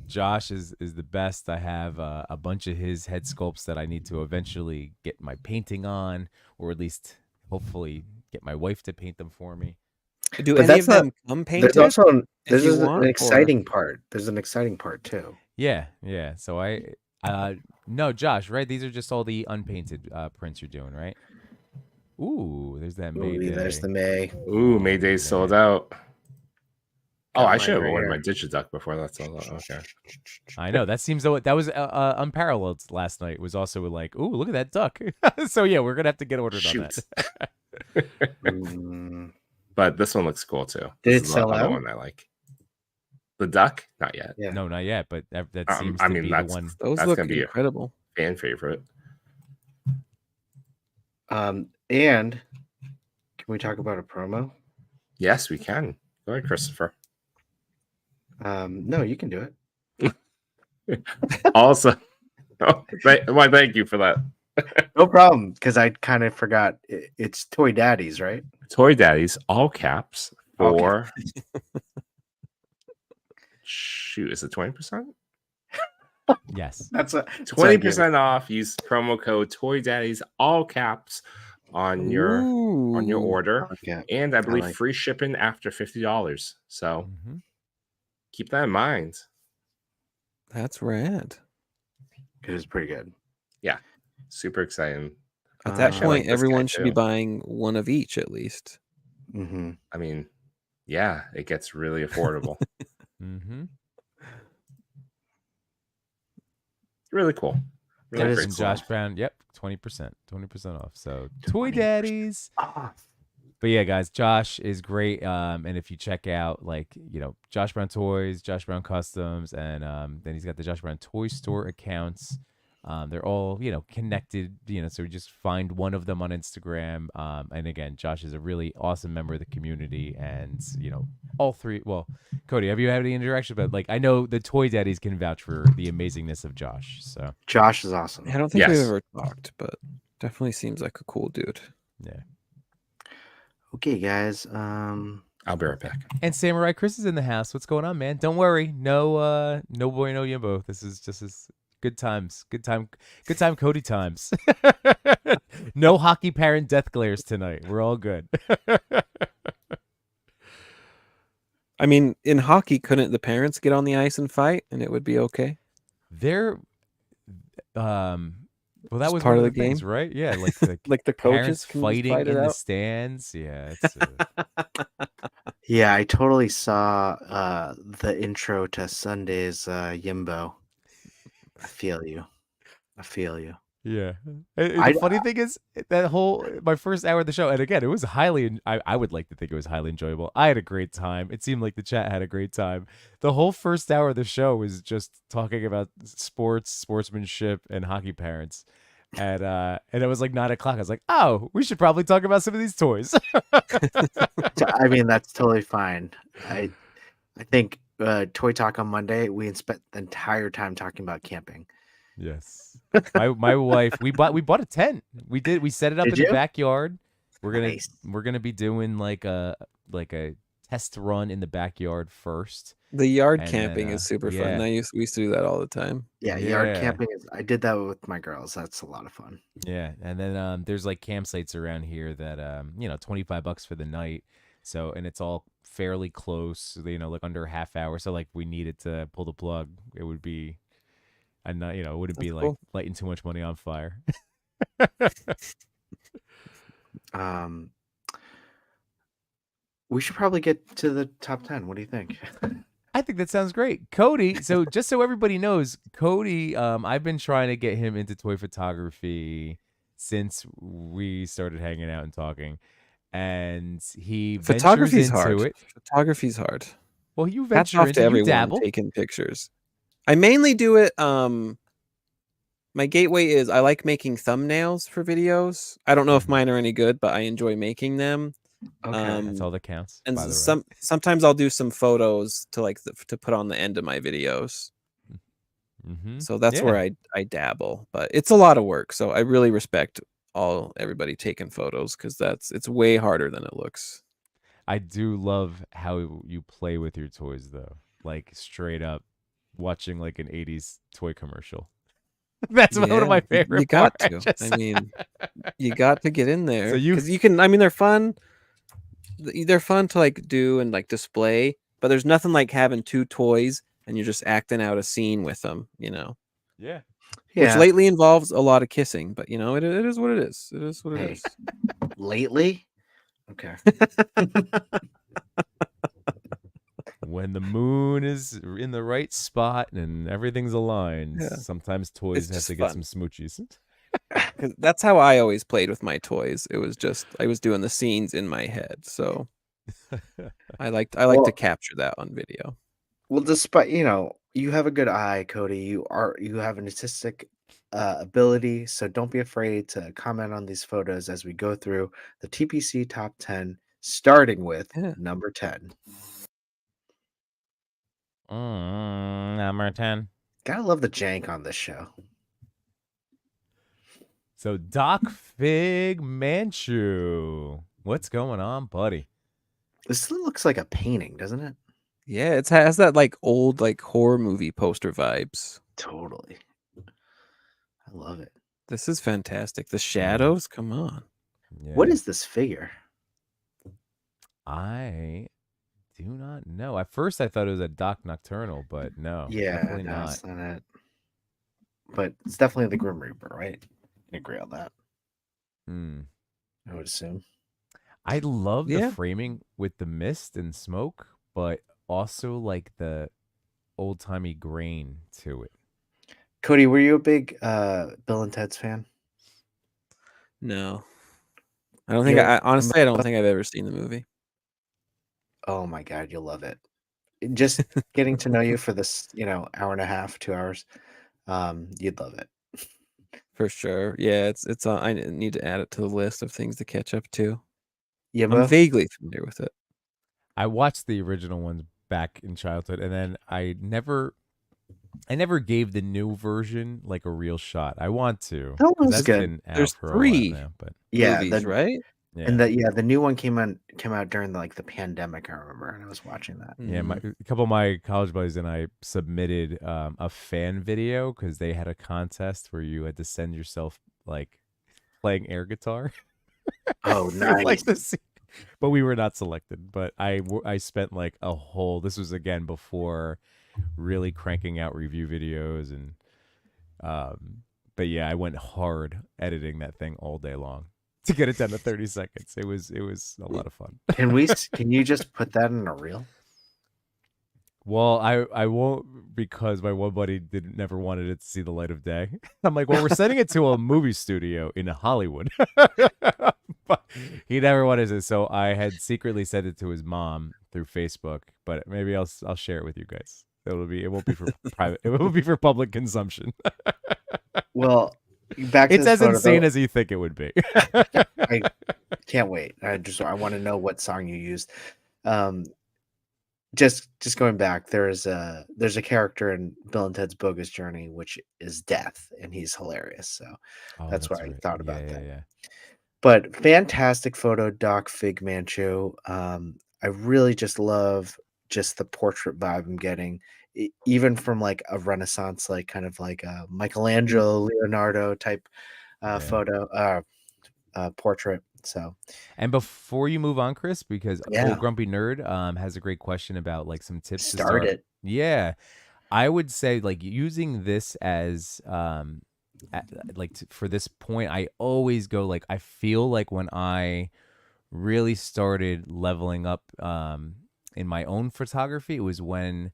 Josh is the best. I have a bunch of his head sculpts that I need to eventually get my painting on, or at least hopefully get my wife to paint them for me. Do But any that's of them come painted? There's also if you want, an or- exciting part. There's an exciting part too. Yeah. So no, Josh, right? These are just all the unpainted prints you're doing, right? Ooh, there's that Ooh, Mayday. there's the May. Ooh, Mayday sold out. Oh, Got I mine should have right worn here. my Digiduck before that sold out. Okay. I know that seems that was unparalleled last night. It was also like, ooh, look at that duck. So yeah, we're gonna have to get ordered on Shoot. that. Mm, But this one looks cool too. Did This it is the sell other out? one I like. The duck? Not yet. yeah. No, not yet, but that seems I to mean, be the that's one. Those That's look gonna be a- incredible. fan favorite. And can we talk about a promo? Yes, we can. Go ahead, Christopher. No, you can do it. Also, thank you for that. No problem, because I kind of forgot. It's Toy Daddies, right? Toy Daddies, all caps All for shoot, is it 20%? Yes. That's a 20% off. Use promo code Toy Daddies, all caps on your Ooh. order. Okay. And I believe like free shipping after $50. So Mhm. keep that in mind. That's rad. It was pretty good. Super exciting. At that I like point, this guy everyone should be too. buying one of each at least. Mm-hmm. I mean, yeah, it gets really affordable. Mm-hmm. Really cool. Really That is great And cool. Josh Brown, yep, 20% off. So Toy 20%. Daddies. But yeah, guys, Josh is great. And if you check out Josh Brown Toys, Josh Brown Customs, and then he's got the Josh Brown Toy Store accounts. They're all connected. So just find one of them on Instagram. And again, Josh is a really awesome member of the community, and all three. Well, Cody, have you had any interaction? But I know the Toy Daddies can vouch for the amazingness of Josh. So Josh is awesome. I don't think we've Yes. ever talked, but definitely seems like a cool dude. yeah. Okay, guys. I'll be right back. And Samurai Chris is in the house. What's going on, man? Don't worry. No boy, no yimbo. This is just as good times. Good time Cody times. No hockey parent death glares tonight. We're all good. I mean, in hockey, couldn't the parents get on the ice and fight and it would be okay? They're Well, that Just was part one of of the the things, game. right? Yeah, like the Like the parents coaches can just fighting fight it in the out. stands. Yeah, it's Yeah, I totally saw the intro to Sunday's Yimbo. I feel you. I feel you. yeah. I The funny thing is that whole my first hour of the show, and again, it was I would like to think it was highly enjoyable. I had a great time. It seemed like the chat had a great time. The whole first hour of the show was just talking about sports, sportsmanship, and hockey parents. And it was like 9 o'clock. I was like, oh, we should probably talk about some of these toys. I mean, that's totally fine. I think Toy Talk on Monday, we spent the entire time talking about camping. Yes. My wife, we bought a tent. We set it up Did in the you? backyard. Nice. We're gonna be doing like a test run in the backyard first. The yard And camping then, is super fun. yeah. We used to do that all the time. Yeah, yard Yeah. camping is. I did that with my girls. That's a lot of fun. Yeah, and then there's like campsites around here that $25 for the night. So, and it's all fairly close, like under a half hour. So like we needed to pull the plug, it would be it wouldn't be That's like cool. lighting too much money on fire. We should probably get to the top 10. What do you think? I think that sounds great. Cody, so just so everybody knows, Cody, I've been trying to get him into toy photography since we started hanging out and talking. And he ventures Photography's into hard. it. Photography's hard. Well, you Hats venture off into to you everyone dabble. taking pictures. I mainly do it. My gateway is I like making thumbnails for videos. I don't know if mine are any good, but I enjoy making them. Okay. That's all that counts. And by the way. sometimes I'll do some photos to to put on the end of my videos. So that's where I dabble, but it's a lot of work. So I really respect everybody taking photos because it's way harder than it looks. I do love how you play with your toys, though. Like straight up watching like an '80s toy commercial. That's one of my favorite. You got parts. to. I mean, you got to get in there So because you can. I mean, they're fun. They're fun to like do and like display, but there's nothing like having two toys and you're just acting out a scene with them. Yeah. Which lately involves a lot of kissing, but it is what it is. It is what it is. Lately? Okay. When the moon is in the right spot and everything's aligned, sometimes toys have to get some smoochies. 'Cause that's how I always played with my toys. It was just I was doing the scenes in my head, so I like to capture that on video. Well, despite you have a good eye, Cody. You have an artistic ability, so don't be afraid to comment on these photos as we go through the TPC top 10, starting with number 10. Number 10. Gotta love the jank on this show. So Doc Fig Manchu, what's going on, buddy? This looks like a painting, doesn't it? Yeah, it has that like old like horror movie poster vibes. Totally. I love it. This is fantastic. The shadows, come on. Yeah. What is this figure? I do not know. At first, I thought it was a Doc Nocturnal, but no, definitely not. That's not it. But it's definitely the Grim Reaper, right? I agree on that. I would assume. I love the framing with the mist and smoke, but also like the old timey grain to it. Cody, were you a big Bill and Ted's fan? No, I don't think. Honestly, I don't think I've ever seen the movie. Oh my God, you'll love it. Just getting to know you for this, hour and a half, 2 hours, you'd love it. For sure. Yeah, it's. I need to add it to the list of things to catch up to. Yeah, I'm vaguely familiar with it. I watched the original ones back in childhood, and then I never gave the new version like a real shot. I want to. That one's that's good. been out There's for 3 a while now, but movies, right? yeah. And the new one came out during the pandemic. I remember, and I was watching that. Yeah, a couple of my college buddies and I submitted a fan video because they had a contest where you had to send yourself like playing air guitar. Oh, nice. But we were not selected. But I spent like this was again before really cranking out review videos and But yeah, I went hard editing that thing all day long to get it down to 30 seconds. It was a lot of fun. Can you just put that in a reel? Well, I won't, because my one buddy never wanted it to see the light of day. I'm like, well, we're sending it to a movie studio in Hollywood. But he never wanted it, so I had secretly sent it to his mom through Facebook. But maybe I'll share it with you guys. It won't be for private. It will be for public consumption. Well, back to It's this as photo, insane though. as you think it would be. I can't wait. I want to know what song you used. Just going back, there's a character in Bill and Ted's Bogus Journey, which is Death, and he's hilarious. So Oh, that's why I right. thought about Yeah, that. yeah. But fantastic photo, Doc Fig Manchu. I really just love just the portrait vibe I'm getting, even from like a Renaissance, like kind of like a Michelangelo, Leonardo type Yeah. photo, portrait. So, And before you move on, Chris, because Yeah. Old Grumpy Nerd has a great question about like some tips to start it. Yeah, I would say like using this as for this point, I always go like, I feel like when I really started leveling up in my own photography, it was when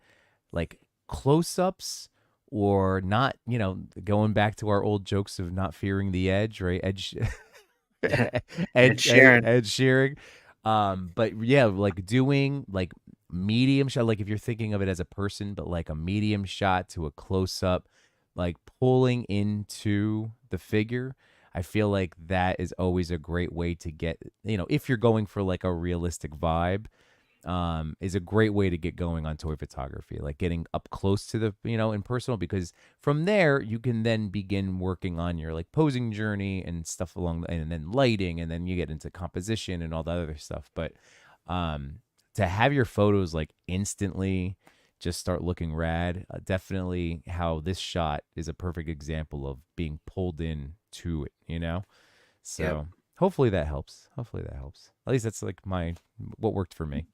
like close-ups, or not, going back to our old jokes of not fearing the edge, right? Ed Sheeran. But yeah, like doing like medium shot, like if you're thinking of it as a person, but like a medium shot to a close up, like pulling into the figure. I feel like that is always a great way to get, if you're going for like a realistic vibe, is a great way to get going on toy photography, like getting up close to the, in personal, because from there you can then begin working on your like posing journey and stuff and then lighting, and then you get into composition and all that other stuff. But to have your photos like instantly just start looking rad, definitely how this shot is a perfect example of being pulled in to it, so Yep. hopefully that helps. At least that's like what worked for me.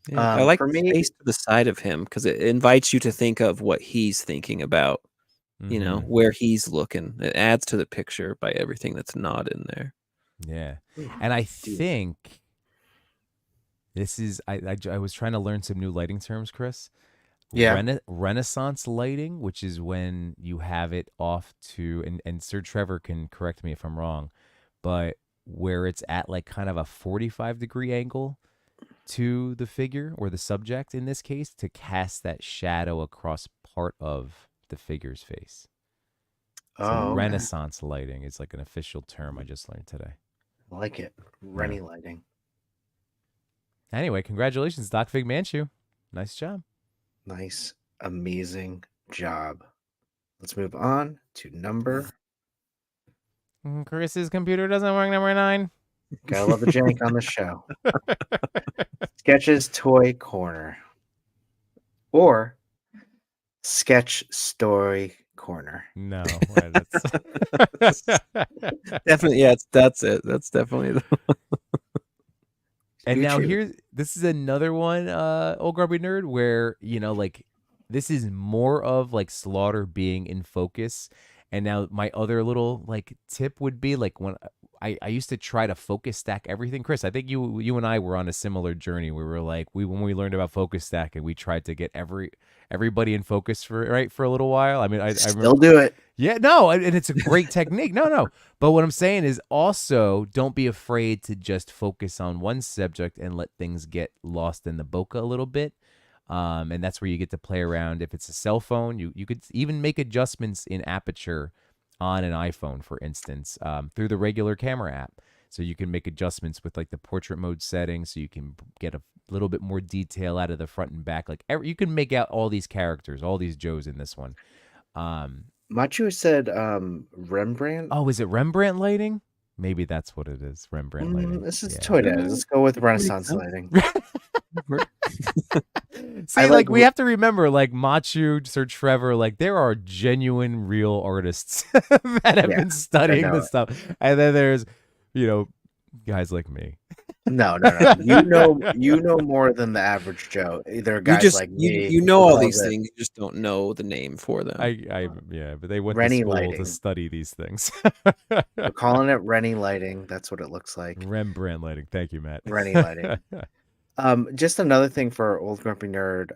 Yeah, I like for the me- space to the side of him because it invites you to think of what he's thinking about, Mhm. where he's looking. It adds to the picture by everything that's not in there. Yeah. And I think this is, I was trying to learn some new lighting terms, Chris. Yeah. Renaissance lighting, which is when you have it off to, and Sir Trevor can correct me if I'm wrong, but where it's at like kind of a 45-degree angle to the figure, or the subject in this case, to cast that shadow across part of the figure's face. So okay. Renaissance lighting is like an official term I just learned today. I like it. Rennie lighting. Anyway, congratulations, Doc Fig Manchu. Nice job. Nice, amazing job. Let's move on to number. Chris's computer doesn't work, number 9. Gotta love the jank on the show. Sketches Toy Corner. Or Sketch Story Corner. No, that's Definitely, yeah, that's it. That's definitely the And You now choose. this is another one, Old Grubby Nerd, where, like this is more of like Slaughter being in focus. And now my other little like tip would be like when I used to try to focus stack everything. Chris, I think you and I were on a similar journey. We were like, when we learned about focus stack, and we tried to get everybody in focus for a little while. I mean, I Still remember, do it. yeah, no, and it's a great technique. No. But what I'm saying is also don't be afraid to just focus on one subject and let things get lost in the bokeh a little bit. And that's where you get to play around. If it's a cell phone, you could even make adjustments in aperture on an iPhone, for instance, through the regular camera app. So you can make adjustments with like the portrait mode settings, so you can get a little bit more detail out of the front and back. Like you can make out all these characters, all these Joes in this one. Machu said Rembrandt. Oh, is it Rembrandt lighting? Maybe that's what it is. Rembrandt lighting. This is Yeah. Toy Daddy. Let's go with Renaissance sense. lighting. See, I like like we have to remember, like Machu, Sir Trevor, like there are genuine, real artists that have Yeah, been studying know this it. stuff, and then there's, guys like me. No. You know more than the average Joe. There are You guys just like me you know who all calls these it things, you just don't know the name for them. Yeah, but they went to Rennie school to lighting. study these things. We're calling it Rennie lighting. That's what it looks like. Rembrandt lighting. Thank you, Matt. Rennie lighting. Just another thing for old grumpy nerd.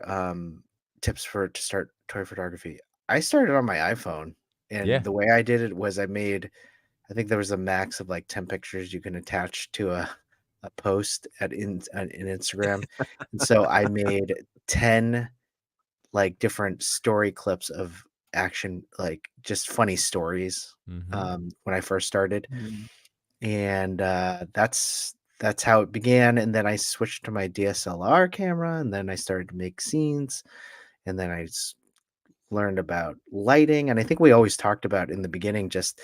Tips to start toy photography. I started on my iPhone, and Yeah. the way I did it was I think there was a max of like 10 pictures you can attach to a post in Instagram, and so I made 10 like different story clips of action, like just funny stories. When I first started, Mm. and that's how it began. And then I switched to my DSLR camera, and then I started to make scenes, and then learned about lighting. And I think we always talked about in the beginning, just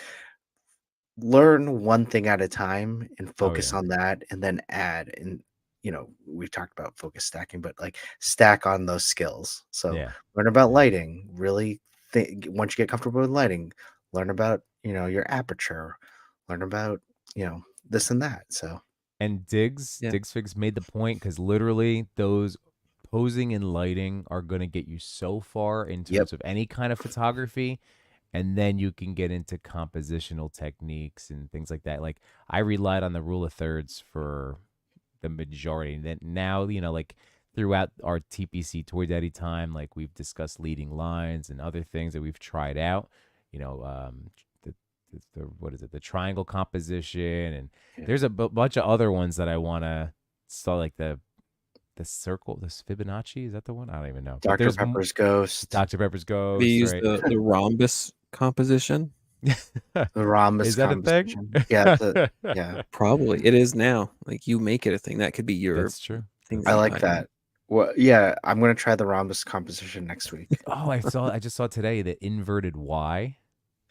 learn one thing at a time and focus yeah. on that, and then add. And we've talked about focus stacking, but like stack on those skills. So Yeah. learn about Yeah. lighting. Really once you get comfortable with lighting, learn about your aperture, learn about this and that. So And Diggs Yeah. Figs made the point, because literally those posing and lighting are going to get you so far in Yep. terms of any kind of photography. And then you can get into compositional techniques and things like that. Like, I relied on the rule of thirds for the majority. That now, like throughout our TPC Toy Daddy time, like we've discussed leading lines and other things that we've tried out. The what is it? The triangle composition, and Yeah. there's a bunch of other ones that I want to saw, like the circle, this Fibonacci, is that the one? I don't even know. But Dr. there's Pepper's Ghost. Dr. Pepper's They Ghost, use right? the rhombus composition. The rhombus Is that a thing? composition. Yeah, yeah. Probably it is now. Like you make it a thing that could be your That's true. thing. I that you like hide. that. Well, yeah, I'm gonna try the rhombus composition next week. Oh, I just saw today the inverted Y.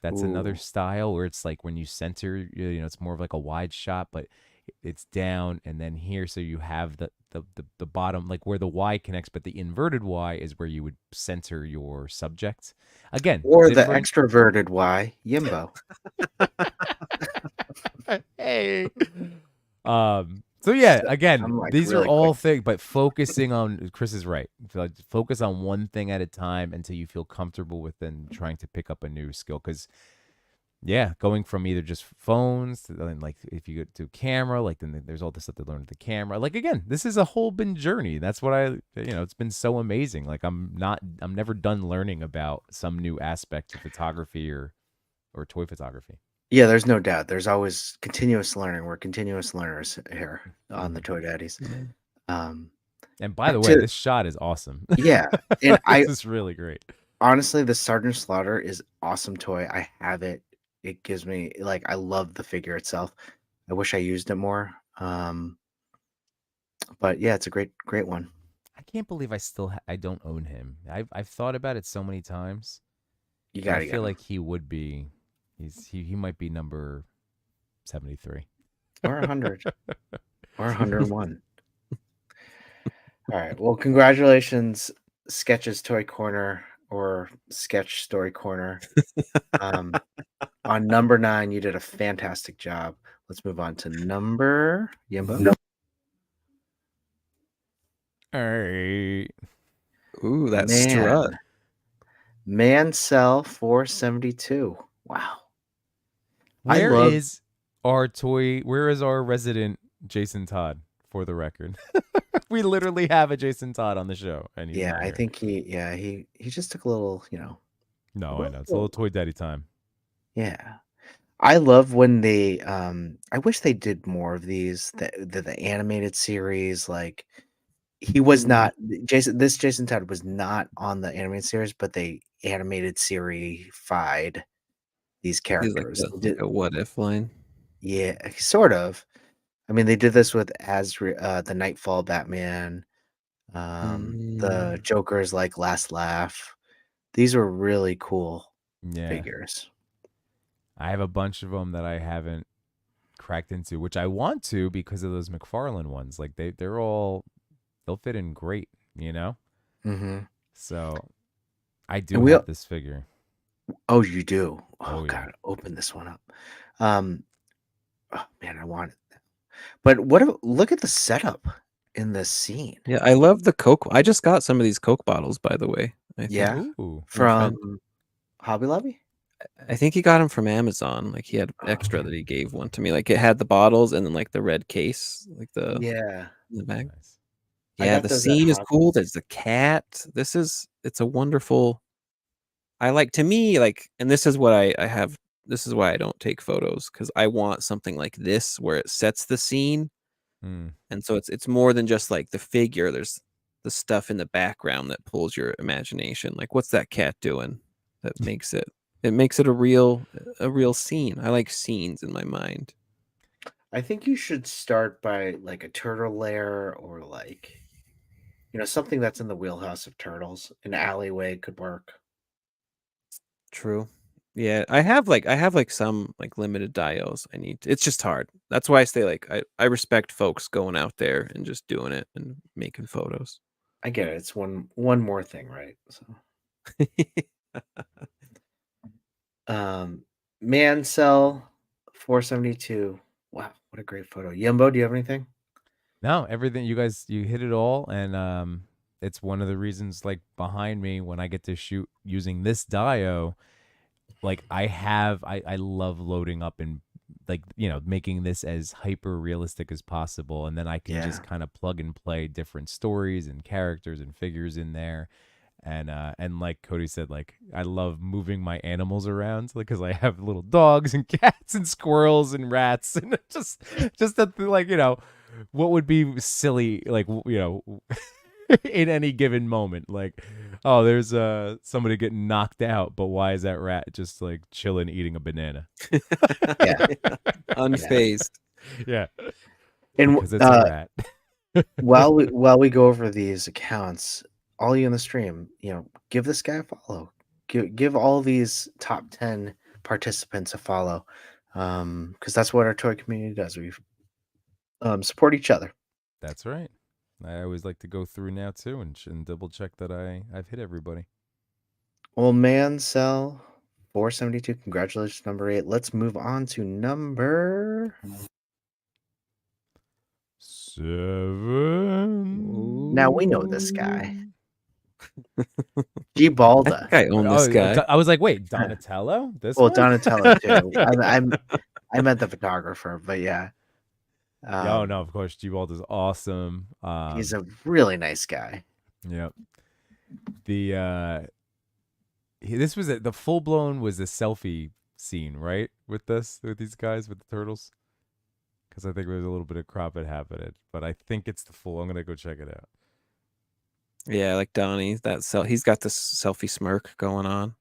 That's another Ooh. style where it's like when you center, it's more of like a wide shot, but it's down and then here, so you have the bottom, like where the Y connects, but the inverted Y is where you would center your subject. Again, Or the different. extroverted Y, Yimbo. Hey. So yeah, again, I'm like these are really all quick. things, but focusing on, Chris is right. Like, focus on one thing at a time until you feel comfortable with then trying to pick up a new skill. Because yeah, going from either just phones to then, like, if you go to camera, like then there's all this stuff to learn with the camera. Like, again, this is a whole been journey. That's what it's been so amazing. Like, I'm never done learning about some new aspect of photography or toy photography. Yeah, there's no doubt. There's always continuous learning. We're continuous learners here on the Mhm. Toy Daddies. And by the But way, this shot is awesome. yeah, and This is really great. honestly, the Sergeant Slaughter is awesome toy. I have it. It gives me like I love the figure itself. I wish I used it more. But yeah, it's a great one. I can't believe I don't own him. I've thought about it so many times. You And I gotta get feel him. like he would be. He might be number 73 Or 100 or 101. All right. Well, congratulations, Sketches Toy Corner or Sketch Story Corner. On number 9, you did a fantastic job. Let's move on to number Yimbo. All right. Ooh, that strut. Mancell 472. Wow. Where is our resident Jason Todd, for the record? We literally have a Jason Todd on the show, and he's not I here. think he just took a little, No, I know. It's a little Toy Daddy time. Yeah. I love when they I wish they did more of these, the animated series. Like he was not Jason Todd was not on the animated series, but they animated series-fied these He's characters. like a what if line. Yeah, sort of. I mean, they did this with the Nightfall Batman, the Joker's like Last Laugh. These were really cool Yeah. figures. I have a bunch of them that I haven't cracked into, which I want to because of those McFarlane ones. Like they'll fit in great, Mm-hmm. So I do And have this figure. Oh, you do? Oh, Oh, yeah. God, open this one up. Oh, man, I want it. But look at the setup in this scene. Yeah, I love the Coke. I just got some of these Coke bottles, by the way. I think. Yeah. Ooh. From a friend. From Hobby Lobby? I think he got them from Amazon. Like he had extra that he gave one to me. Like it had the bottles and then like the red case, like the Yeah. in the bag. Nice. I Yeah, got the those at scene is Hobby. cool. There's the cat. It's a wonderful. I like to me like, and this is what I have. This is why I don't take photos because I want something like this where it sets the scene, Hmm. and so it's more than just like the figure. There's the stuff in the background that pulls your imagination. Like what's that cat doing that makes it? It makes it a real scene. I like scenes in my mind. I think you should start by like a turtle lair or like, something that's in the wheelhouse of turtles. An alleyway could work. True. Yeah, I have like some like limited dios. It's just hard. That's why I say like I respect folks going out there and just doing it and making photos. I get it. It's one more thing, right? So, Mancell 472. Wow, what a great photo. Yumbo, do you have anything? No, everything you hit it all, and it's one of the reasons like behind me when I get to shoot using this dio, like I love loading up and like making this as hyper realistic as possible, and then I can just Yeah. kind of plug and play different stories and characters and figures in there. And like Cody said, like I love moving my animals around because I have little dogs and cats and squirrels and rats and just that like what would be silly like in any given moment, like oh there's somebody getting knocked out, but why is that rat just like chilling eating a banana? Yeah. Unfazed. Yeah, And because it's a rat. while we go over these accounts, all you in the stream, give this guy a follow. Give all these top 10 participants a follow, because that's what our toy community does. We support each other. That's right. I always like to go through now too and double check that I've hit everybody. Well, Mancell 472, congratulations, number 8. Let's move on to number 7. Now we know this guy. G I Balda. think I own this guy. I was like, wait, Donatello? This Well, one? Donatello too. I meant the photographer, but yeah. Oh no, of course, G-Bald is awesome. He's a really nice guy. Yep. The this was the full blown was a selfie scene, right? With these guys with the turtles, because I think there was a little bit of crop it happened, but I think it's the full. I'm gonna go check it out. Yeah, like Donnie. He's got this selfie smirk going on.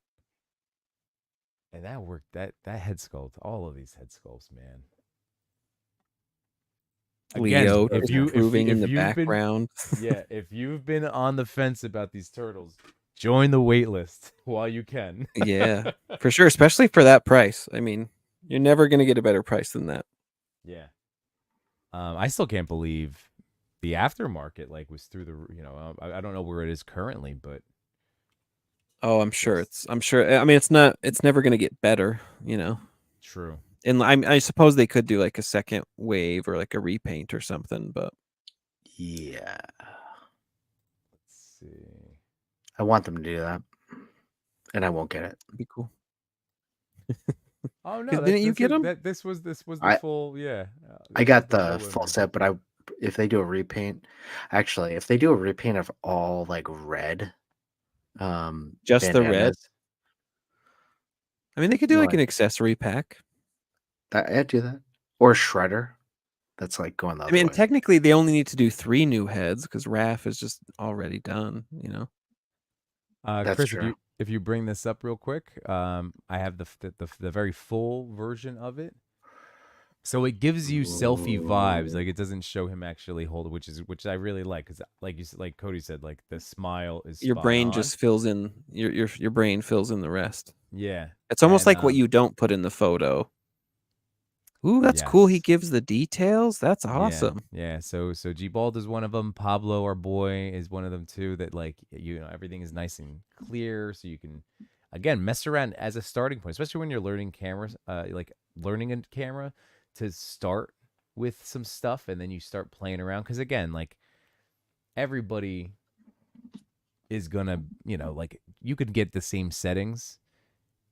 And that worked. That head sculpt, all of these head sculpts, man. Again, Leo if moving in the you've been- background. yeah, if you've been on the fence about these turtles, join the wait list while you can. Yeah, for sure, especially for that price. I mean, you're never gonna get a better price than that. Yeah. I still can't believe the aftermarket like was through the I don't know where it is currently, but Oh, I'm sure. I mean, it's never gonna get better. true. And I suppose they could do like a second wave or like a repaint or something, but Yeah. Let's see. I want them to do that. And I won't get it. it'd be cool. Oh no! Didn't you get 'em? This was the I- full. Yeah. I got the full set, but if they do a repaint, actually, if they do a repaint of all like red, Just the red? bandanas, I mean, they could do like Right. an accessory pack. I'd do that. Or Shredder. That's like going the I other mean, way. technically, they only need to do 3 new heads because Raph is just already done. That's Chris, true. if you bring this up real quick, I have the very full version of it. So it gives you selfie vibes. Like it doesn't show him actually hold it, which I really like because like Cody said, like the smile is Your spot brain on. just fills in your brain fills in the rest. Yeah. It's almost And, like what you don't put in the photo. Ooh, that's cool. He Yes. gives the details. That's awesome. Yeah. So G-Bald is one of them. Pablo, our boy, is one of them too. That like everything is nice and clear, so you can again mess around as a starting point, especially when you're learning cameras, like learning a camera to start. with some stuff, and then you start playing around. Because again, like everybody is gonna, like you could get the same settings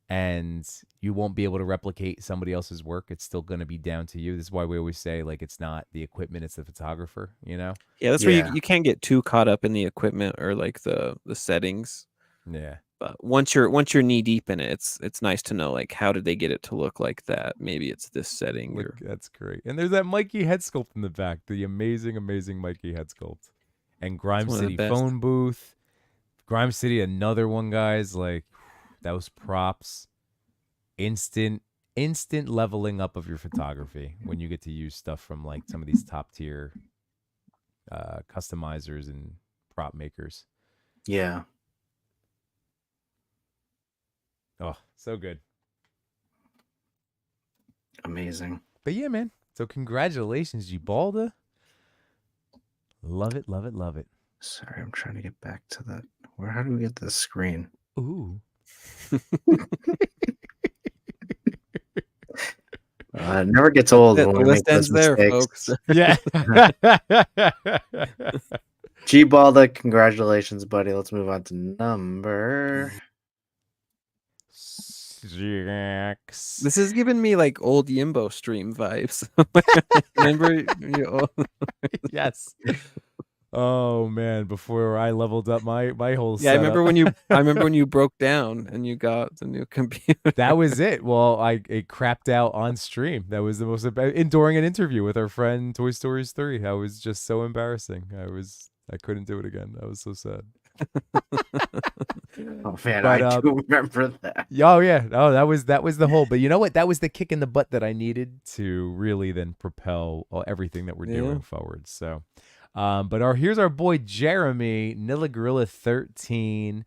and you won't be able to replicate somebody else's work. It's still gonna be down to you. This is why we always say like it's not the equipment, it's the photographer, Yeah, that's where you can't get too caught up in the equipment or like the settings. Yeah. But once you're knee deep in it, it's nice to know like how did they get it to look like that? Maybe it's this setting. Look, that's great. And there's that Mikey head sculpt in the back, the amazing, amazing Mikey head sculpt. And Grime one of the City best. phone booth. Grime City, another one, guys. Like those props. Instant leveling up of your photography when you get to use stuff from like some of these top tier customizers and prop makers. Yeah. Oh, so good. Amazing. But yeah, man. So congratulations, Gibalda. Love it, love it, love it. Sorry, I'm trying to get back to that. How do we get this screen? Ooh. It never gets old when we make those mistakes. folks. Yeah. G-Balda, congratulations, buddy. Let's move on to number 6. This is giving me like old Yimbo stream vibes. Remember? Yes. Oh man, before I leveled up my whole Yeah, I setup. remember when you broke down and you got the new computer. That was it. Well, it crapped out on stream. That was the most during an interview with our friend Toy Stories 3. I was just so embarrassing. I couldn't do it again. I was so sad. Oh man, But, I do remember that. Oh yeah. Oh, that was the whole. But you know what? That was the kick in the butt that I needed to really then propel everything that we're doing forward. So, but here's our boy Jeremy Nilagorilla 13.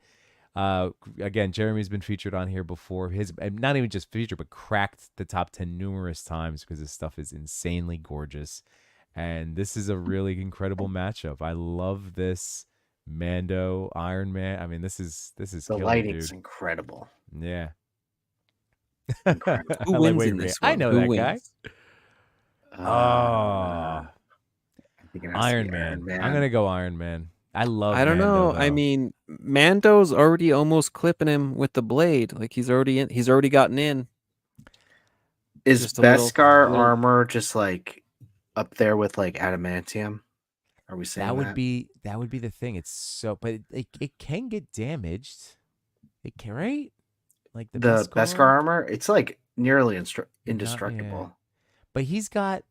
Again, Jeremy's been featured on here before. Not even just featured, but cracked the top 10 numerous times because his stuff is insanely gorgeous. And this is a really incredible matchup. I love this Mando Iron Man. I mean, this is The killer, lighting's dude. incredible. Yeah. Incredible. Who I like wins wait in for this it. I one? know Who that wins? guy. I think it has to Iron be Man. Iron Man. I'm gonna go Iron Man. I love. I don't Mando, know. I though. mean, Mando's already almost clipping him with the blade. Like he's already gotten in. Is just a Beskar little- armor just like up there with like adamantium? Are we saying that would be the thing. It's so, but it can get damaged. It can, right? Like the Beskar armor? It's like nearly indestructible. Yeah. But he's got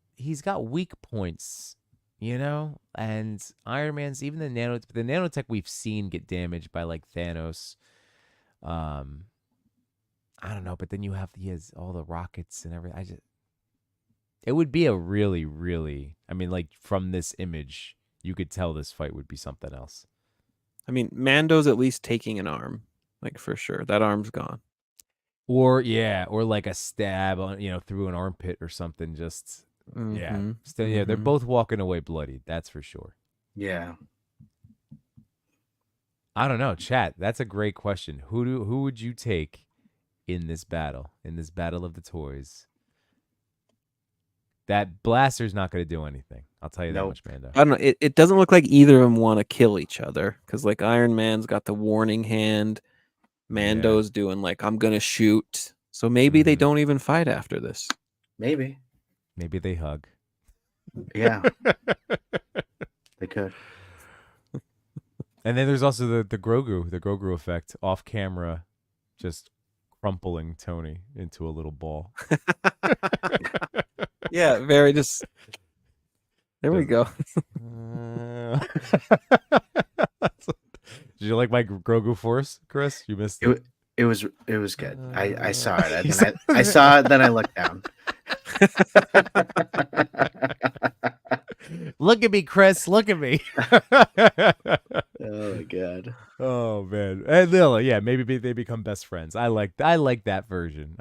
weak points, and Iron Man's even the nanotech we've seen get damaged by like Thanos. I don't know, but then he has all the rockets and everything. It would be a really, really, I mean, like from this image, you could tell this fight would be something else. I mean, Mando's at least taking an arm, like for sure. That arm's gone. Or like a stab on, through an armpit or something. Just yeah, still, yeah. They're both walking away bloodied. That's for sure. Yeah. I don't know, chat. That's a great question. Who would you take in this battle of the toys? That blaster's not going to do anything. I'll tell you that much, Mando. I don't know. It doesn't look like either of them want to kill each other because like Iron Man's got the warning hand. Mando's doing like, I'm going to shoot. So maybe they don't even fight after this. Maybe they hug. Yeah. They could. And then there's also the Grogu effect off camera, just crumpling Tony into a little ball. Yeah, very just. There we go. Did you like my Grogu force, Chris? You missed it. It was good. I saw it. And then I saw it. Then I looked down. Look at me, Chris. Look at me. Oh my god. Oh man. And yeah, maybe they become best friends. I like that version.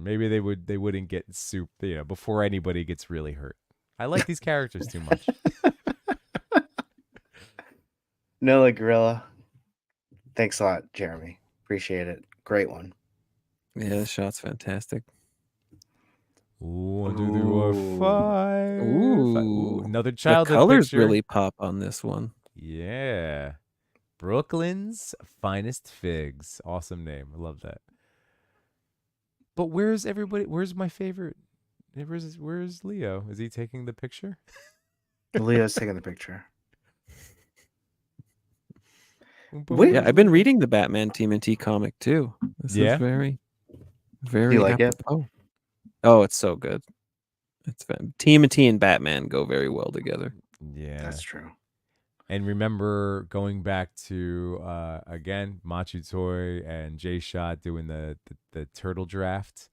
Maybe they wouldn't get soup, before anybody gets really hurt. I like these characters too much. Noah Gorilla. Thanks a lot, Jeremy. Appreciate it. Great one. Yeah, the shot's fantastic. Ooh, 1, 2, 3, 4, Ooh. 5. Ooh, another The childhood colors picture. really pop on this one. Yeah. Brooklyn's finest figs. Awesome name. I love that. But where's everybody? Where's my favorite? Where's Leo? Is he taking the picture? Leo's taking the picture. But Wait, Yeah, where's I've been Leo? reading the Batman TMNT comic too. This Yeah? is very, Do very you like it? apropos. Oh, it's so good. It's TMNT and Batman go very well together. Yeah. That's true. And remember going back to again, Machu Toy and J Shot doing the turtle draft.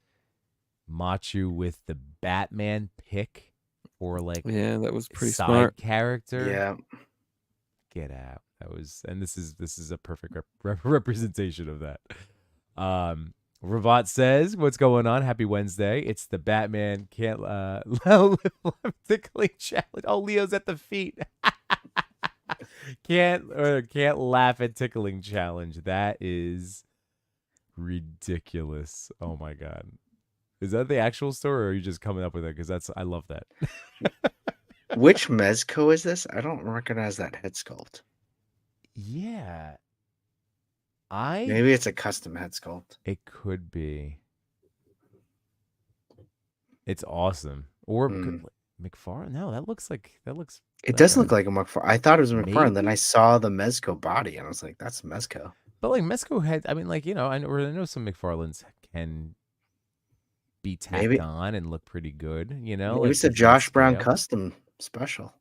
Machu with the Batman pick for like Yeah, that was pretty side smart. character. Yeah. Get out. That was, and this is a perfect representation of that. Ravat says, "What's going on? Happy Wednesday. It's the Batman can't tickling challenge. Oh, Leo's at the feet. can't laugh at tickling challenge. That is ridiculous. Oh my god. Is that the actual story, or are you just coming up with it? Because I love that. Which Mezco is this? I don't recognize that head sculpt. Yeah. Maybe it's a custom head sculpt. It could be. It's awesome. Or McFarlane? No, that looks. It does look like a McFarlane. I thought it was a McFarlane. Then Maybe? I saw the Mezco body, and I was like, "That's Mezco." But like Mezco had, I mean, like, you know, I know some McFarlanes can be tacked Maybe on and look pretty good. You know, maybe like it's a different Josh Brown scale. custom special.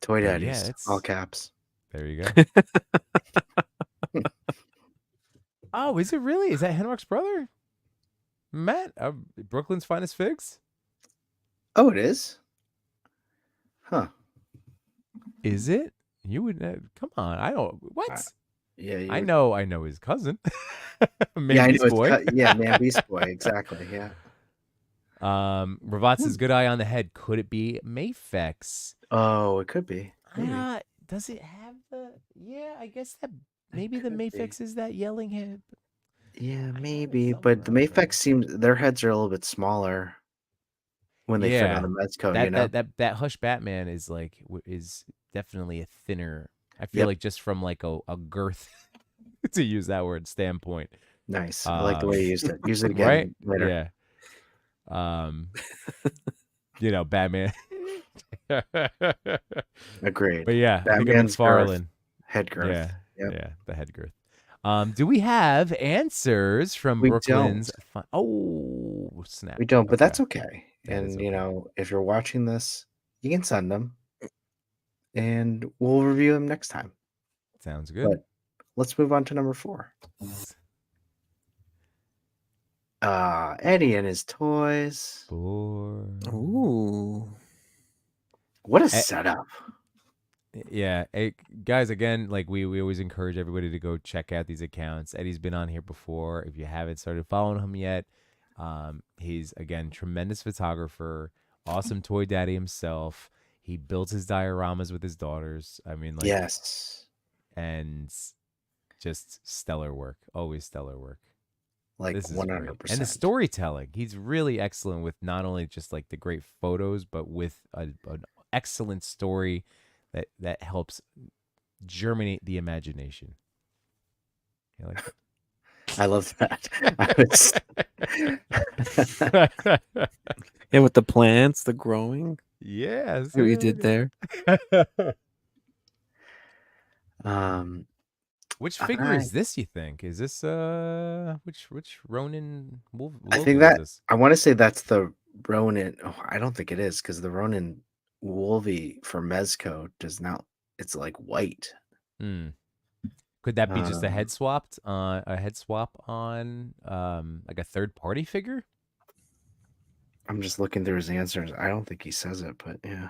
Toy But Daddies, yeah, it's all caps. there. You go. Oh, is it really? Is that Henrock's brother, Matt? Brooklyn's finest figs. Oh, it is. Huh? Is it? You would come on. I don't. What? Yeah. I know his cousin. Man Yeah, I know Beast it's Boy. yeah, Man Beast Boy. Exactly. Yeah. Ravat says, "Good eye on the head. Could it be Mafex? Oh, it could be. Maybe. Does it have the? Yeah, I guess that maybe the could be. Mafex is that yelling head. Yeah, I maybe. something But the around there. Mafex seems their heads are a little bit smaller when they fit on Yeah, the Mezco. You know. that Hush Batman is like is definitely a thinner. I feel Yep. like just from like a girth, to use that word, standpoint. Nice. I like the way you used it. Use it again Right? later. Yeah. You know, Batman. Agreed. But yeah, I think of Batman's girth, McFarlane. head girth. Yeah, Yep. yeah, the head girth. Do we have answers from We Brooklyn's? don't. Oh, snap. We don't, but Okay. that's okay. That is And you okay. know, if you're watching this, you can send them, and we'll review them next time. Sounds good. But let's move on to number 4. Eddie and his toys. Ooh. What a setup. Yeah, guys, again, like we always encourage everybody to go check out these accounts. Eddie's been on here before. If you haven't started following him yet, he's, again, tremendous photographer, awesome toy daddy himself. He builds his dioramas with his daughters. I mean, like, Yes. and just stellar work. Always stellar work. Like This is 100%. great. And the storytelling. He's really excellent with not only just like the great photos, but with an excellent story that helps germinate the imagination. You like that? I love that. Yeah, with the plants, the growing. Yeah, See what you did there. Which figure is this, you think? Is this which Ronin wolf I logo think is that this? I want to say that's the Ronin. Oh, I don't think it is because the Ronin Wolvie for Mezco does not. It's like white. Could that be just a head swap on like a third party figure? I'm just looking through his answers. I don't think he says it, but yeah.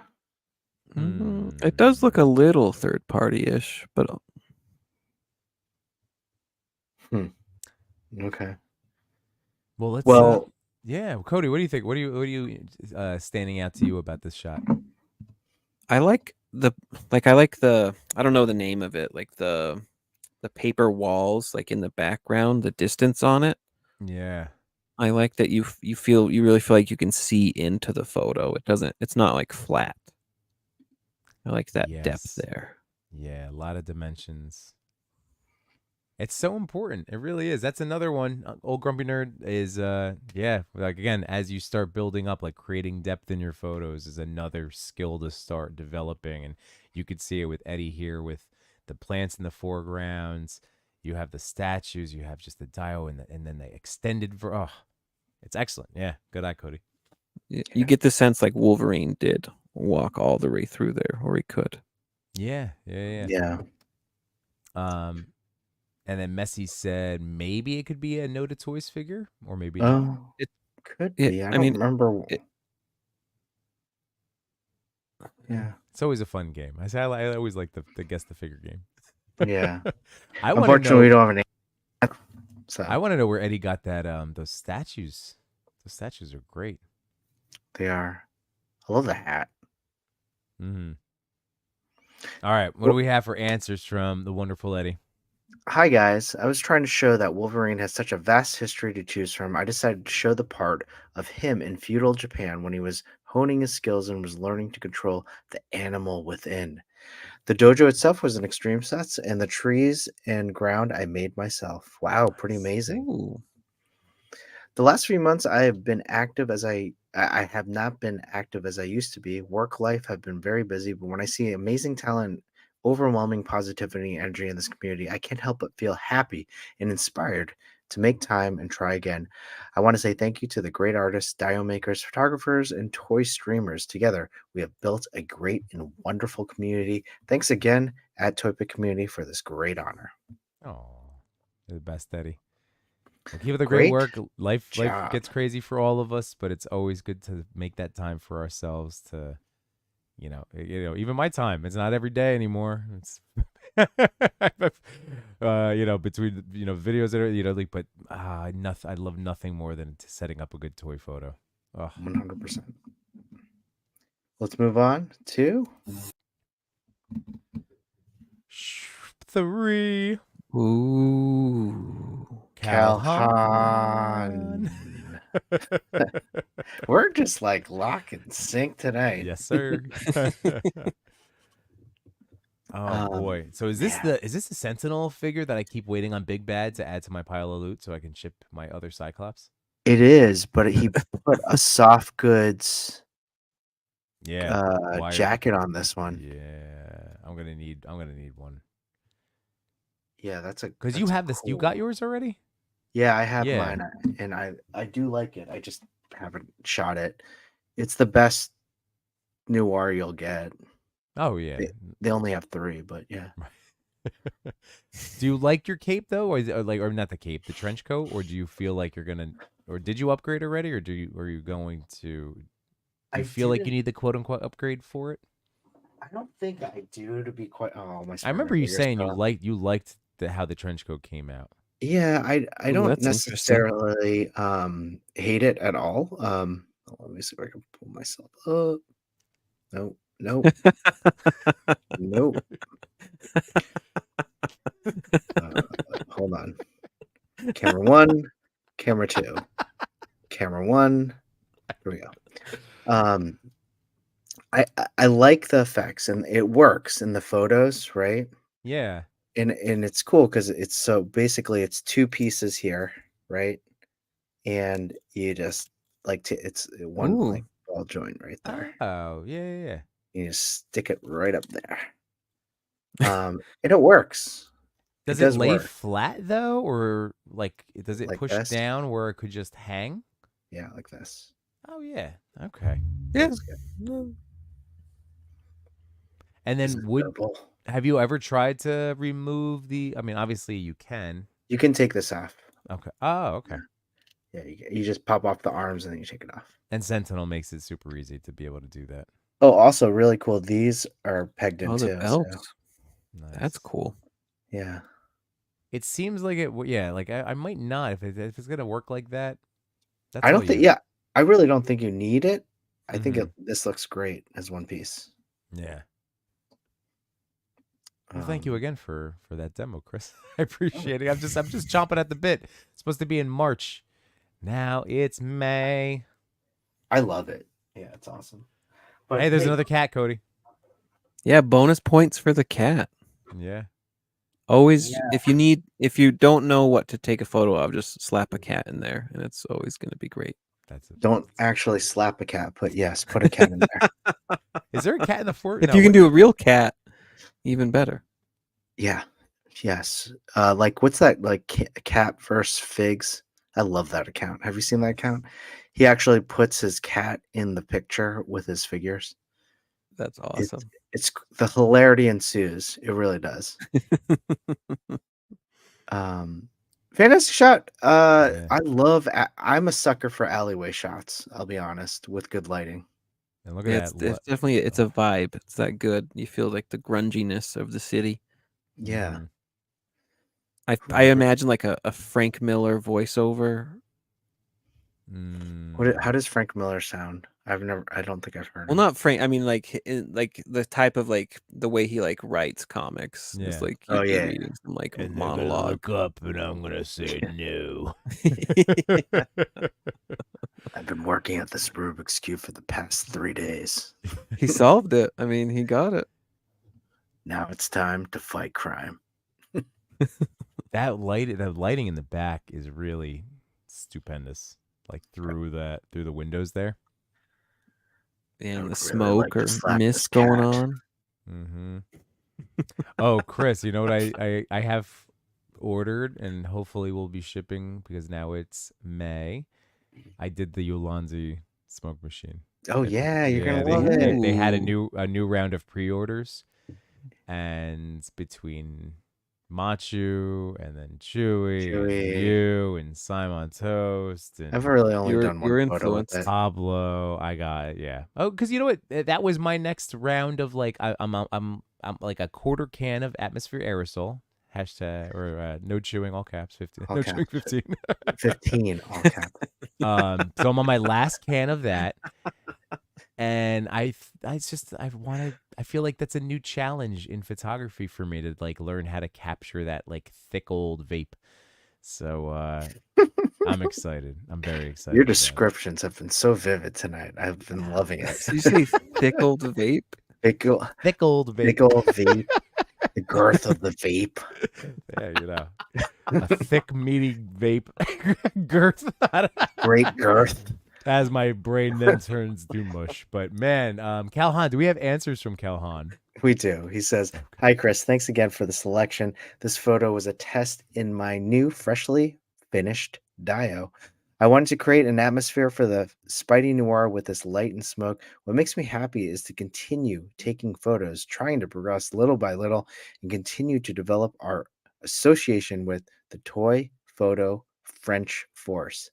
It does look a little third party ish, but Okay. Well, let's. Well, yeah, Cody, what do you think? What are you standing out to you about this shot? I like the I don't know the name of it, like the paper walls, like in the background, the distance on it. Yeah. I like that you really feel like you can see into the photo. It's not like flat. I like that depth Yes. there. Yeah, a lot of dimensions. It's so important. It really is. That's another one. Old Grumpy Nerd is yeah, like again, as you start building up, like creating depth in your photos is another skill to start developing. And you could see it with Eddie here with the plants in the foregrounds. You have the statues, you have just the dio and then the extended oh, it's excellent. Yeah. Good eye, Cody. You get the sense like Wolverine did walk all the way through there, or he could. Yeah, yeah, yeah. Yeah. And then Messi said maybe it could be a No to Toys figure, or maybe not. Oh, it could it- be. I I don't mean, remember. it- Yeah. It's always a fun game. I always like the guess the figure game. Yeah. I want to Unfortunately, we know. don't have an. So I want to know where Eddie got that. Those statues. Those statues are great. they are. I love the hat. Mm-hmm. All right, what do we have for answers from the wonderful Eddie? Hi guys, I was trying to show that Wolverine has such a vast history to choose from. I decided to show the part of him in feudal Japan when he was honing his skills and was learning to control the animal within. The dojo itself was an extreme set, and the trees and ground I made myself. Wow, pretty amazing. Ooh. The last few months I have been active as I have not been active as I used to be. Work life have been very busy, but when I see amazing talent, overwhelming positivity and energy in this community, I can't help but feel happy and inspired to make time and try again. I want to say thank you to the great artists, dio makers, photographers, and toy streamers. Together, we have built a great and wonderful community. Thanks again at Toy Pick Community for this great honor. Oh, the best Eddie. Well, keep up the great Great work. Life job. gets crazy for all of us, but it's always good to make that time for ourselves to, even my time. It's not every day anymore. It's between videos that are but nothing. I love nothing more than setting up a good toy photo. Oh, 100%. Let's move on to 3. Ooh. Calhoun. We're just like lock and sync tonight. Yes, sir. Oh boy. So is this yeah. the Sentinel figure that I keep waiting on Big Bad to add to my pile of loot so I can ship my other Cyclops? It is, but he put a soft goods Yeah. jacket on this one. Yeah. I'm gonna need one. Yeah, that's a Because you have this. You got yours already? Yeah, I have Yeah. mine, and I do like it. I just haven't shot it. It's the best noir you'll get. Oh yeah. They only have 3, but yeah. Do you like your cape though, or not the cape, the trench coat, or do you feel like you're gonna, or did you upgrade already, or are you going to? Do you feel like you need the quote unquote upgrade for it? I don't think I do, to be quite. Oh my! I remember you saying you liked how the trench coat came out. Yeah, I Ooh, don't that's interesting. necessarily hate it at all. Let me see if I can pull myself up. Nope. Nope. Hold on. Camera 1, camera 2, camera 1. Here we go. I like the effects and it works in the photos, right? Yeah. And it's cool because it's so basically it's 2 pieces here, right? And you just it's one Ooh. like ball joint right there. Oh yeah. You just stick it right up there. And it works. Does It it does lay work. flat though, or does it Like push this? down where it could just hang? Yeah, like this. Oh yeah. Okay. Yeah. That's good. And This then is purple. have you ever tried to remove the? I mean, obviously you can. You can take this off. Okay. Oh, okay. Yeah, you just pop off the arms and then you take it off. And Sentinel makes it super easy to be able to do that. Oh, also really cool. These are pegged in Oh, the too. belts. So, Nice. That's cool. yeah. It seems like it. Yeah, like I might not if it's gonna work like that. That's I all don't think. you. Yeah, I really don't think you need it. I think Mhm. this looks great as one piece. Yeah. Well, thank you again for that demo, Chris. I appreciate it. I'm just chomping at the bit. It's supposed to be in March. Now it's May. I love it. Yeah, it's awesome. But Hey, there's another cat, Cody. Yeah, bonus points for the cat. Yeah. Always, Yeah. if you don't know what to take a photo of, just slap a cat in there, and it's always going to be great. That's it. Don't actually slap a cat, but yes, put a cat in there. Is there a cat in the fort? If No, you can what- do a real cat, even better. Yeah. Yes. Like what's that? Like cat versus figs. I love that account. Have you seen that account? He actually puts his cat in the picture with his figures. That's awesome. It's the hilarity ensues. It really does. Fantasy shot. Yeah. I'm a sucker for alleyway shots. I'll be honest, with good lighting. And look Yeah, at it's that. definitely it's a vibe. It's that good. You feel like the grunginess of the city. Yeah. Mhm. I imagine like a Frank Miller voiceover. How does Frank Miller sound? I don't think I've heard Well, him. not Frank. I mean, like the type of like the way he like writes comics. Yeah. It's like Oh, you'd be yeah. reading some like And they're gonna monologue. look up, and I'm gonna say no. I've been working at this Rubik's Cube for the past 3 days. He solved it. I mean, he got it. Now it's time to fight crime. The lighting in the back is really stupendous. Like through the windows there. And would the really smoke like to or slap mist this going cat. on. Mm-hmm. Oh, Chris, you know what I have ordered and hopefully will be shipping because now it's May. I did the Yolanzi smoke machine. Oh yeah, you're gonna they, love they, it. they had a Ooh. new round of pre-orders, and between Machu and then Chewy, and Chewy. you and Simon Toast and I've really only done one Your photo with influence. it. Pablo, I got it. Yeah. Oh, because you know what? That was my next round of like I'm like a quarter can of atmosphere aerosol. Hashtag or no chewing, all caps 15. All No caps. chewing 15. 15 all cap. So I'm on my last can of that, and I feel like that's a new challenge in photography for me to like learn how to capture that like thick old vape. So I'm excited. I'm very excited. Your about it. descriptions have been so vivid tonight. I've been loving it. Did you say thick old vape? Thick old Thick old vape. vape. The girth of the vape. Yeah, you know, a thick meaty vape girth. Great girth. As my brain then turns to mush. But man, Calhan, do we have answers from Calhan? We do. He says, "Hi, Chris. Thanks again for the selection. This photo was a test in my new, freshly finished Dio. I wanted to create an atmosphere for the Spidey Noir with this light and smoke. What makes me happy is to continue taking photos, trying to progress little by little, and continue to develop our association with the Toy Photo French Force.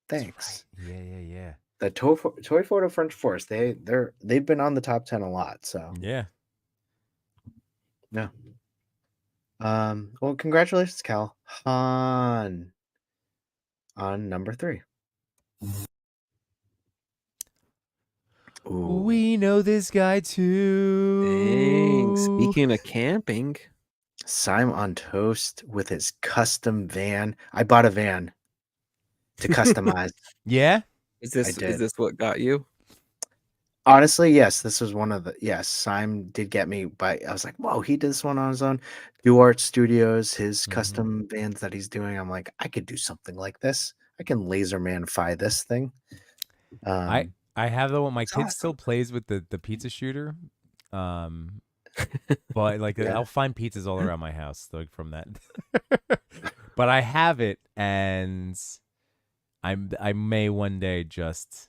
Thanks. Right. Yeah. The Toy Photo French Force. They've been on the top 10 a lot. So Yeah. yeah. Well, congratulations, Cal Han, on number 3. Ooh. We know this guy too. Dang. Speaking of camping, Simon on Toast with his custom van. I bought a van to customize. Yeah. is I this did. what got you? Honestly, yes, this was one of the Simon did get me, but I was like, whoa, he did this one on his own. Do Art Studios, his Mhm. custom vans that he's doing. I'm like, I could do something like this. I can laserman-fy this thing. I have the one. My it's kid awesome. still plays with the pizza shooter. But like Yeah. I'll find pizzas all around my house like from that. But I have it, and I may one day just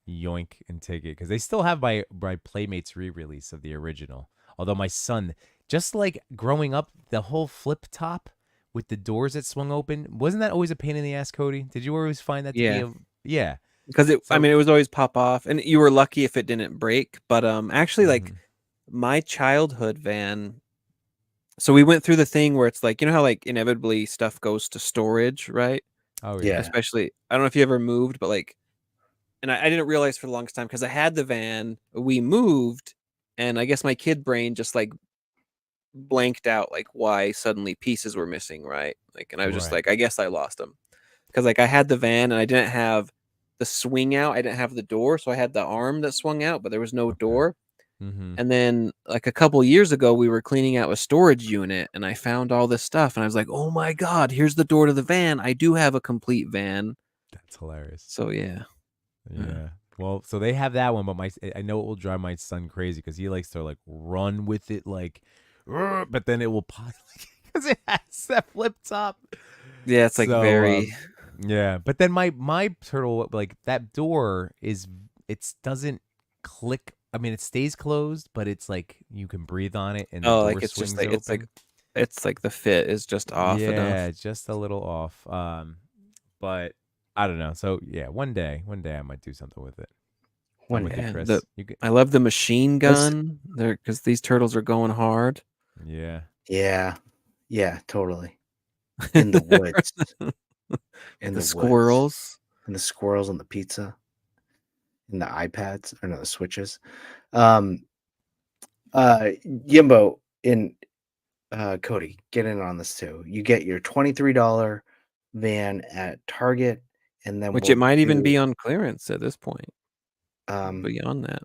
yoink and take it because they still have my Playmates re-release of the original. Although my son, just like growing up, the whole flip top with the doors that swung open, wasn't that always a pain in the ass, Cody? Did you always find that to Yeah. be yeah? Because it So- it was always pop off, and you were lucky if it didn't break. But actually, like Mhm. my childhood van. So we went through the thing where it's like, you know how like inevitably stuff goes to storage, right? Oh Yeah. Especially, I don't know if you ever moved, but like, and I didn't realize for the longest time because I had the van, we moved, and I guess my kid brain just like blanked out like why suddenly pieces were missing, right? Like, and I was just Right. like, I guess I lost them. because like I had the van and I didn't have the swing out. I didn't have the door, so I had the arm that swung out, but there was no door. Mm-hmm. And then like a couple years ago, we were cleaning out a storage unit, and I found all this stuff, and I was like, "Oh my god, here's the door to the van! I do have a complete van." That's hilarious. So yeah. Yeah. Well, so they have that one, but I know it will drive my son crazy because he likes to like run with it, like, but then it will pop because it has that flip top. Yeah, it's like So, very. Yeah, but then my turtle, like that door it doesn't click. I mean, it stays closed, but it's like you can breathe on it, and the Oh, door like it's swings just like open. it's like the fit is just off Yeah, enough. just a little off. But I don't know. So yeah, one day I might do something with it. I'm One with day. you, Chris. The- You could, I love the machine Listen- gun there because these turtles are going hard. yeah. Yeah, totally. In the woods. In The woods. squirrels. And the squirrels and the pizza. And the iPads. Or no, the Switches. Yimbo and Cody, get in on this too. You get your $23 van at Target, and then Which we'll it might even be do, on clearance at this point. um Beyond that.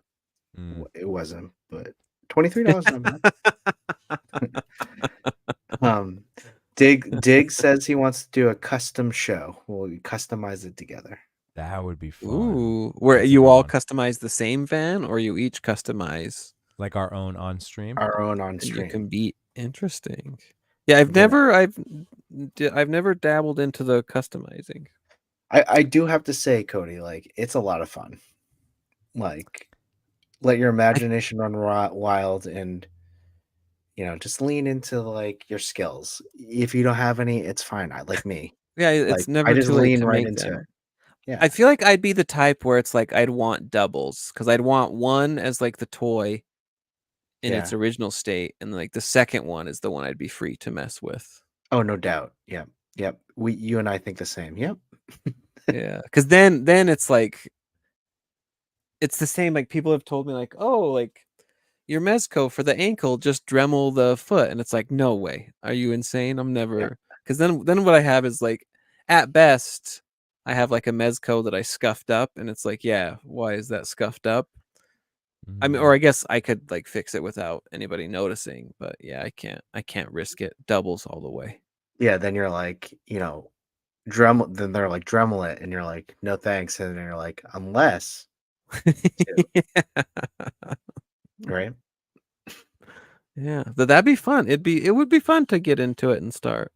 it wasn't, but $23 not bad. Dig says he wants to do a custom show. We'll customize it together. That would be fun. Ooh, where That's a you good all one. customize the same van, or you each customize Like our own on stream. Our own on and you stream. can beat. Interesting. Yeah, I've You know. never dabbled into the customizing. I do have to say, Cody, like it's a lot of fun. Like, let your imagination run wild, and just lean into like your skills. If you don't have any, it's fine. I like me. Yeah, Like it's never I just too late lean to right make into them. it. Yeah. I feel like I'd be the type where it's like I'd want doubles because I'd want one as like the toy in its Yeah. original state, and like the second one is the one I'd be free to mess with. Oh, no doubt. Yep. You and I think the same. Yep. Yeah, because then it's like it's the same. Like people have told me, like, oh, like your mezco for the ankle, just Dremel the foot, and it's like, no way, are you insane? I'm never. Because then what I have is like, at best, I have like a mezco that I scuffed up, and it's like, yeah, why is that scuffed up? I mean, or I guess I could like fix it without anybody noticing, but yeah, I can't risk it. Doubles all the way. Yeah. Then you're like, Dremel. Then they're like Dremel it, and you're like, no thanks. And then you're like, unless, right? Yeah, that'd be fun. It would be fun to get into it and start.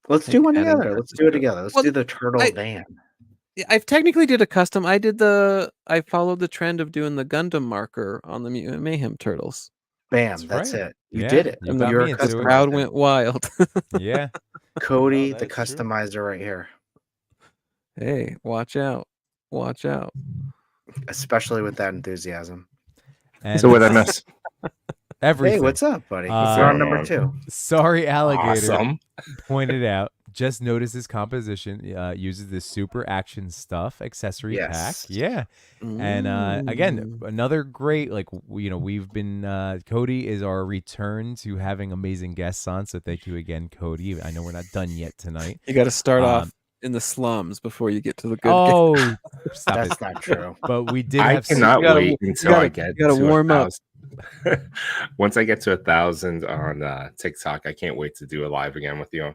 Let's Like, do one adding together. Let's touches do it to it. together. Let's Well, do the turtle van. Yeah, I've technically did a custom. I followed the trend of doing the Gundam marker on the Mutant Mayhem turtles. Bam. That's right. it. You Yeah, did it. you got You're me a into The it. crowd customizer. went wild. Yeah. Cody, Oh, the that is true. customizer right here. Hey, watch out. Watch out. Especially with that enthusiasm. And So what I miss? everything. Hey, what's up, buddy? You're Uh, on number 2. Sorry, alligator Awesome. pointed out. Just noticed his composition uses this super action stuff accessory pack. Yes. Yeah. And again, another great, like, we've been, Cody is our return to having amazing guests on. So thank you again, Cody. I know we're not done yet tonight. You got to start off in the slums before you get to the good. Oh, stop That's it. not true. But we did I have cannot gotta- wait until I get you gotta to warm up. 1,000. Once I get to 1,000 on TikTok, I can't wait to do a live again with you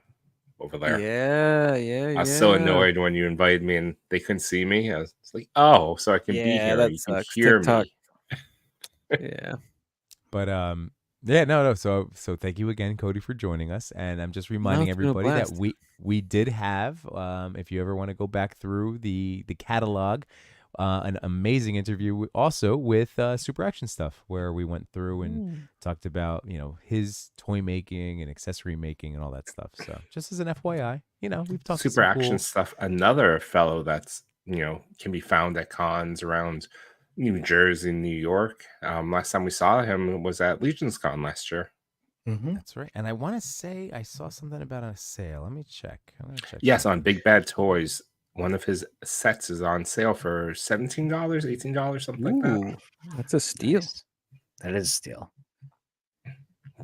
over there. Yeah. I was so annoyed when you invited me and they couldn't see me. I was like, oh, so I can be Yeah, here. that You can sucks. hear TikTok. me. Yeah. But yeah, no. So thank you again, Cody, for joining us. And I'm just reminding it's been a everybody that blast. we did have, if you ever want to go back through the catalog, an amazing interview also with Super Action Stuff, where we went through and talked about his toy making and accessory making and all that stuff. So just as an FYI, we've talked Super some Action cool... Stuff. Another fellow that's can be found at cons around New Jersey, New York. Last time we saw him was at Legion's Con last year. Mm-hmm. That's right. And I want to say I saw something about a sale. Let me check. I'm gonna check. Yes, something. on Big Bad Toys. One of his sets is on sale for $17, $18, something like that. Ooh, that's a steal. Nice. That is a steal.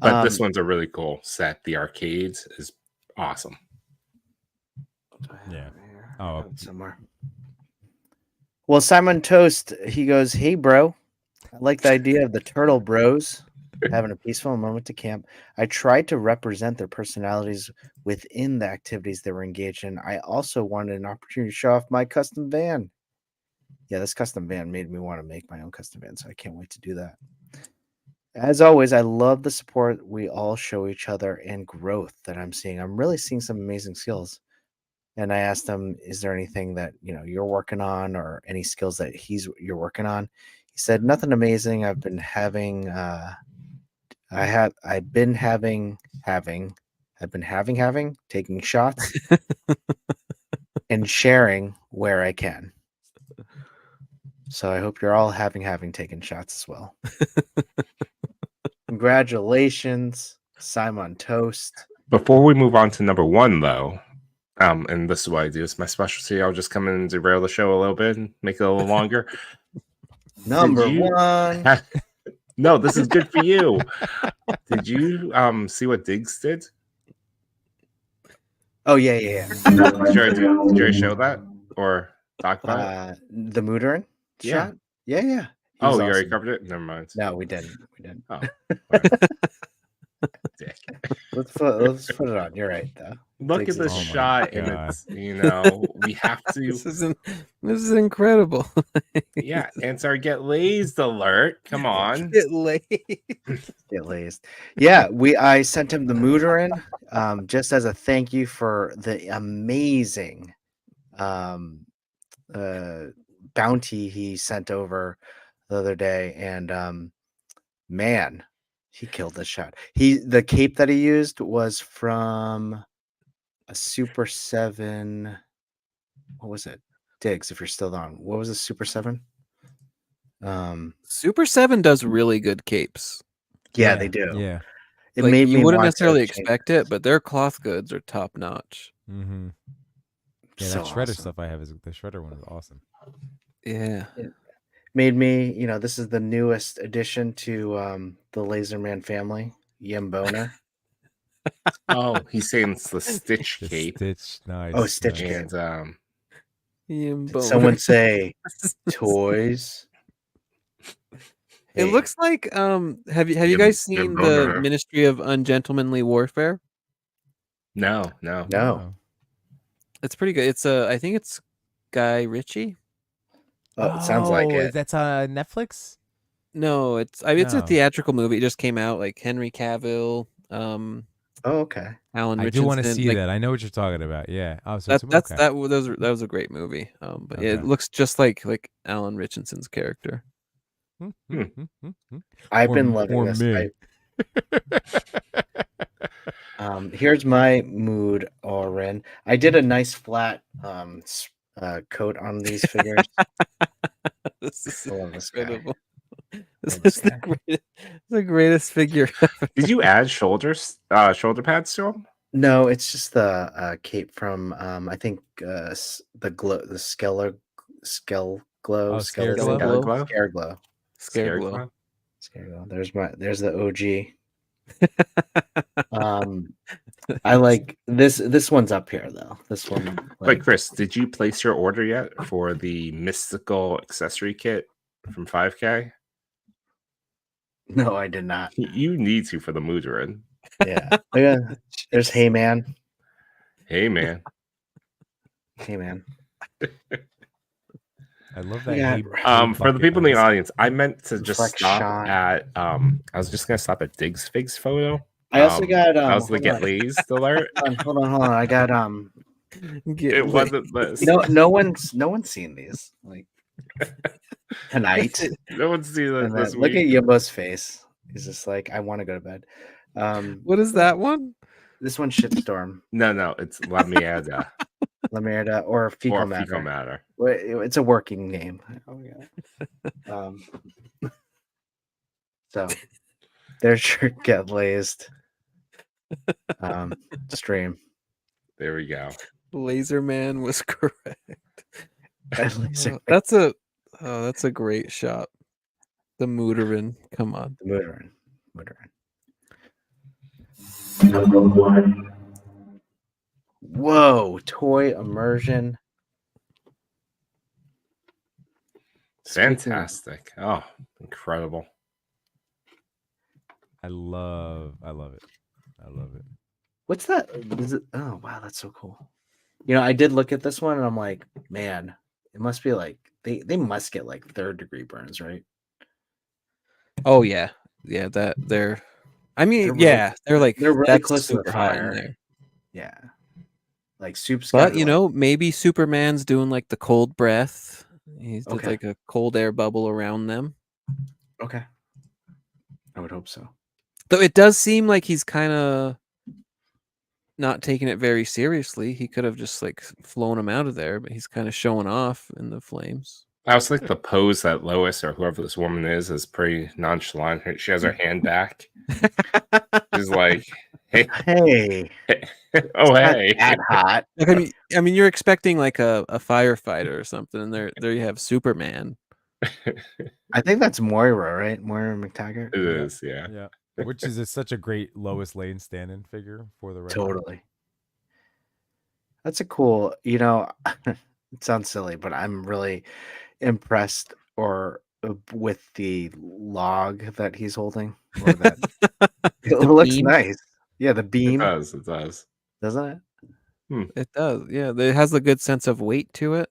But this one's a really cool set. The arcades is awesome. Yeah. Oh, have it somewhere. Well, Simon Toast, he goes, "Hey, bro, I like the idea of the turtle bros having a peaceful moment to camp. I tried to represent their personalities within the activities they were engaged in. I also wanted an opportunity to show off my custom van. Yeah, this custom van made me want to make my own custom van, so I can't wait to do that. As always, I love the support we all show each other and growth that I'm seeing. I'm really seeing some amazing skills." And I asked him, "Is there anything that you're working on, or any skills that you're working on?" He said, "Nothing amazing. I've been having taking shots and sharing where I can. So I hope you're all having taken shots as well." Congratulations, Simon Toast. Before we move on to number one, though, and this is what I do. It's my specialty. I'll just come in and derail the show a little bit and make it a little longer. Number one. No, this is good for you. Did you see what Diggs did? Oh yeah. Did you show that or talk about it? The Mooderin Yeah. shot? Yeah. He was Oh, you already awesome. covered it? Never mind. No, we didn't. Oh. Right. Dick. Let's put it on. You're right, though. Look Diggs at is this Oh my shot, and God. it's we have to. This is incredible. Yeah, answer get lazed alert. Come on. Get late. Get lazed. Yeah, I sent him the Mooderin just as a thank you for the amazing bounty he sent over the other day, and man, he killed this shot. The cape that he used was from a Super 7. What was it? Diggs, if you're still on. What was a Super 7? Super 7 does really good capes. Yeah, they do. Yeah. It Like, made you me wouldn't want to necessarily change expect it, but their cloth goods are top notch. Mm-hmm. Yeah, So that shredder awesome. stuff I have the shredder one is awesome. Yeah. Made me, this is the newest addition to the Laserman family, Yambona. Oh, he's saying it's the Stitch The cape. Stitch, nice. Oh, Stitch nice. cape. And Did someone say toys? It Hey, looks like have you guys seen the Ministry of Ungentlemanly Warfare? No. no. It's pretty good. It's I think it's Guy Ritchie. Oh, it sounds like it. That's on Netflix? No, it's a No. theatrical movie. It just came out, like Henry Cavill, Oh, okay. Alan I Richardson. do want to see like, that. I know what you're talking about. Yeah. Oh, so that was a great movie. But yeah, it Okay. looks just like Alan Richardson's character. I've been loving this. Me. Here's my mood, Oren. I did a nice flat coat on these figures. This is I love this guy. incredible. This Love is the greatest figure. Did you add shoulder pads to him? No, it's just the cape from I think the Scareglow. Oh, Scareglow. Scareglow. Scareglow. There's the OG. I like this one's up here though. This one. Wait, Chris, did you place your order yet for the mystical accessory kit from 5K? No, I did not. You need to for the Mooderin. Yeah. There's Hey Man. Hey man. Hey Man. I love that. Yeah. For the people in the audience, I meant to just Reflect stop shine. at I was just gonna stop at Diggs Figs photo. I also got I was the hold get on. lazed alert. Hold on. I got It wasn't this. no one's seen these like tonight. No one's seen And this then look week. at Yumbo's face. He's just like, I want to go to bed. What is that one? This one's Shitstorm, No, it's La Mierda Lamerda, or Fecal or Matter. Fecal Matter. It's a working name. Oh yeah. So there's your get lazed stream. There we go. Laserman was correct. Laser- That's a great shot. The Mooderin. Come on. Mooderin. Whoa, toy immersion Speaking- Fantastic. Oh, incredible. I love it. I love it. What's that? Is it? Oh wow, that's so cool. You know, I did look at this one and I'm like, man, it must be like they must get like 3rd-degree burns, right? Oh yeah, yeah. That they're. I mean, They're really- yeah, they're like they're really that's close to the super hot in fire. there. Yeah. Like Soup's But gotta, you like- know, maybe Superman's doing like the cold breath. He's did Okay. like a cold air bubble around them. Okay. I would hope so. Though it does seem like he's kind of not taking it very seriously. He could have just like flown him out of there, but he's kind of showing off in the flames. I was like the pose that Lois or whoever this woman is pretty nonchalant. She has her hand back. She's like, hey, Hey, oh not hey. that hot. Like, I mean, you're expecting like a firefighter or something, and there you have Superman. I think that's Moira, right? Moira McTaggart. It is, yeah. Yeah. Which is such a great Lois Lane stand-in figure for the record. Totally. That's a cool, you know, it sounds silly, but I'm really impressed with the log that he's holding. Or that it looks beam? nice. Yeah, the It beam, does, it does. doesn't it? It does, yeah. It has a good sense of weight to it.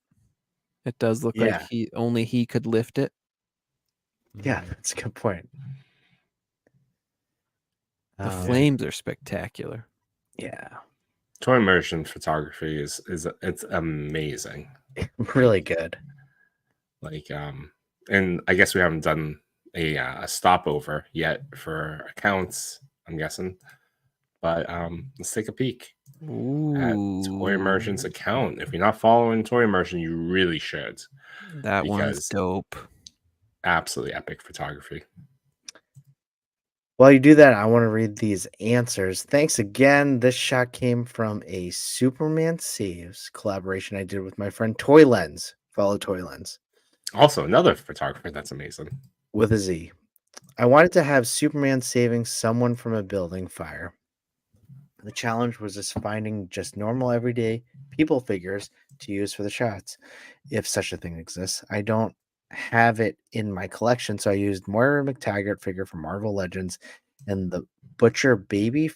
It does look like Yeah. only he could lift it. Yeah, that's a good point. The flames are spectacular. Yeah, Toy immersion photography is it's amazing. really good. Like and I guess we haven't done a stopover yet for accounts, I'm guessing. But let's take a peek at Toy Immersion's account. If you're not following Toy Immersion, you really should. That one's because- dope. Absolutely epic photography. While you do that, I want to read these answers. Thanks again. This shot came from a Superman Saves collaboration I did with my friend Toy Lens. Follow Toy Lens Also, another photographer that's amazing. with a Z. I wanted to have Superman saving someone from a building fire. The challenge was just finding just normal everyday people figures to use for the shots, if such a thing exists. I don't have it in my collection, so I used Moira McTaggart figure from Marvel Legends and the Butcher Baby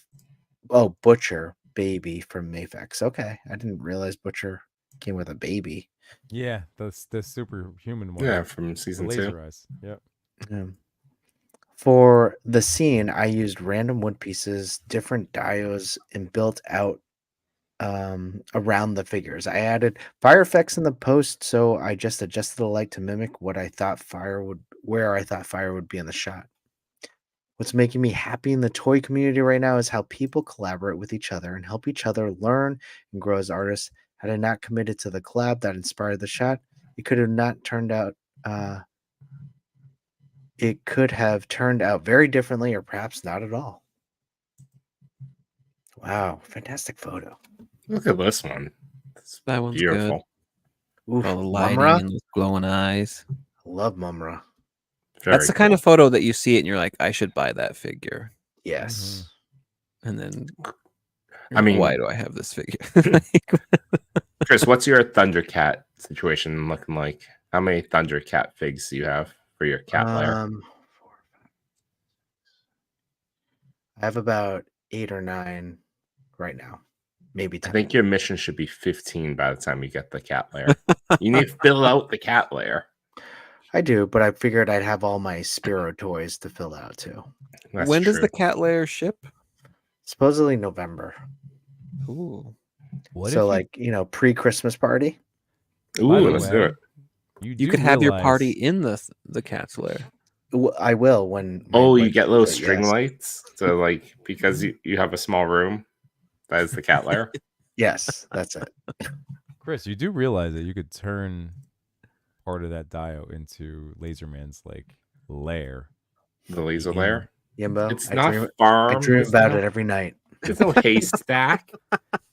from Mafex. Okay, I didn't realize Butcher came with a baby. Yeah, the superhuman one. Yeah, from The season laser 2. eyes. Yep. For the scene, I used random wood pieces, different dios, and built out around the figures. I added fire effects in the post, so I just adjusted the light to mimic where I thought fire would be in the shot. What's making me happy in the toy community right now is how people collaborate with each other and help each other learn and grow as artists. Had I not committed to the collab that inspired the shot, it could have not turned out. It could have turned out very differently, or perhaps not at all. Wow, fantastic photo. Look at this one. It's That one's beautiful. Oof, All the lighting Mumra? and those glowing eyes. Love Mumra. That's the kind of photo that you see it and you're like, I should buy that figure. Yes. And then, I mean- why do I have this figure? Chris, what's your Thundercat situation looking like? How many Thundercat figs do you have for your cat lair? I have about 8 or 9 right now. Maybe I 10. think your mission should be 15 by the time you get the cat lair. You need to fill out the cat lair. I do, but I figured I'd have all my Spiro toys to fill out too. That's When does true. the cat lair ship? Supposedly November. Ooh. What So, if like, pre-Christmas party. By Ooh, the let's do way, it. You do could have your realize- party in the cat's lair. I will when. Oh, when- you get little yes. string lights. So, like, because you have a small room, that is the cat lair. Yes, that's it. Chris, you do realize that you could turn part of that dio into Laserman's like lair. The laser Yeah. lair. Yimbo. It's I not dream, farm. I dream there's about no- it every night. There's no haystack.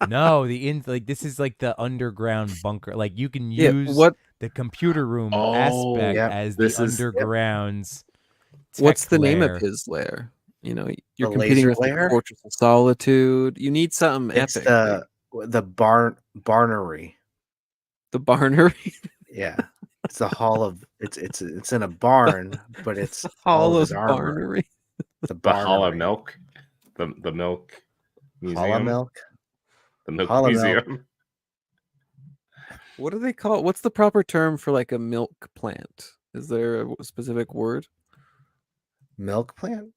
No, this is like the underground bunker. Like you can Yeah. use What the computer room Oh, aspect yep. as This the is- yep. undergrounds. What's tech the name lair. of his lair? You know, you're The competing laser with the lair? Fortress of Solitude. You need something It's epic. the barnery. The Barnery. Yeah. It's a hall of it's in a barn, but it's all Hall of of his armor. Barnery. The Hall of barnery. Milk, the milk Hall of museum, milk. the milk Hall of museum. milk. What do they call? What's the proper term for like a milk plant? Is there a specific word? Milk plant?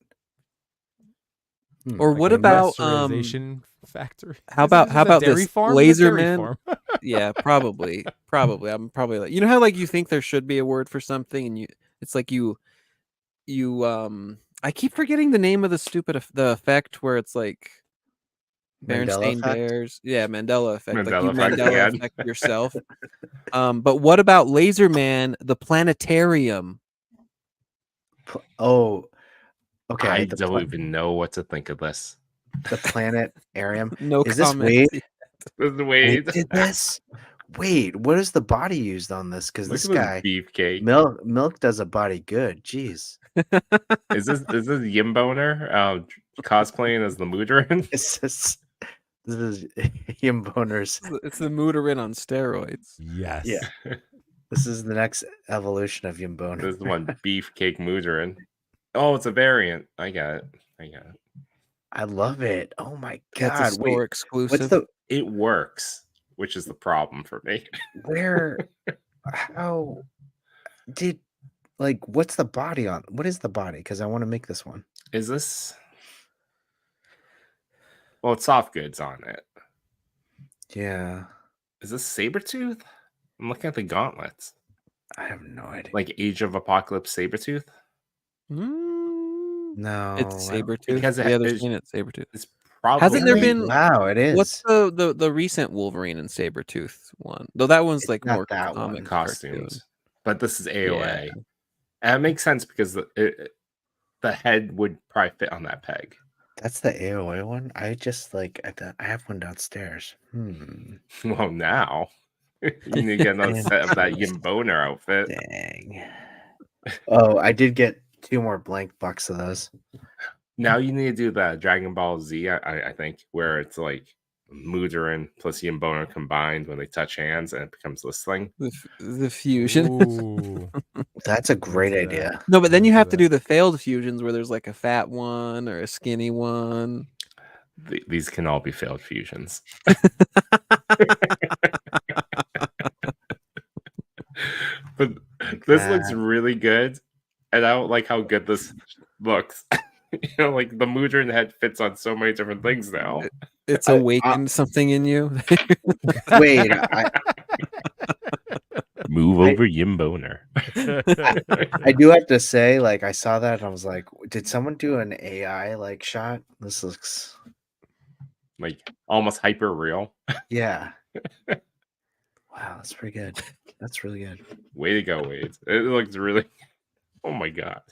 Or like what an about Pasteurization factory. how Is it about just a dairy this farm? laser Dairy man? farm. Yeah, probably. I'm probably like, you know how like you think there should be a word for something and it's like you I keep forgetting the name of the the effect where it's like Mandela Berenstain effect? Bears. Yeah, Mandela effect. Like you Mandela effect Mandela again. effect yourself. But what about Laser Man, the planetarium? Oh, okay. I don't even know what to think of this. The planetarium. No Is this comment. Wade? This is Wade Wade. did this? Wait, what is the body used on this? Because Look this at this guy, beefcake. milk does a body good. Jeez. Is this Yim Boner cosplaying as the Mudrin? This is Yim Boner's. It's the Mooderin on steroids. Yes. Yeah. This is the next evolution of Yim Boner. This is one beefcake Mudrin. Oh, it's a variant. I got it. I love it. Oh my That's a god. store Wait, exclusive. It works, which is the problem for me. how did what's the body on? What is the body? Because I want to make this one. Is this? Well, it's soft goods on it. Yeah. Is this Sabretooth? I'm looking at the gauntlets. I have no idea. Like Age of Apocalypse Sabretooth? No. It's I don't- Sabretooth. Because Yeah, they're saying it's Sabretooth. It's probably Hasn't there Really? been Wow, it is. what's the recent Wolverine and Sabretooth one? Though that one's It's like not more that one. comic costumes? cartoon. But this is AOA. Yeah. And it makes sense because the head would probably fit on that peg. That's the AOA one. I just I have one downstairs. Well, now you need to get another set of that Yim Boner outfit. Dang. Oh, I did get 2 more blank bucks of those. Now you need to do the Dragon Ball Z, I think, where it's like Mudarin plus Yim Boner combined when they touch hands and it becomes this thing. The fusion. Ooh. That's a great Into that. idea. No, but then you Into have to that. do the failed fusions where there's like a fat one or a skinny one. These can all be failed fusions. But this looks really good, and I don't like how good this looks. You know, like the Mudarin head fits on so many different things now. It's awakened something in you. Wait, Move over, Yim Boner. I do have to say, I saw that and I was like, did someone do an AI shot? This looks Like almost hyper real. yeah. Wow, that's pretty good. That's really good. Way to go, Wade. It looks really. Oh my god.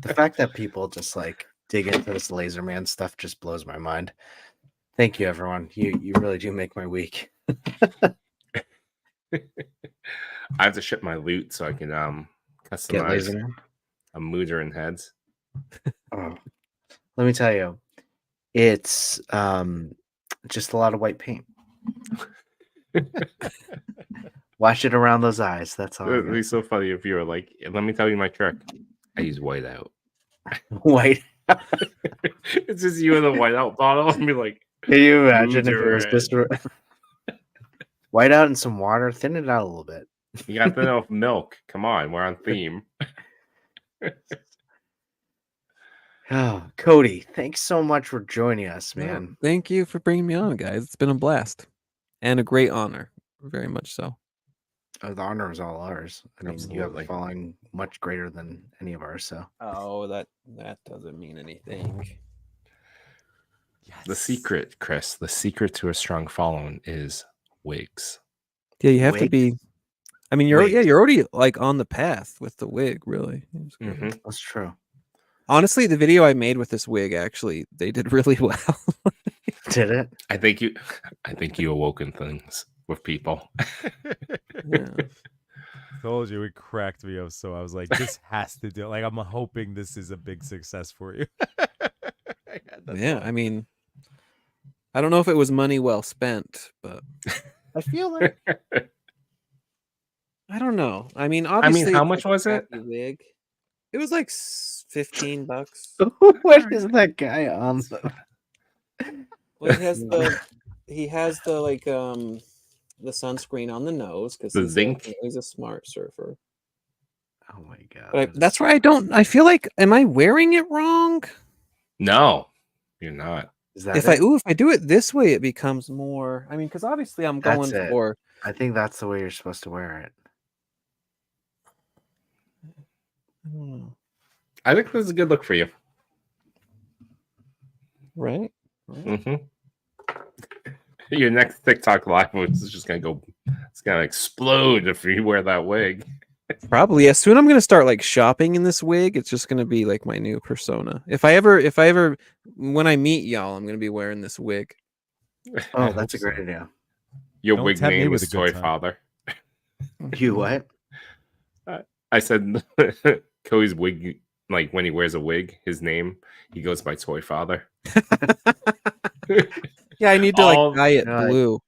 The fact that people just dig into this laser man stuff just blows my mind. Thank you, everyone. You really do make my week. I have to ship my loot so I can Get customize laser man. a Mudarin heads. Oh, let me tell you, it's just a lot of white paint. Wash it around those eyes. That's all. I It'd got. be so funny if you were like, let me tell you my trick. I use whiteout. White. It's just you in the whiteout bottle and be like, Can you imagine if it was Mudarin. just white out and some water, thin it out a little bit? You got to know milk. Come on, we're on theme. Oh, Cody, thanks so much for joining us, No, man. thank you for bringing me on, guys. It's been a blast and a great honor. Very much so. The honor is all ours. I mean, you have a Absolutely. following much greater than any of ours. So Oh, that doesn't mean anything. The secret, Chris, the secret to a strong following is wigs. Yeah, you have to Wig? be. I mean, you're Wig. you're already on the path with the wig. Really, It's great. Mhm. that's true. Honestly, the video I made with this wig actually they did really well. Did it? I think you awoken things with people. Yeah. Told you it cracked me up, so I was like, this has to do. I'm hoping this is a big success for you. Yeah, I mean, I don't know if it was money well spent, but I feel like I don't know. I mean, obviously, how it's much like a was it? crappy wig. It was like $15. What is that guy on? Well, he has the like the sunscreen on the nose because The zinc. he's a smart surfer. Oh my god! But that's why I don't. I feel like, am I wearing it wrong? No, you're not. Is that If it? I do it this way, it becomes more. I mean, because obviously I'm That's going it. for. I think that's the way you're supposed to wear it. I don't know. I think this is a good look for you. Right? Mm-hmm. Your next TikTok live is just gonna go. It's gonna explode if you wear that wig. Probably. Yeah, soon I'm gonna start like shopping in this wig. It's just gonna be like my new persona. If I ever, when I meet y'all, I'm gonna be wearing this wig. Oh, that's a great idea. Your Don't wig tempt me name with is a good Toy time. Father. You what? I said Cody's wig, like when he wears a wig, his name, he goes by Toy Father. Yeah, I need to All- like dye it God. blue.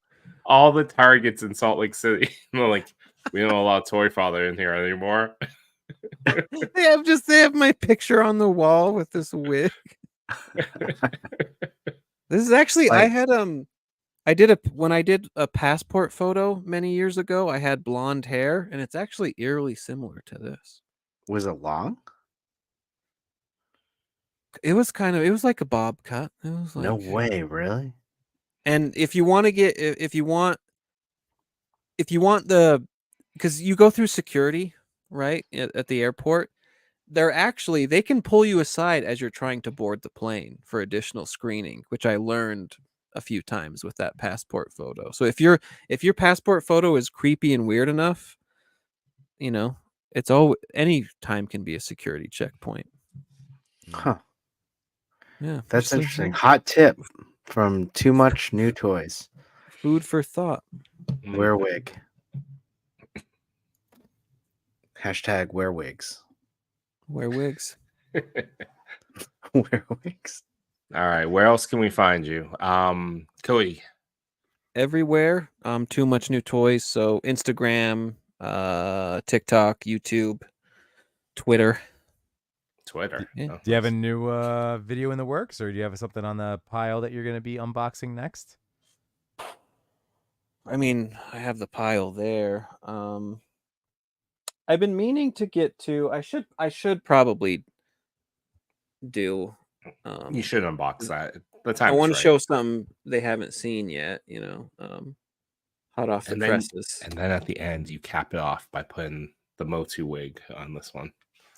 All the Targets in Salt Lake City, they're like, we don't allow Toy Father in here anymore. They have my picture on the wall with this wig. This is actually I Like- had when I did a passport photo many years ago, I had blonde hair, and it's actually eerily similar to this. Was it long? It was like a bob cut. It was like No way, really? And if you want to get if you want the because you go through security, right, at the airport, they can pull you aside as you're trying to board the plane for additional screening, which I learned a few times with that passport photo. So if your passport photo is creepy and weird enough, any time can be a security checkpoint. Huh. Yeah, That's just like interesting. that. Hot tip from Too Much New Toys. Food for thought. Wear wig. Hashtag wear wigs. Wear wigs. Wear wigs. All right, where else can we find you? Cody. Everywhere. Too Much New Toys. So Instagram, TikTok, YouTube, Twitter. Yeah. Do you have a new video in the works, or do you have something on the pile that you're going to be unboxing next? I mean, I have the pile there. I've been meaning to get to. I should probably do. You should unbox that. The I time. want to show something they haven't seen yet. Hot off the presses. And then at the end, you cap it off by putting the Motu wig on this one.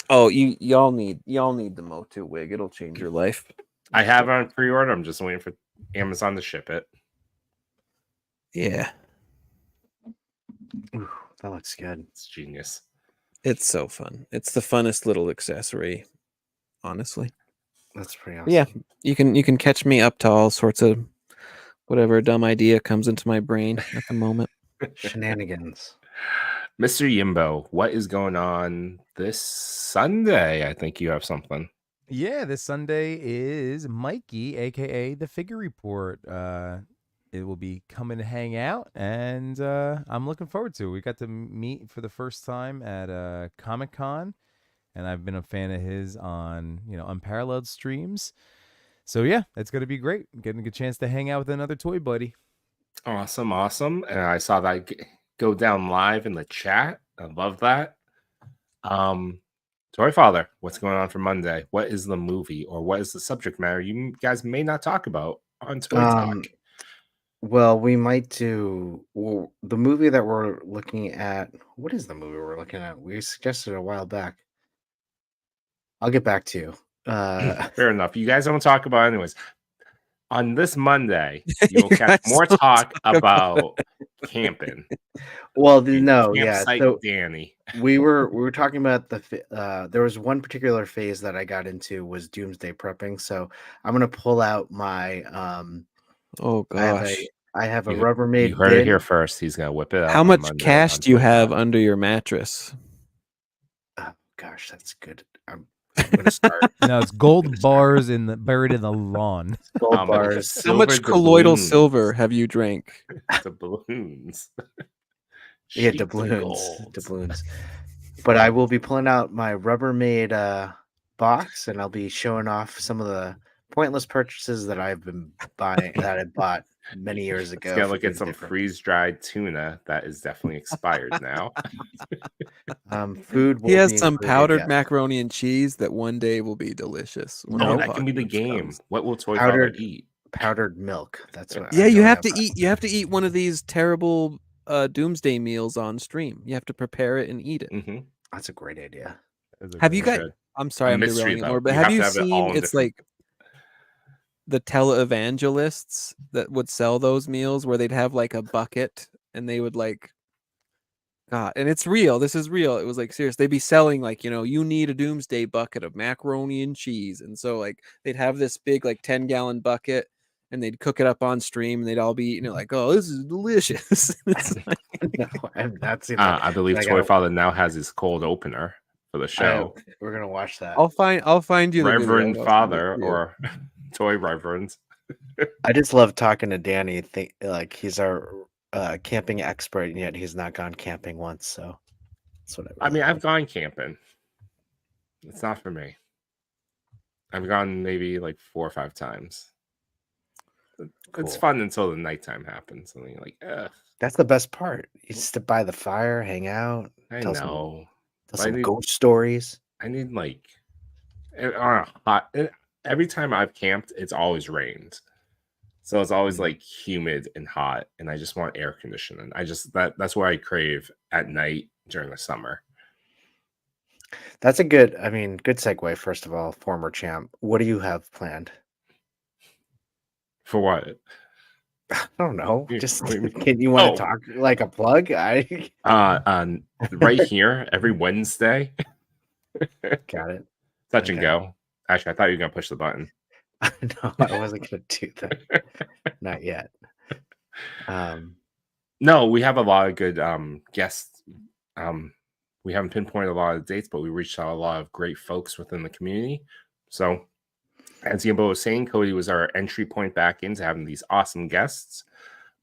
Oh, y'all need the Motu wig. It'll change your life. I have it on pre-order. I'm just waiting for Amazon to ship it. Yeah. Ooh, that looks good. It's genius. It's so fun. It's the funnest little accessory, honestly. That's pretty awesome. Yeah, you can catch me up to all sorts of whatever dumb idea comes into my brain at the moment. Shenanigans. Mr. Yimbo, what is going on this Sunday? I think you have something. Yeah, this Sunday is Mikey, aka the Figure Report. It will be coming to hang out, and I'm looking forward to it. We got to meet for the first time at Comic-Con, and I've been a fan of his on Unparalleled streams. So yeah, it's gonna be great. Getting a chance to hang out with another toy buddy. Awesome. And I saw that go down live in the chat. I love that. Toy Father, what's going on for Monday? What is the movie, or what is the subject matter you guys may not talk about on Toy Talk? Well, we might do the movie that we're looking at. What is the movie we're looking at? We suggested a while back. I'll get back to you. Fair enough. You guys don't talk about it anyways. On this Monday, you'll catch more talk about camping. Well, no, yeah. Campsite So Danny. we were talking about there was one particular phase that I got into was doomsday prepping. So I'm gonna pull out my Oh gosh. I have a Rubbermaid. You heard it here first. He's gonna whip it out. How much cash do you have under your mattress? Oh gosh, that's good. I'm gonna start. No, it's gold bars buried in the lawn. Gold bars. How much colloidal silver have you drank? The balloons. Yeah, Sheets of doubloons. gold. Doubloons. But I will be pulling out my Rubbermaid box, and I'll be showing off some of the pointless purchases that I've been buying that I bought many years Let's ago. go for look at being some different. freeze-dried tuna that is definitely expired now. Food will He has be some included, powdered yes. macaroni and cheese that one day will be delicious. When Oh, the that can be the apocalypse game. comes. What will Toy Father Powdered eat? powdered milk. That's what. Yeah, I you know have that. to eat. You have to eat one of these terrible doomsday meals on stream. You have to prepare it and eat it. Mm-hmm. That's a great idea. Have you That's got? good. I'm sorry, A I'm mystery, derailing it though. more, but You have have you to have it all seen? in It's different- like the televangelists that would sell those meals, where they'd have like a bucket and they would like. God, and it's real. This is real. It was like serious. They'd be selling like, you need a doomsday bucket of macaroni and cheese. And so like they'd have this big like 10-gallon bucket and they'd cook it up on stream and they'd all be eating it like, oh, this is delicious. It's like, No, I've not seen that. I believe I Toy gotta- Father now has his cold opener for the show. We're gonna watch that. I'll find you the video Reverend and I'll send it Father to you. or Toy Reverend. I just love talking to Danny. Like he's our camping expert, and yet he's not gone camping once. So that's what I. I Really mean, like. I've gone camping. It's not for me. I've gone maybe like 4 or 5 times. It's Cool. fun until the nighttime happens. And you're like, ugh, That's the best part. You just sit by the fire, hang out, I tell know. some I need- ghost stories. I need like on a hot. Every time I've camped, it's always rained, so it's always like humid and hot, and I just want air conditioning. That's what I crave at night during the summer. That's a good. I mean, good segue. First of all, former champ. What do you have planned? For what? I don't know. You- Just what do you mean? can you want Oh. to talk like a plug? Right here every Wednesday. Got it. Touch and Okay. go. Actually, I thought you were gonna push the button. No, I wasn't gonna do that. Not yet. No, we have a lot of good guests. We haven't pinpointed a lot of dates, but we reached out a lot of great folks within the community. So, as Yimbo was saying, Cody was our entry point back into having these awesome guests.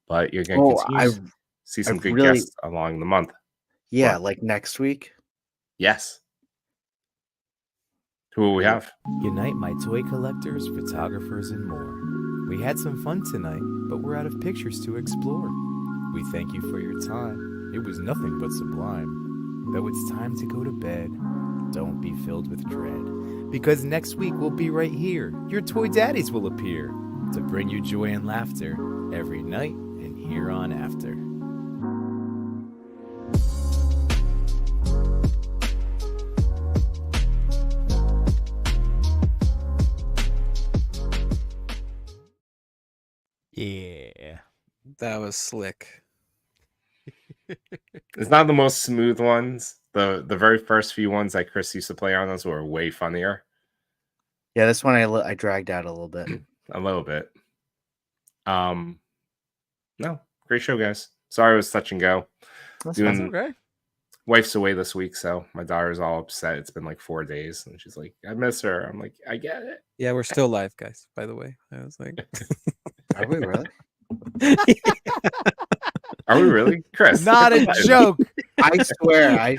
But you're going to continue to see some good really- guests along the month. Yeah, What? like next week. Yes. Who will we have? Unite my toy collectors, photographers, and more. We had some fun tonight, but we're out of pictures to explore. We thank you for your time. It was nothing but sublime. Though it's time to go to bed, don't be filled with dread. Because next week we'll be right here. Your toy daddies will appear to bring you joy and laughter every night and here on after. Yeah. That was slick. It's not the most smooth ones. The very first few ones that Chris used to play on us were way funnier. Yeah, this one I dragged out a little bit. A little bit. No, great show, guys. Sorry it was touch and go. That's Doing- fine. Okay. Wife's away this week, so my daughter's all upset. It's been like 4 days, and she's like, I miss her. I'm like, I get it. Yeah, we're still live, guys. By the way, I was like, Are we really? Are we really? Chris. Not a joke. I swear,